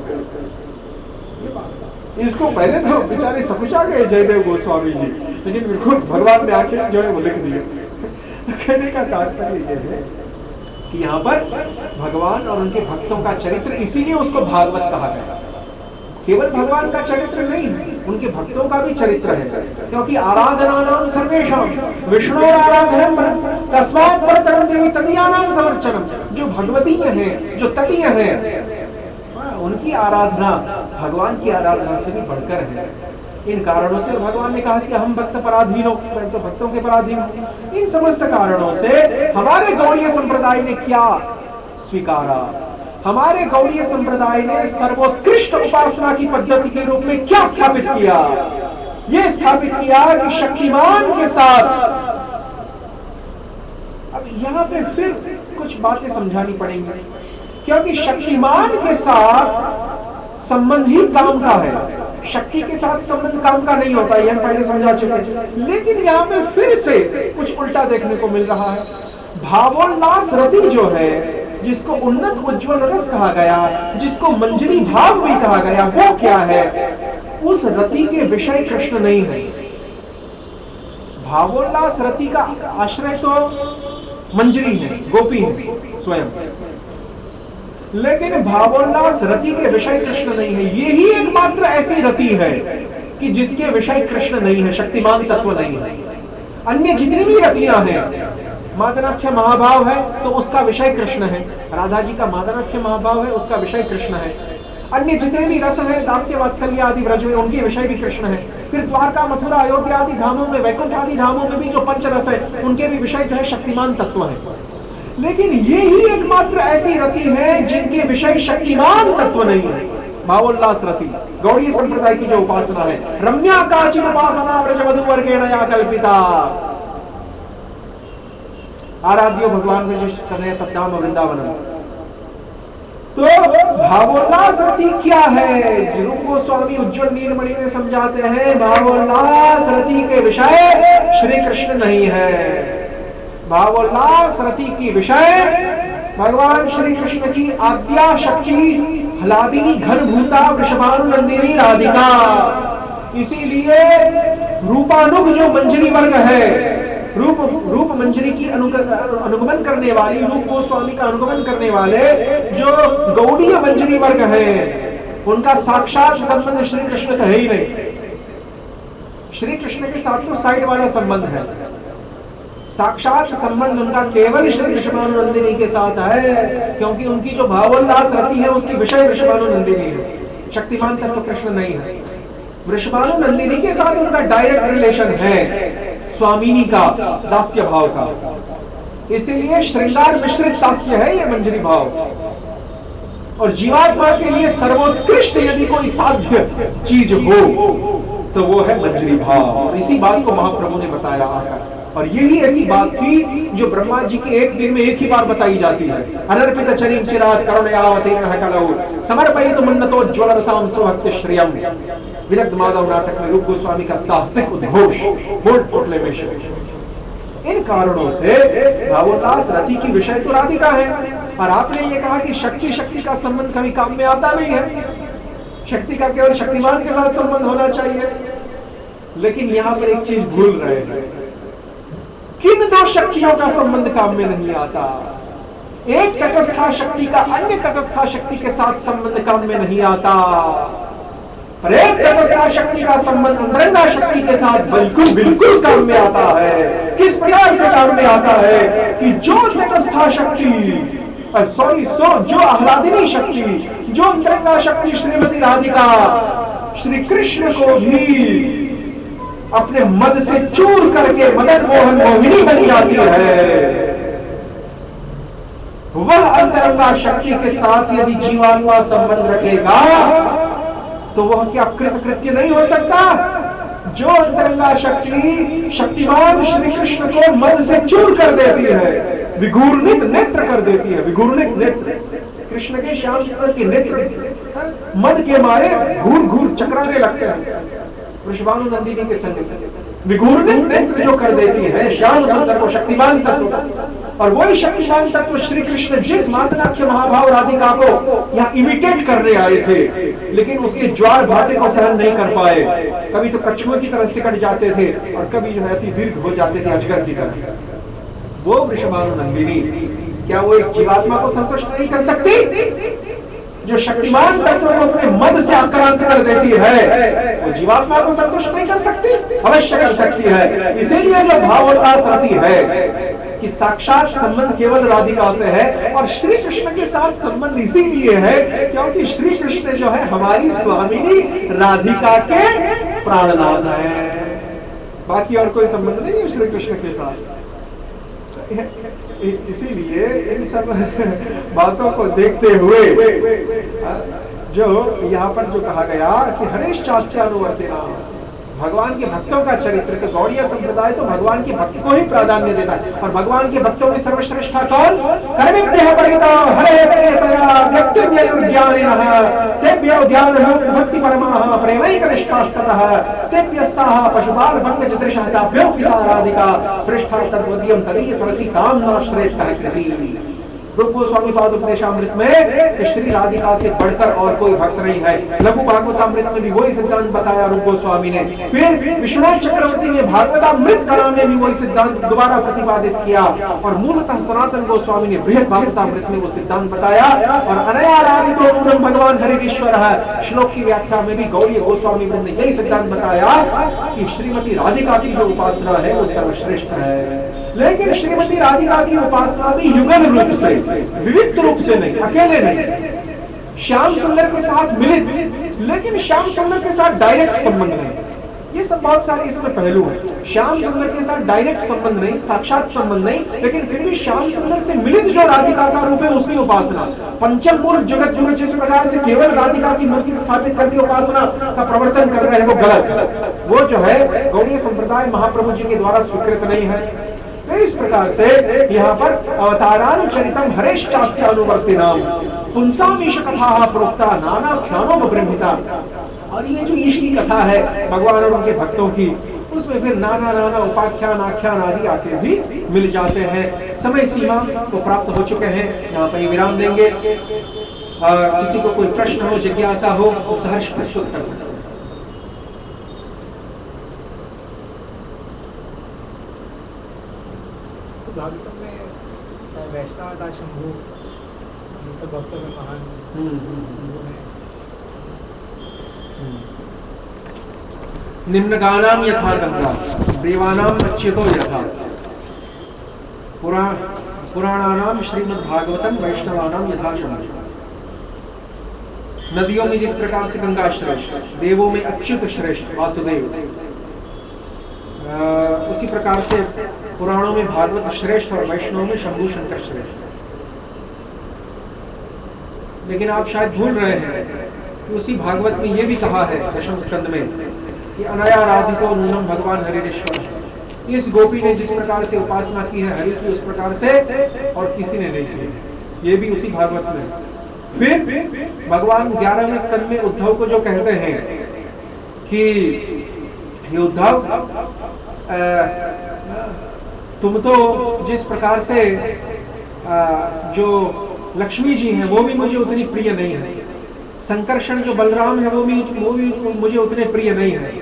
इसको पहले तो बेचारे समझा गए जयदेव गोस्वामी जी, लेकिन बिल्कुल भगवान ने आके जो है वो लिख दिया। कहने का तात्पर्य यह है कि यहाँ पर भगवान और उनके भक्तों का चरित्र, इसीलिए उसको भागवत कहा गया। केवल भगवान का चरित्र नहीं, उनके भक्तों का भी चरित्र है, क्योंकि आराधना नाम सर्वेषाम विष्णु आराधनम तस्मात् परतरं देवी तदीयानां समर्चनम। जो भगवतीय हैं, जो तटीय हैं, उनकी आराधना भगवान की आराधना से भी बढ़कर है। इन कारणों से भगवान ने कहा कि हम भक्त पराधीनों, तो भक्तों के पराधीन। इन समस्त कारणों से हमारे गौड़ीय संप्रदाय ने क्या स्वीकारा, हमारे गौड़ीय संप्रदाय ने सर्वोत्कृष्ट उपासना की पद्धति के रूप में क्या स्थापित किया? यह स्थापित किया कि शक्तिमान के साथ, अब यहां पे फिर कुछ बातें समझानी पड़ेंगी, क्योंकि शक्तिमान के साथ संबंध ही काम का है, शक्ति के साथ संबंध काम का नहीं होता, यह पहले समझा चुके हैं। लेकिन यहाँ पे फिर से कुछ उल्टा देखने को मिल रहा है। भावोल्लास रति जो है, जिसको उन्नत उज्ज्वल रस कहा गया, जिसको मंजरी भाव भी कहा गया, वो क्या है? उस रति के विषय कृष्ण नहीं है। भावोल्लास रति का आश्रय तो मंजरी है, गोपी है स्वयं, लेकिन भावोल्लास रति के विषय कृष्ण नहीं है। यही एकमात्र ऐसी रति है कि जिसके विषय कृष्ण नहीं है, शक्तिमान तत्व नहीं है। अन्य जितनी भी रतियां हैं, मादनाख्य महाभाव है तो उसका विषय कृष्ण है, राधा जी का मादनाख्य महाभाव है, उसका विषय कृष्ण है। अन्य जितने भी रस हैं, दास्य वात्सल्य आदि ब्रज में, उनके विषय भी कृष्ण है। फिर द्वारका मथुरा अयोध्या आदि धामों में, वैकुंठ आदि धामों में भी जो पंचरस है, उनके भी विषय जो है शक्तिमान तत्व है। लेकिन ये ही एकमात्र ऐसी रति है जिनके विषय शक्तिमान तत्व नहीं है, भावोल्लास रति। गौड़ीय संप्रदाय की जो उपासना है, रम्या काचिन उपासना व्रजवधू वर्गेण या कल्पिता, आराध्यो भगवान ब्रज तद्धाम वृंदावनम। तो भावोल्लास रति क्या है? रूप गोस्वामी उज्ज्वल नीलमणि में समझाते हैं, भावोल्लास रति के विषय श्री कृष्ण नहीं है। भावोल्लास रति की विषय भगवान श्री कृष्ण की आद्या शक्ति हलादिनी घनभूता वृषभानुनंदिनी राधिका। इसीलिए रूपानुग जो मंजरी वर्ग है, रूप मंजरी की अनुगमन करने वाली, रूप गोस्वामी का अनुगमन करने वाले जो गौड़ीय मंजरी वर्ग है, उनका साक्षात संबंध श्री कृष्ण से है ही नहीं। श्री कृष्ण के साथ तो साइड वाला संबंध है, साक्षात संबंध उनका केवल श्री वृषभानुनंदिनी के साथ है, क्योंकि उनकी जो भावोल्लास रति है उसकी विषय वृषभानुनंदिनी है, शक्तिमान तत्व कृष्ण नहीं है। वृषभानुनंदिनी के साथ उनका डायरेक्ट रिलेशन है, स्वामिनी का, दास्य भाव का। इसीलिए श्रृंगार मिश्रित दास्य है ये मंजरी भाव। और जीवात्मा के लिए सर्वोत्कृष्ट यदि कोई साध्य चीज हो तो वो है मंजरी भाव। और इसी बात को महाप्रभु ने बताया है, और यही ऐसी बात थी जो ब्रह्मा जी के एक दिन में एक ही बार बताई जाती है। अनर्पित चरिम चिरात करुणयावतेन कलौ समर्पयित मन्नतोज्ज्वल रसाम सुभक्ति श्रियम। विदग्ध माधव नाटक में रूप गोस्वामी का साहसिक उद्घोष, बोल्ड प्रोक्लेमेशन। इन कारणों से भावोल्लास रति की विषय तो राधिका है। और आपने ये कहा कि शक्ति शक्ति का संबंध कभी काम में आता नहीं है, शक्ति का केवल शक्तिमान के साथ संबंध होना चाहिए। लेकिन यहां पर एक चीज भूल रहे हैं, किन दो शक्तियों का संबंध काम में नहीं आता? एक तटस्था शक्ति का अन्य तटस्था शक्ति के साथ संबंध काम में नहीं आता, पर एक तटस्था शक्ति का संबंध अंतरंगा शक्ति के साथ बिल्कुल बिल्कुल काम में आता है। किस प्रकार से काम में आता है कि जो तटस्था शक्ति जो आह्लादिनी शक्ति, जो अंतरंगा शक्ति श्रीमती राधिका श्री कृष्ण को भी अपने मद से चूर करके मदन मोहन मोहिनी बन जाती है, वह अंतरंगा शक्ति के साथ यदि जीवात्मा संबंध रखेगा तो वह क्या कृतकृत्य नहीं हो सकता? जो अंतरंगा शक्ति शक्तिमान श्री कृष्ण को मद से चूर कर देती है, विघूर्णित नेत्र कर देती है, विघूर्णित नेत्र, कृष्ण के श्याम सुंदर के नेत्र मद के मारे घूर घूर चकराने लगते हैं वृषभानु नंदिनी के संग, विघूर्णित नेत्र जो कर देती है श्याम सुंदर को, शक्तिमान तत्व। और वही शक्तिमान तत्व श्री कृष्ण जिस मातनाख्य महाभाव राधिका को यहाँ इमिटेट करने आए थे, लेकिन उसके ज्वार भाटे को सहन नहीं कर पाए, कभी तो कछुए की तरह सिकट जाते थे और कभी जो है अति दीर्घ हो जाते थे अजगर की तरह, वो वृषभानु नंदिनी क्या वो एक जीवात्मा को संतुष्ट नहीं कर सकती? जो शक्तिमान तत्व को अपने मद से आक्रांत कर देती है, वो जीवात्मा को संतुष्ट नहीं कर सकती? अवश्य कर सकती है। इसीलिए जो भावोल्लास रति है कि साक्षात संबंध केवल राधिका से है, और श्री कृष्ण के साथ संबंध इसीलिए है क्योंकि श्री कृष्ण जो है हमारी स्वामिनी राधिका के प्राणनाथ है, बाकी और कोई संबंध नहीं है श्री कृष्ण के साथ। इसीलिए इन सब बातों को देखते हुए जो यहाँ पर जो कहा गया कि हरेश चास्यानुवर्तिना, भगवान के भक्तों का चरित्र, तो गौड़ीय संप्रदाय तो भगवान के भक्त को ही प्राधान्य देता है, और भगवान के भक्तों में सर्वश्रेष्ठा कौन? कर्मिभ्यः परितो हरे प्रियतया व्यक्तिज्ञानिनः तेभ्यो ध्यानम् भक्ति परमाः प्रेमैकनिष्ठास्ततः तेभ्यस्ताः पशुपाल भक्तजदृशः ताभ्यो किसाराधिका पृष्ठा तद्वदीयं तदीय सरसी कामना श्रेष्ठः कृति। रूप गोस्वामी पादोपदेशामृत में श्री राधिका से बढ़कर और कोई भक्त नहीं है। लघु भागवतामृत में भी वही सिद्धांत बताया रूप गोस्वामी ने, फिर विष्णु चक्रवर्ती ने भागवतामृत काल में भी वही सिद्धांत दोबारा प्रतिपादित किया, और मूलतः सनातन गोस्वामी ने बृहद भागवतामृत में वो सिद्धांत बताया, और अनयाराधितो नूनम् भगवान हरिरीश्वरः श्लोक की व्याख्या में भी गौड़ीय गोस्वामी वृंद ने यही सिद्धांत बताया कि श्रीमती राधिका की जो उपासना है वो सर्वश्रेष्ठ है। लेकिन श्रीमती राधिका की उपासना भी युगल रूप से, विविध रूप से नहीं, अकेले नहीं, श्याम सुंदर के साथ मिलित, लेकिन श्याम सुंदर के साथ डायरेक्ट संबंध नहीं। ये सब बहुत सारे इसमें पहलू हैं। श्याम सुंदर के साथ डायरेक्ट संबंध नहीं, साक्षात संबंध नहीं, लेकिन फिर भी श्याम सुंदर से मिलित जो राधिका का रूप है उसकी उपासना। पंचम मूर्ख जगत जो जिस प्रकार से केवल राधिका की मूर्ति स्थापित करके उपासना का प्रवर्तन कर रहे हैं वो गलत, वो जो है गौड़ीय संप्रदाय महाप्रभु जी के द्वारा स्वीकृत नहीं है। तो इस प्रकार से यहाँ पर अवतारानुचरितम हरेश्चास्यानुवर्तिनाम पुंसामीश कथा प्रोक्ता नाना ख्यानों ब्रह्मिता। और ये जो ईश की कथा है भगवान और उनके भक्तों की, उसमें फिर नाना नाना उपाख्यान आख्यान आदि आके भी मिल जाते हैं। समय सीमा तो प्राप्त हो चुके हैं, यहाँ पर विराम देंगे। किसी को कोई प्रश्न हो, जिज्ञासा हो तो सहर्ष प्रस्तुत कर सकते हैं। भागवतम में वैष्णवता शंभु ये सब भक्तों में महान शंभु है। निम्नगानाम यथा गंगा देवानाम अच्युतो यथा पुराणानाम श्रीमद्भागवतम वैष्णवानाम यथा शंभु। नदियों में जिस प्रकार से गंगा श्रेष्ठ, देवों में अच्युत श्रेष्ठ वासुदेव, उसी प्रकार से पुराणों में भागवत श्रेष्ठ और वैष्णव में शंभु शंकर श्रेष्ठ। लेकिन आप शायद भूल रहे हैं कि उसी भागवत में यह भी कहा है दशम स्कंद में कि अनयाराधितो नूनम् भगवान हरिरीश्वरः। इस गोपी ने जिस प्रकार से उपासना की है हरि की उस प्रकार से और किसी ने नहीं की, ये भी उसी भागवत में। फिर भगवान 11वें स्कंद में उद्धव को जो कहते हैं कि उद्धव तुम तो जिस प्रकार से जो लक्ष्मी जी हैं वो भी मुझे उतनी प्रिय नहीं है, संकर्षण जो बलराम है वो भी मुझे उतने प्रिय नहीं है,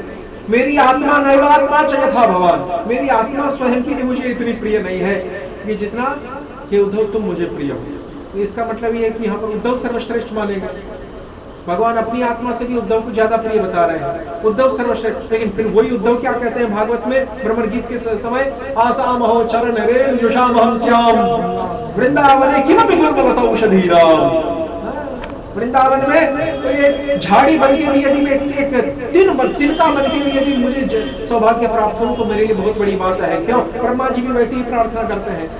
मेरी आत्मा नैवात्मा चयथा भगवान, मेरी आत्मा स्वयं की भी मुझे इतनी प्रिय नहीं है कि जितना कि उद्धव तुम मुझे प्रिय हो। तो इसका मतलब ये है कि यहाँ पर उद्धव सर्वश्रेष्ठ मानेगा। भगवान अपनी आत्मा से भी उद्धव को ज्यादा प्रिय बता रहे हैं, उद्धव सर्वश्रेष्ठ। लेकिन फिर वही उद्धव क्या कहते हैं भागवत में ब्रह्मण गीत के समय, आसाम हो चरण रे जुषाम हम श्याम वृंदावने किमपि दुर्लभतौ औषधीराम। वृंदावन में तो ये झाड़ी बन के भी यदि मैं एक तिनका बन के भी यदि मुझे सौभाग्य प्राप्त हो तो मेरे लिए बहुत बड़ी बात है। क्यों? ब्रह्मा जी भी वैसे ही प्रार्थना करते हैं।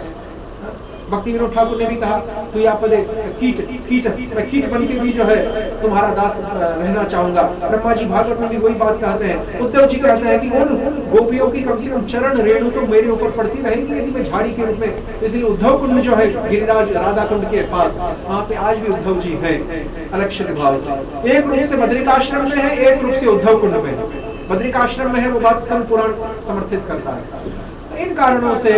भक्ति विनोद ठाकुर ने भी कहा तो या पदे कीट बन के भी जो है तुम्हारा दास रहना चाहूंगा। ब्रह्मा जी भागवत में भी वही बात कहते हैं। उद्धव जी कहते हैं कि उन गोपियों की कम से कम चरण रेणु तो मेरे ऊपर पड़ती रहेगी यदि मैं झाड़ी के रूप में। इसलिए उद्धव कुंड जो है गिरिराज राधा कुंड के पास, वहाँ पे आज भी उद्धव जी है अलक्षित भाव से। एक रूप से बद्रिकाश्रम में है, एक रूप से उद्धव कुंड में है। बद्रिकाश्रम में है वो बात स्कंद पुराण समर्थित करता है। इन कारणों से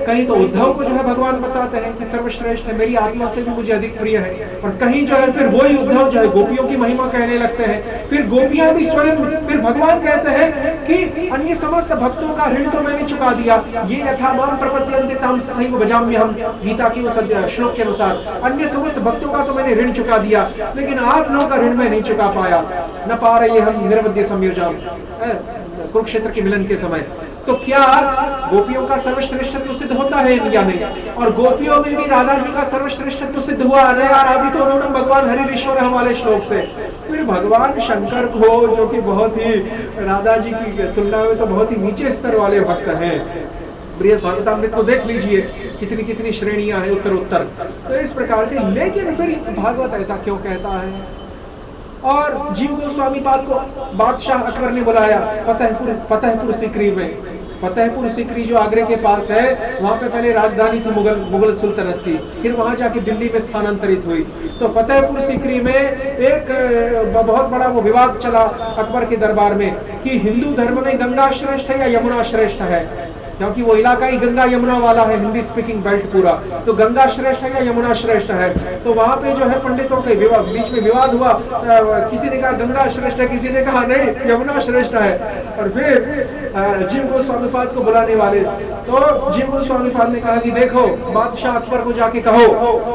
कहीं तो उद्धव को जो है भगवान बताते हैं कि सर्वश्रेष्ठ है, मेरी आत्मा से भी मुझे अधिक प्रिय है, और कहीं जो है फिर वही उद्धव जो है गोपियों की महिमा कहने लगते हैं। फिर गोपियां भी स्वयं, फिर भगवान कहते हैं कि अन्य समस्त भक्तों का ऋण तो मैंने चुका दिया, ये यथा माम प्रपद्यन्ते ताम तथैव भजाम्यहम, गीता की श्लोक के अनुसार अन्य समस्त भक्तों का तो मैंने ऋण चुका दिया, लेकिन आप लोगों का ऋण मैं नहीं चुका पाया। न पा रहे हम निर्वद्य संयोजन कुरुक्षेत्र के मिलन के समय। तो क्या गोपियों का सर्वश्रेष्ठत्व सिद्ध होता है या नहीं? और गोपियों में भी राधा जी का सर्वश्रेष्ठत्व सिद्ध हुआ नहीं। और अभी तो उन्होंने भगवान हरि ईश्वर हमारे श्लोक से फिर भगवान शंकर को, जो कि बहुत ही राधा जी की तुलना में तो बहुत ही नीचे स्तर वाले भक्त हैं, बृहद भागवतामृत को देख लीजिए कितनी कितनी श्रेणियां हैं उत्तर उत्तर। तो इस प्रकार से, लेकिन फिर भागवत ऐसा क्यों कहता है? और जीव गोस्वामी पाद को बादशाह अकबर ने बुलाया फतेहपुर सिकरी में। फतेहपुर सिकरी जो आगरे के पास है, वहाँ पे पहले राजधानी थी मुगल सुल्तनत की, फिर वहाँ जाके दिल्ली में स्थानांतरित हुई। तो फतेहपुर सिकरी में एक बहुत बड़ा वो विवाद चला अकबर के दरबार में कि हिंदू धर्म में गंगा श्रेष्ठ है या यमुना श्रेष्ठ है, क्योंकि वो इलाका ही गंगा यमुना वाला है, हिंदी स्पीकिंग बेल्ट पूरा। तो गंगा श्रेष्ठ है या यमुना श्रेष्ठ है? तो वहां पे जो है पंडितों के बीच में विवाद हुआ। किसी ने कहा गंगा श्रेष्ठ है, किसी ने कहा नहीं यमुना श्रेष्ठ है। और फिर जीव गोस्वामी पाद को बुलाने वाले, तो जीव गोस्वामी पाद ने कहा कि देखो बादशाह अकबर को जाके कहो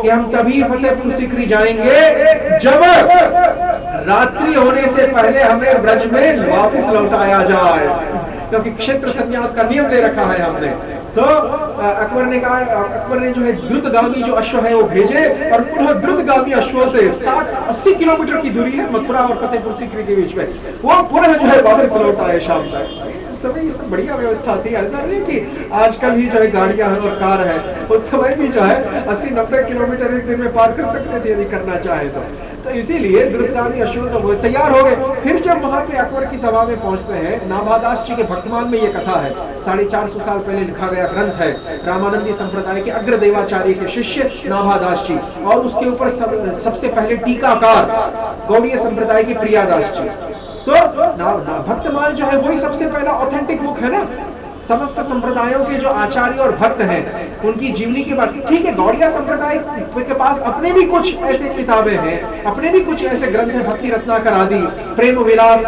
कि हम तभी फतेहपुर सिकरी जाएंगे जब रात्रि होने से पहले हमें ब्रज में वापस लौटाया जाए, क्योंकि क्षेत्र संन्यास का नियम ले रखा है हमने। तो अकबर ने कहा, अकबर ने जो है द्रुतगामी जो अश्व है वो भेजे, और पुनः द्रुतगामी अश्वों से 60-80 किलोमीटर की दूरी है मथुरा और फतेहपुर सिकरी के बीच में, वो पुनः जो है वापस लौट आए शाम तक। समय ये सब बढ़िया व्यवस्था थी। ऐसा नहीं कि आजकल ही जो है गाड़ियां हैं और कार है, उस समय भी जो है 80-90 किलोमीटर एक दिन में पार कर सकते थे यदि करना चाहे तो इसीलिए द्रुतगामी अश्व तो तैयार हो गए। फिर जब वहां पे अकबर की सभा में पहुंचते हैं, नाभादास जी के भक्तमान में ये कथा है, 450 साल पहले लिखा गया ग्रंथ है, रामानंदी संप्रदाय के अग्रदेवाचार्य के शिष्य नाभादास जी, और उसके ऊपर सबसे पहले टीकाकार गौड़ीय संप्रदाय के प्रियादास जी। तो भक्तमाल जो है वही सबसे पहला ऑथेंटिक बुक है ना, समस्त संप्रदायों के जो आचार्य और भक्त हैं उनकी जीवनी की बात। ठीक है, गौड़िया संप्रदाय के पास अपने भी कुछ ऐसे किताबें हैं, अपने भी कुछ ऐसे ग्रंथ हैं, भक्ति रत्नाकर आदि, प्रेम विलास,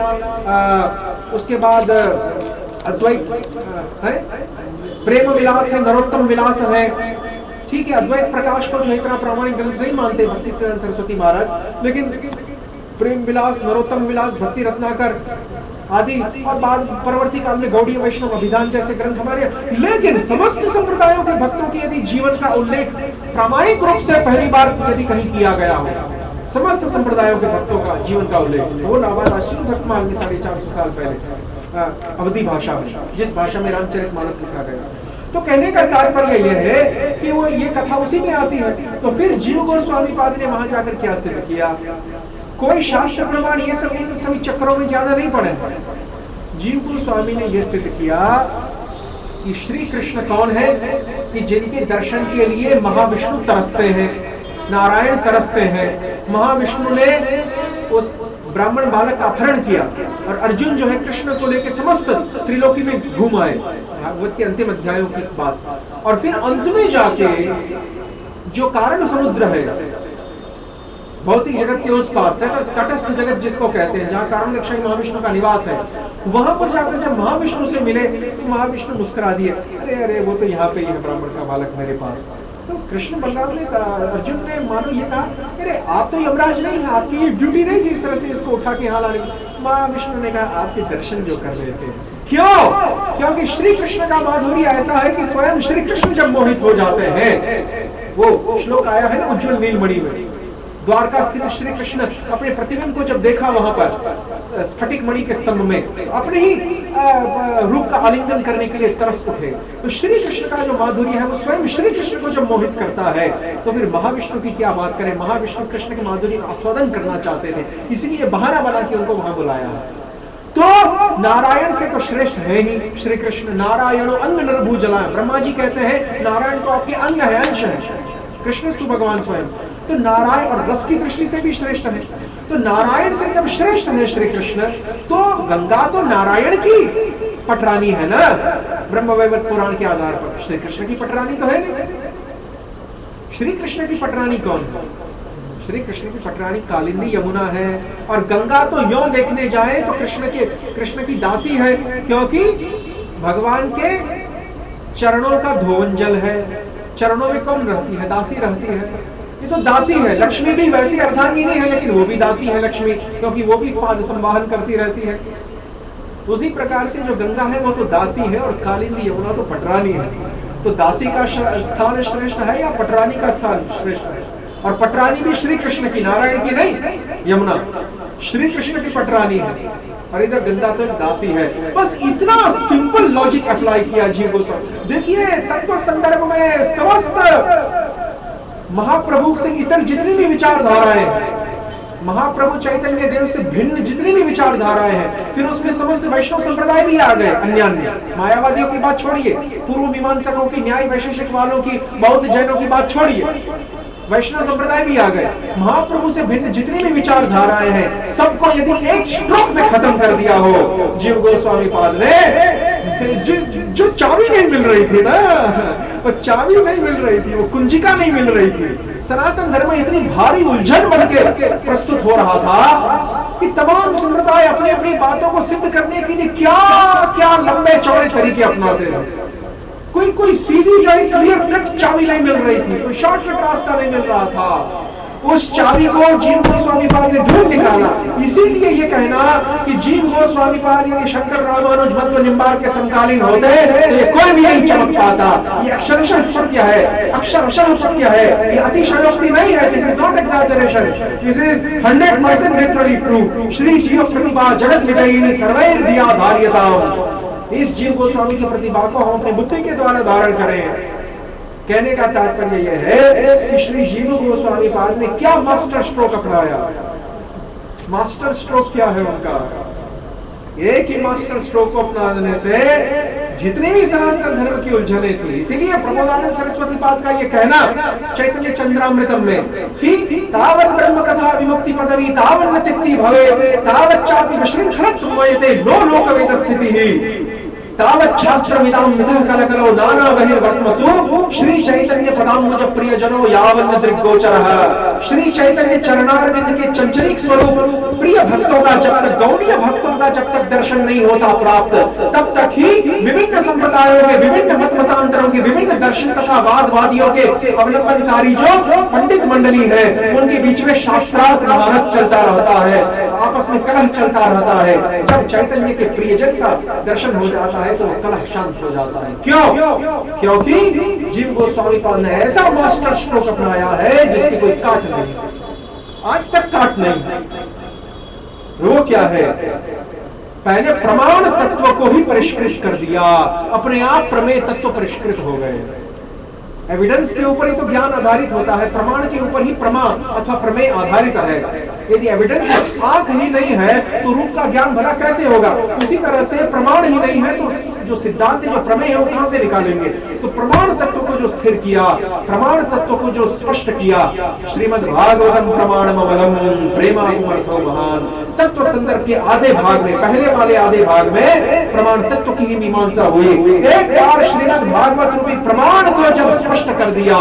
उसके बाद अद्वैत है, प्रेम विलास है, नरोत्तम विलास है। ठीक है, अद्वैत प्रकाश को जो इतना प्रामाणिक ग्रंथ नहीं मानते भक्ति सरस्वती महाराज, लेकिन प्रेम विलास, नरोत्तम विलास, भक्ति रत्नाकर आदि, और बाद परवर्ती काल में गौड़ीय वैष्णव अभिधान जैसे ग्रंथ हमारे। लेकिन समस्त संप्रदायों के भक्तों के यदि जीवन का उल्लेख प्रामाणिक रूप से पहली बार यदि कहीं किया गया हो, समस्त संप्रदायों के भक्तों का जीवन का उल्लेख, वो नाभादास जी भक्तमाल में 450 साल पहले अवधी भाषा में, जिस भाषा में रामचरितमानस लिखा गया। तो कहने का तात्पर्य यह है कि वो ये कथा उसी में आती है। तो फिर जीव गोस्वामी पाद ने वहां जाकर क्या सिद्ध किया? कोई शास्त्र प्रमाण ये सभी चक्रों में ज्यादा नहीं पड़े। जीव गोस्वामी ने यह सिद्ध किया कि श्री कृष्ण कौन है, कि जिनके दर्शन के लिए महाविष्णु तरसते हैं, नारायण तरसते हैं। महाविष्णु ने उस ब्राह्मण बालक का अपहरण किया, और अर्जुन जो है कृष्ण को लेकर समस्त त्रिलोकी में घूम आए। भागवत के अंतिम अध्यायों की बात। और फिर अंत में जाके जो कारण समुद्र है, भौतिक जगत के उस पार, तटस्थ जगत जिसको कहते हैं, जहाँ कारण रक्षक महाविष्णु का निवास है, वहां पर जाकर जब महाविष्णु से मिले तो महाविष्णु मुस्कुरा दिए, अरे अरे वो तो यहाँ पे ही है ब्राह्मण का बालक मेरे पास। तो कृष्ण बलराम ने अर्जुन ने मानो ये कहा, अरे आप तो यमराज नहीं है, आपकी ये ड्यूटी नहीं थी इस तरह से इसको उठा के यहाँ लाने की। महाविष्णु ने कहा आपके दर्शन जो कर रहे थे। क्यों? क्योंकि श्री कृष्ण का माधुर्य ऐसा है कि स्वयं श्री कृष्ण जब मोहित हो जाते हैं, वो श्लोक आया है ना उज्ज्वल नीलमणि में, द्वारका स्थित श्री कृष्ण अपने प्रतिबिंब को जब देखा वहां पर स्फटिक मणि के स्तंभ में, तो अपने ही रूप का आलिंगन करने के लिए तरस उठे। तो श्री कृष्ण का जो माधुर्य है वो स्वयं श्री कृष्ण को जब मोहित करता है, तो फिर महाविष्णु की क्या बात करें। महाविष्णु कृष्ण के माधुर्य का आस्वादन करना चाहते थे, इसलिए बहाना बना के उनको वहां बुलाया है। तो नारायण से तो श्रेष्ठ है ही श्री कृष्ण। नारायणो अंग नरभूजला, ब्रह्मा जी कहते हैं नारायण तो आपके अंग है, अंश है, कृष्ण तो भगवान स्वयं। तो नारायण और रस की दृष्टि से भी श्रेष्ठ है। तो नारायण से जब श्रेष्ठ है श्री कृष्ण, तो गंगा तो नारायण की पटरानी है ना, ब्रह्मवैवर्त पुराण के आधार पर। श्री कृष्ण की पटरानी तो है नहीं। श्री कृष्ण की पटरानी कौन है? श्री कृष्ण की पटरानी कालिंदी यमुना है। और गंगा तो यों देखने जाए तो कृष्ण की दासी है, क्योंकि भगवान के चरणों का धोवन जल है। चरणों में कौन रहती है? दासी रहती है। ये तो दासी है। लक्ष्मी भी वैसी अर्धांगिनी है, लेकिन वो भी दासी है लक्ष्मी, क्योंकि वो भी पाद संवाहन करती रहती है। उसी प्रकार से जो गंगा है वो तो दासी है, और कालिंदी यमुना तो पटरानी है। तो दासी का स्थान श्रेष्ठ है या पटरानी का स्थान श्रेष्ठ है? और पटरानी भी श्री कृष्ण की, नारायण की नहीं, यमुना श्री कृष्ण की पटरानी है, और इधर गंगा तो दासी है। बस इतना सिंपल लॉजिक अप्लाई किया जीव गोस्वामी। देखिए तत्व संदर्भ में समस्त महाप्रभु से इतर जितनी भी विचारधाराएं, महाप्रभु चैतन्य देव से भिन्न जितनी भी विचारधाराएं हैं, फिर उसमें समस्त वैष्णव संप्रदाय भी आ गए। अन्य मायावादियों की बात छोड़िए, पूर्व मीमांसकों की, न्याय वैशेषिक वालों की, बौद्ध जैनों की बात छोड़िए, वैष्णव संप्रदाय भी आ गए। महाप्रभु से भिन्न जितनी भी विचारधाराएं हैं, सबको यदि एक स्ट्रोक में खत्म कर दिया हो जीव गोस्वामी पाद ने, जो चाबी नहीं मिल रही थी ना, वो चाबी नहीं मिल रही थी, वो कुंजिका नहीं मिल रही थी। सनातन धर्म इतनी भारी उलझन बनकर प्रस्तुत हो रहा था कि तमाम संप्रदाय अपनी अपनी बातों को सिद्ध करने के लिए क्या क्या लंबे चौड़े तरीके अपनाते रहे। कोई सीधी जो क्लियर कट चाबी नहीं मिल रही थी, कोई शॉर्टकट रास्ता नहीं मिल रहा था। उस चाबी को जीव गोस्वामी पाद ने ढूंढ निकाला। इसीलिए ये कहना कि जीव गोस्वामी पाद यानी शंकर रामानुज मध्व निम्बार के समकालीन होते तो ये कोई भी नहीं चमक पाता। ये अक्षरशः सत्य है, अक्षरशः सत्य है, ये अतिशयोक्ति नहीं है। This is not exaggeration, this is 100% literally true. Shri जीव प्रतिभा जगत विजयिनी सर्वैर दिया धार्यता। इस जीव गोस्वामी की प्रतिभा को हम अपनी बुद्धि के द्वारा धारण करें। कहने का तात्पर्य यह है कि श्री जीव गोस्वामी पाद ने क्या मास्टर स्ट्रोक अपनाया। मास्टर स्ट्रोक क्या है उनका? एक ही मास्टर स्ट्रोक को अपनाने से जितनी भी सनातन धर्म की उलझने थी, इसीलिए प्रबोधानंद सरस्वती पाद का ये कहना चैतन्य चंद्रामृतम में कि तावत् ब्रह्म कथा विमुक्ति पदवी तावन्न तिक्ति भवे तावच्चापि विशृंखलत्वं वयते नो लोकवेद स्थितिः तावत् शास्त्रमिदं मिथुन कलकलो नाना बहिर्वर्त्मसु श्री चैतन्य पदाम्बुज प्रिय जनो यावन्न दृग्गोचरः। श्री चैतन्य चरणारविंद के चंचलिक स्वरूप प्रिय भक्तों का जब तक, गौड़ीय भक्तों का जब तक दर्शन नहीं होता प्राप्त, तब तक ही विभिन्न संप्रदायों के, विभिन्न मत मतांतरों के, विभिन्न दर्शन तथा वादवादियों के अवलंबनकारी जो पंडित मंडली है, उनके बीच में शास्त्रार्थ महारत चलता रहता है, आपस में कलह चलता रहता है। जब चैतन्य के प्रियजन का दर्शन हो जाता है तो कलह शांत हो जाता है। क्यों? क्योंकि जीव गोस्वामी पाद ने ऐसा मास्टर स्ट्रोक अपनाया है जिसकी कोई काट नहीं, आज तक काट नहीं। वो क्या है? पहले प्रमाण तत्व को ही परिष्कृत कर दिया, अपने आप प्रमेय तत्व परिष्कृत हो गए। एविडेंस के ऊपर ही तो ज्ञान आधारित होता है, प्रमाण के ऊपर ही प्रमाण अथवा प्रमेय आधारित है। यदि एविडेंस आंख ही नहीं है तो रूप का ज्ञान भला कैसे होगा? उसी तरह से प्रमाण ही नहीं है तो जो सिद्धांत है, जो प्रमेय है, वो कहां से निकालेंगे? तो प्रमाण तत्व को जो स्थिर किया, प्रमाण तत्व को जो स्पष्ट किया, श्रीमद् भागवतम प्रमाणमवलम प्रेमार्थो महान, तत्व संदर्भ के आधे भाग में, पहले वाले आधे भाग में प्रमाण तत्व की ही मीमांसा हुई। एक बार श्रीमद् भागवत रूपी प्रमाण को जब स्पष्ट कर दिया,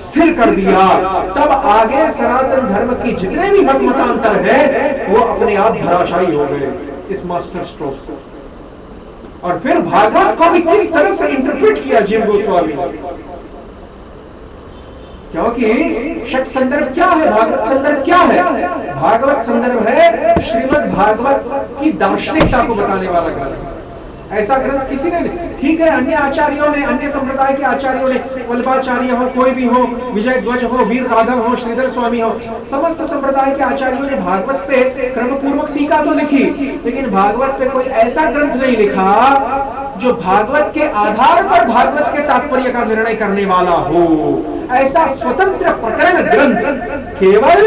स्थिर कर दिया, तब आगे सनातन धर्म की जितने भी मत मतांतर है वो अपने आप धराशायी हो गए इस मास्टर स्ट्रोक से। और फिर भागवत को भी किस तरह से इंटरप्रेट किया जीव गोस्वामी, क्योंकि षट संदर्भ क्या है, भागवत संदर्भ क्या है? भागवत संदर्भ है श्रीमद् भागवत की दार्शनिकता को बताने वाला ग्रंथ। ऐसा ग्रंथ किसी ने नहीं, ठीक है, अन्य आचार्यों ने, अन्य संप्रदाय के आचार्यों ने, वल्लभाचार्य हो, कोई भी हो, विजय ध्वज हो, वीर राघव हो, श्रीधर स्वामी हो, समस्त संप्रदाय के आचार्यों ने भागवत पे क्रमपूर्वक टीका तो लिखी, लेकिन भागवत पे कोई ऐसा ग्रंथ नहीं लिखा जो भागवत के आधार पर भागवत के तात्पर्य का निर्णय करने वाला हो। ऐसा स्वतंत्र प्रकरण ग्रंथ केवल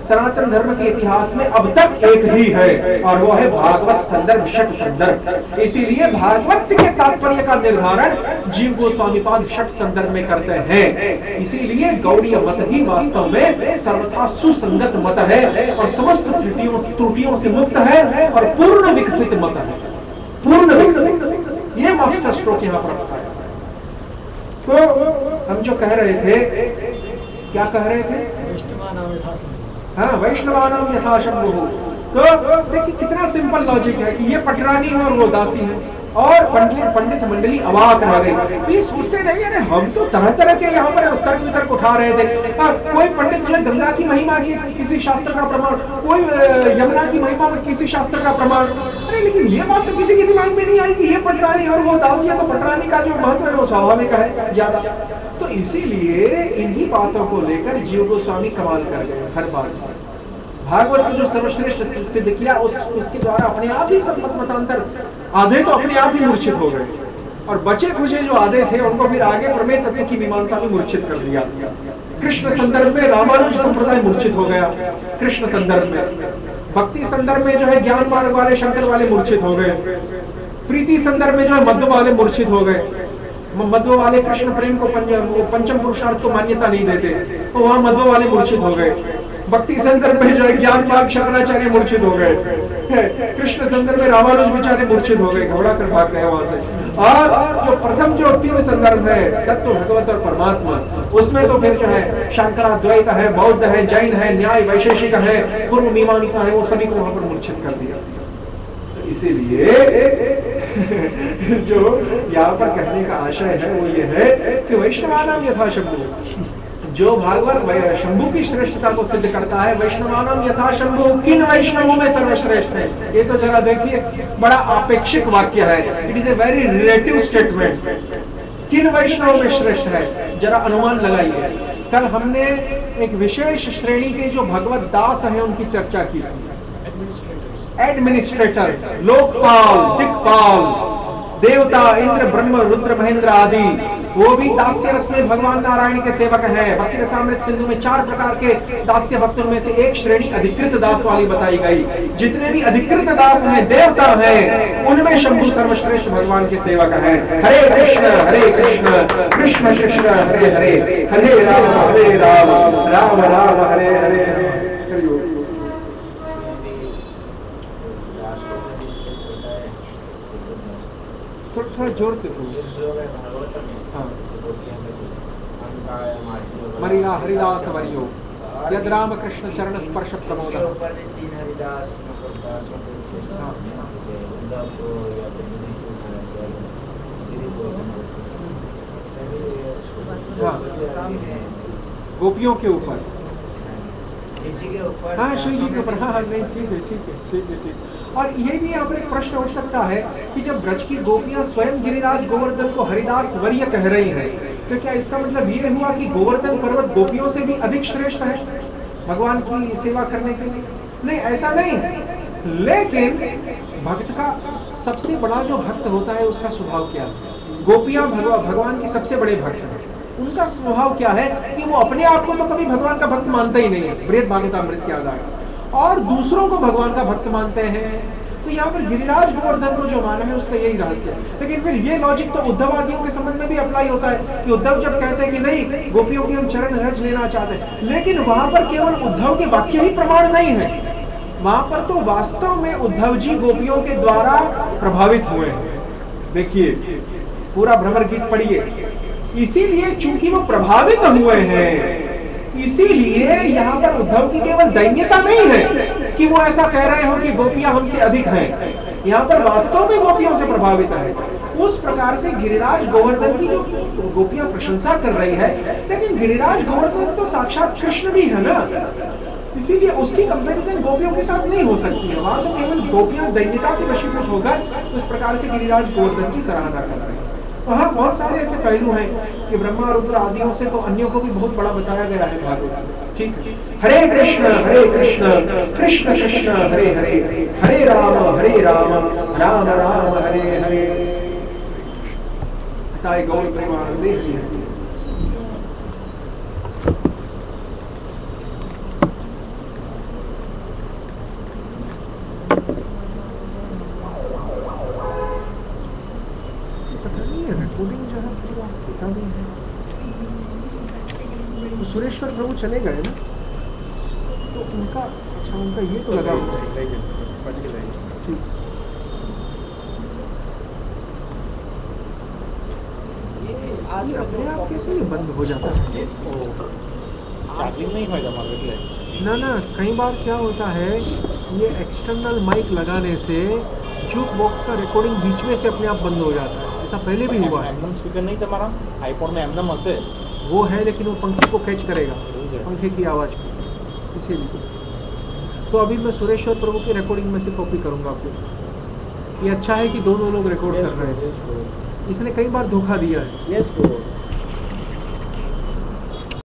सनातन धर्म के इतिहास में अब तक एक ही है, और वो है भागवत संदर्भ, षट संदर्भ। इसीलिए भागवत के तात्पर्य का निर्धारण जीव गोस्वामी पाद षट संदर्भ में करते हैं। इसीलिए गौड़ीय मत ही वास्तव में सर्वथा सुसंगत मत है और समस्त त्रुटियों से मुक्त है और पूर्ण विकसित मत है, पूर्ण विकसित। ये मास्टर स्ट्रोक यहाँ पर बताया। तो हम जो कह रहे थे, क्या कह रहे थे? हाँ, वैष्णवानाम यथाशंभु। तो देखिए कितना सिंपल लॉजिक है कि ये पटरानी है और वो दासी है, और पंडित मंडली अवाक रह गई। ये सोचते नहीं, अरे हम तो तरह तरह के यहाँ पर तर्क वितर्क उठा रहे थे। कोई पंडित जो है गंगा की महिमा की किसी शास्त्र का प्रमाण, कोई यमुना की महिमा में किसी शास्त्र का प्रमाण, अरे लेकिन ये बात तो किसी के दिमाग में नहीं आई कि ये पटरानी और वो दासी है, तो पटरानी का जो महत्व है वो स्वाभाविक है ज्यादा। तो इसीलिए इन्हीं बातों को लेकर जीव गोस्वामी कमाल कर गए हर बार। भागवत को जो सर्वश्रेष्ठ सिद्ध किया, उसके द्वारा अपने आप ही सब मत मतांतर आधे तो अपने आप ही मूर्छित हो गए, और बचे खुचे जो आधे थे उनको फिर आगे प्रमेय तत्व की मीमांसा में मूर्छित कर दिया। कृष्ण संदर्भ में रामानुज संप्रदाय मूर्छित हो गया, कृष्ण संदर्भ में। भक्ति संदर्भ में जो है ज्ञान मार्ग वाले शंकर वाले मूर्छित हो गए। प्रीति संदर्भ में जो है मध्व वाले मूर्छित हो गए। मध्व वाले कृष्ण प्रेम को पंचम पुरुषार्थ को मान्यता नहीं देते, तो वहां मध्व वाले मूर्छित हो गए। भक्ति संदर्भ में जो है ज्ञान मार्ग शंकराचार्य मूर्छित हो गए। कृष्ण संदर्भ में रामानुज बेचारे मूर्छित हो गए, घबरा कर भाग गए वहां से। और जो प्रथम जो तीन संदर्भ है, तत्व भगवत और परमात्मा, उसमें तो फिर जो है शंकराद्वैत है, बौद्ध है, जैन है, न्याय वैशेषिक है, पूर्व मीमांसा है, वो सभी को वहां पर मूर्छित कर दिया। तो इसीलिए जो यहाँ पर कहने का आशय है वो ये है कि वैष्णवानाम यथाशंभु, जो भागवत शंभु की श्रेष्ठता को सिद्ध करता है, वैष्णवानाम यथाशंभु, किन वैष्णवों में सर्वश्रेष्ठ है? ये तो जरा देखिए, बड़ा आपेक्षिक वाक्य है, it is a very relative statement. किन वैष्णवों में श्रेष्ठ है, जरा अनुमान लगाइए। कल हमने एक विशेष श्रेणी के जो भगवत दास हैं उनकी चर्चा की, एडमिनिस्ट्रेटर्स, लोकपाल, दिक्पाल, देवता, इंद्र, ब्रह्म, रुद्र, महेंद्र आदि, वो भी दास्य रस में भगवान नारायण के सेवक हैं। भक्ति रसामृत सिंधु में 4 प्रकार के दास्य भक्तों में से एक श्रेणी अधिकृत दास वाली बताई गई। जितने भी अधिकृत दास हैं, देवता हैं, उनमें शंभु सर्वश्रेष्ठ भगवान के सेवक हैं। हरे कृष्ण कृष्ण कृष्ण हरे हरे, हरे राम राम राम हरे हरे। थोड़ा जोर से हाँ। मरिया हरिदास वरियो यद राम कृष्ण चरण स्पर्श प्रमोद। गोपियों के ऊपर, हाँ शिव जी के ऊपर, हाँ नहीं ठीक है। और ये भी यहाँ पर एक प्रश्न उठ सकता है कि जब ब्रज की गोपियां स्वयं गिरिराज गोवर्धन को हरिदास वर्य कह रही हैं, तो क्या इसका मतलब ये हुआ कि गोवर्धन पर्वत गोपियों से भी अधिक श्रेष्ठ है भगवान की सेवा करने के लिए? नहीं, ऐसा नहीं। लेकिन भक्त का सबसे बड़ा जो भक्त होता है उसका स्वभाव क्या है? गोपियां भगवान की सबसे बड़े भक्त हैं। उनका स्वभाव क्या है कि वो अपने आप को तो कभी भगवान का भक्त मानते ही नहीं है, बृहद भागवतामृत के आधार, और दूसरों को भगवान का भक्त मानते हैं। तो यहाँ पर गिरिराज गोवर्धन को जो माना है उसका यही रहस्य है। लेकिन फिर ये लॉजिक तो उद्धव आदियों के संबंध में भी अप्लाई होता है कि उद्धव जब कहते हैं कि नहीं गोपियों की हम चरण रज लेना चाहते हैं, लेकिन वहां पर केवल उद्धव के वाक्य ही प्रमाण नहीं है, वहां पर तो वास्तव में उद्धव जी गोपियों के द्वारा प्रभावित हुए हैं। देखिए पूरा भ्रमर गीत पढ़िए, इसीलिए चूंकि वो प्रभावित हुए हैं इसीलिए यहाँ पर उद्धव की केवल दैन्यता नहीं है कि वो ऐसा कह रहे हो कि गोपियां हमसे अधिक हैं, यहाँ पर वास्तव में गोपियों से प्रभावित है। उस प्रकार से गिरिराज गोवर्धन की जो गोपियां प्रशंसा कर रही है, लेकिन गिरिराज गोवर्धन तो साक्षात कृष्ण भी है ना, इसीलिए उसकी कंपैरिजन गोपियों के साथ नहीं हो सकती है। वहां तो केवल गोपियां दैन्यता के वशीभूत होकर उस प्रकार से गिरिराज गोवर्धन की सराहना कर रहे हैं। तो हाँ, बहुत सारे ऐसे पहलू हैं कि ब्रह्मा रुद्र आदियों से तो अन्यों को भी बहुत बड़ा बताया गया है भागवत में। ठीक, हरे कृष्ण कृष्ण कृष्ण हरे हरे, हरे राम राम राम हरे हरे। ताई गौर प्रेमानंदे जी तो सुरेश्वर प्रभु चले गए ना, तो उनका अच्छा उनका ये तो लगा हुआ है। ठीक, आज ये का अपने जो आप कैसे ये बंद हो जाता है? चार्जिंग नहीं होएगा मार्केट ना ना, कई बार क्या होता है ये एक्सटर्नल माइक लगाने से जूक बॉक्स का रिकॉर्डिंग बीच में से अपने आप बंद हो जाता है। ऐसा पहले भी हुआ है। एमनम स्पीकर नहीं तुम्हारा आईफोन में एमनम हसे वो है, लेकिन वो पंखे को कैच करेगा, पंखे की आवाज़ को, इसीलिए। तो अभी मैं सुरेश्वर प्रभु की रिकॉर्डिंग में से कॉपी करूंगा आपको। ये अच्छा है कि दोनों लोग रिकॉर्ड कर रहे हैं, इसने कई बार धोखा दिया है। यस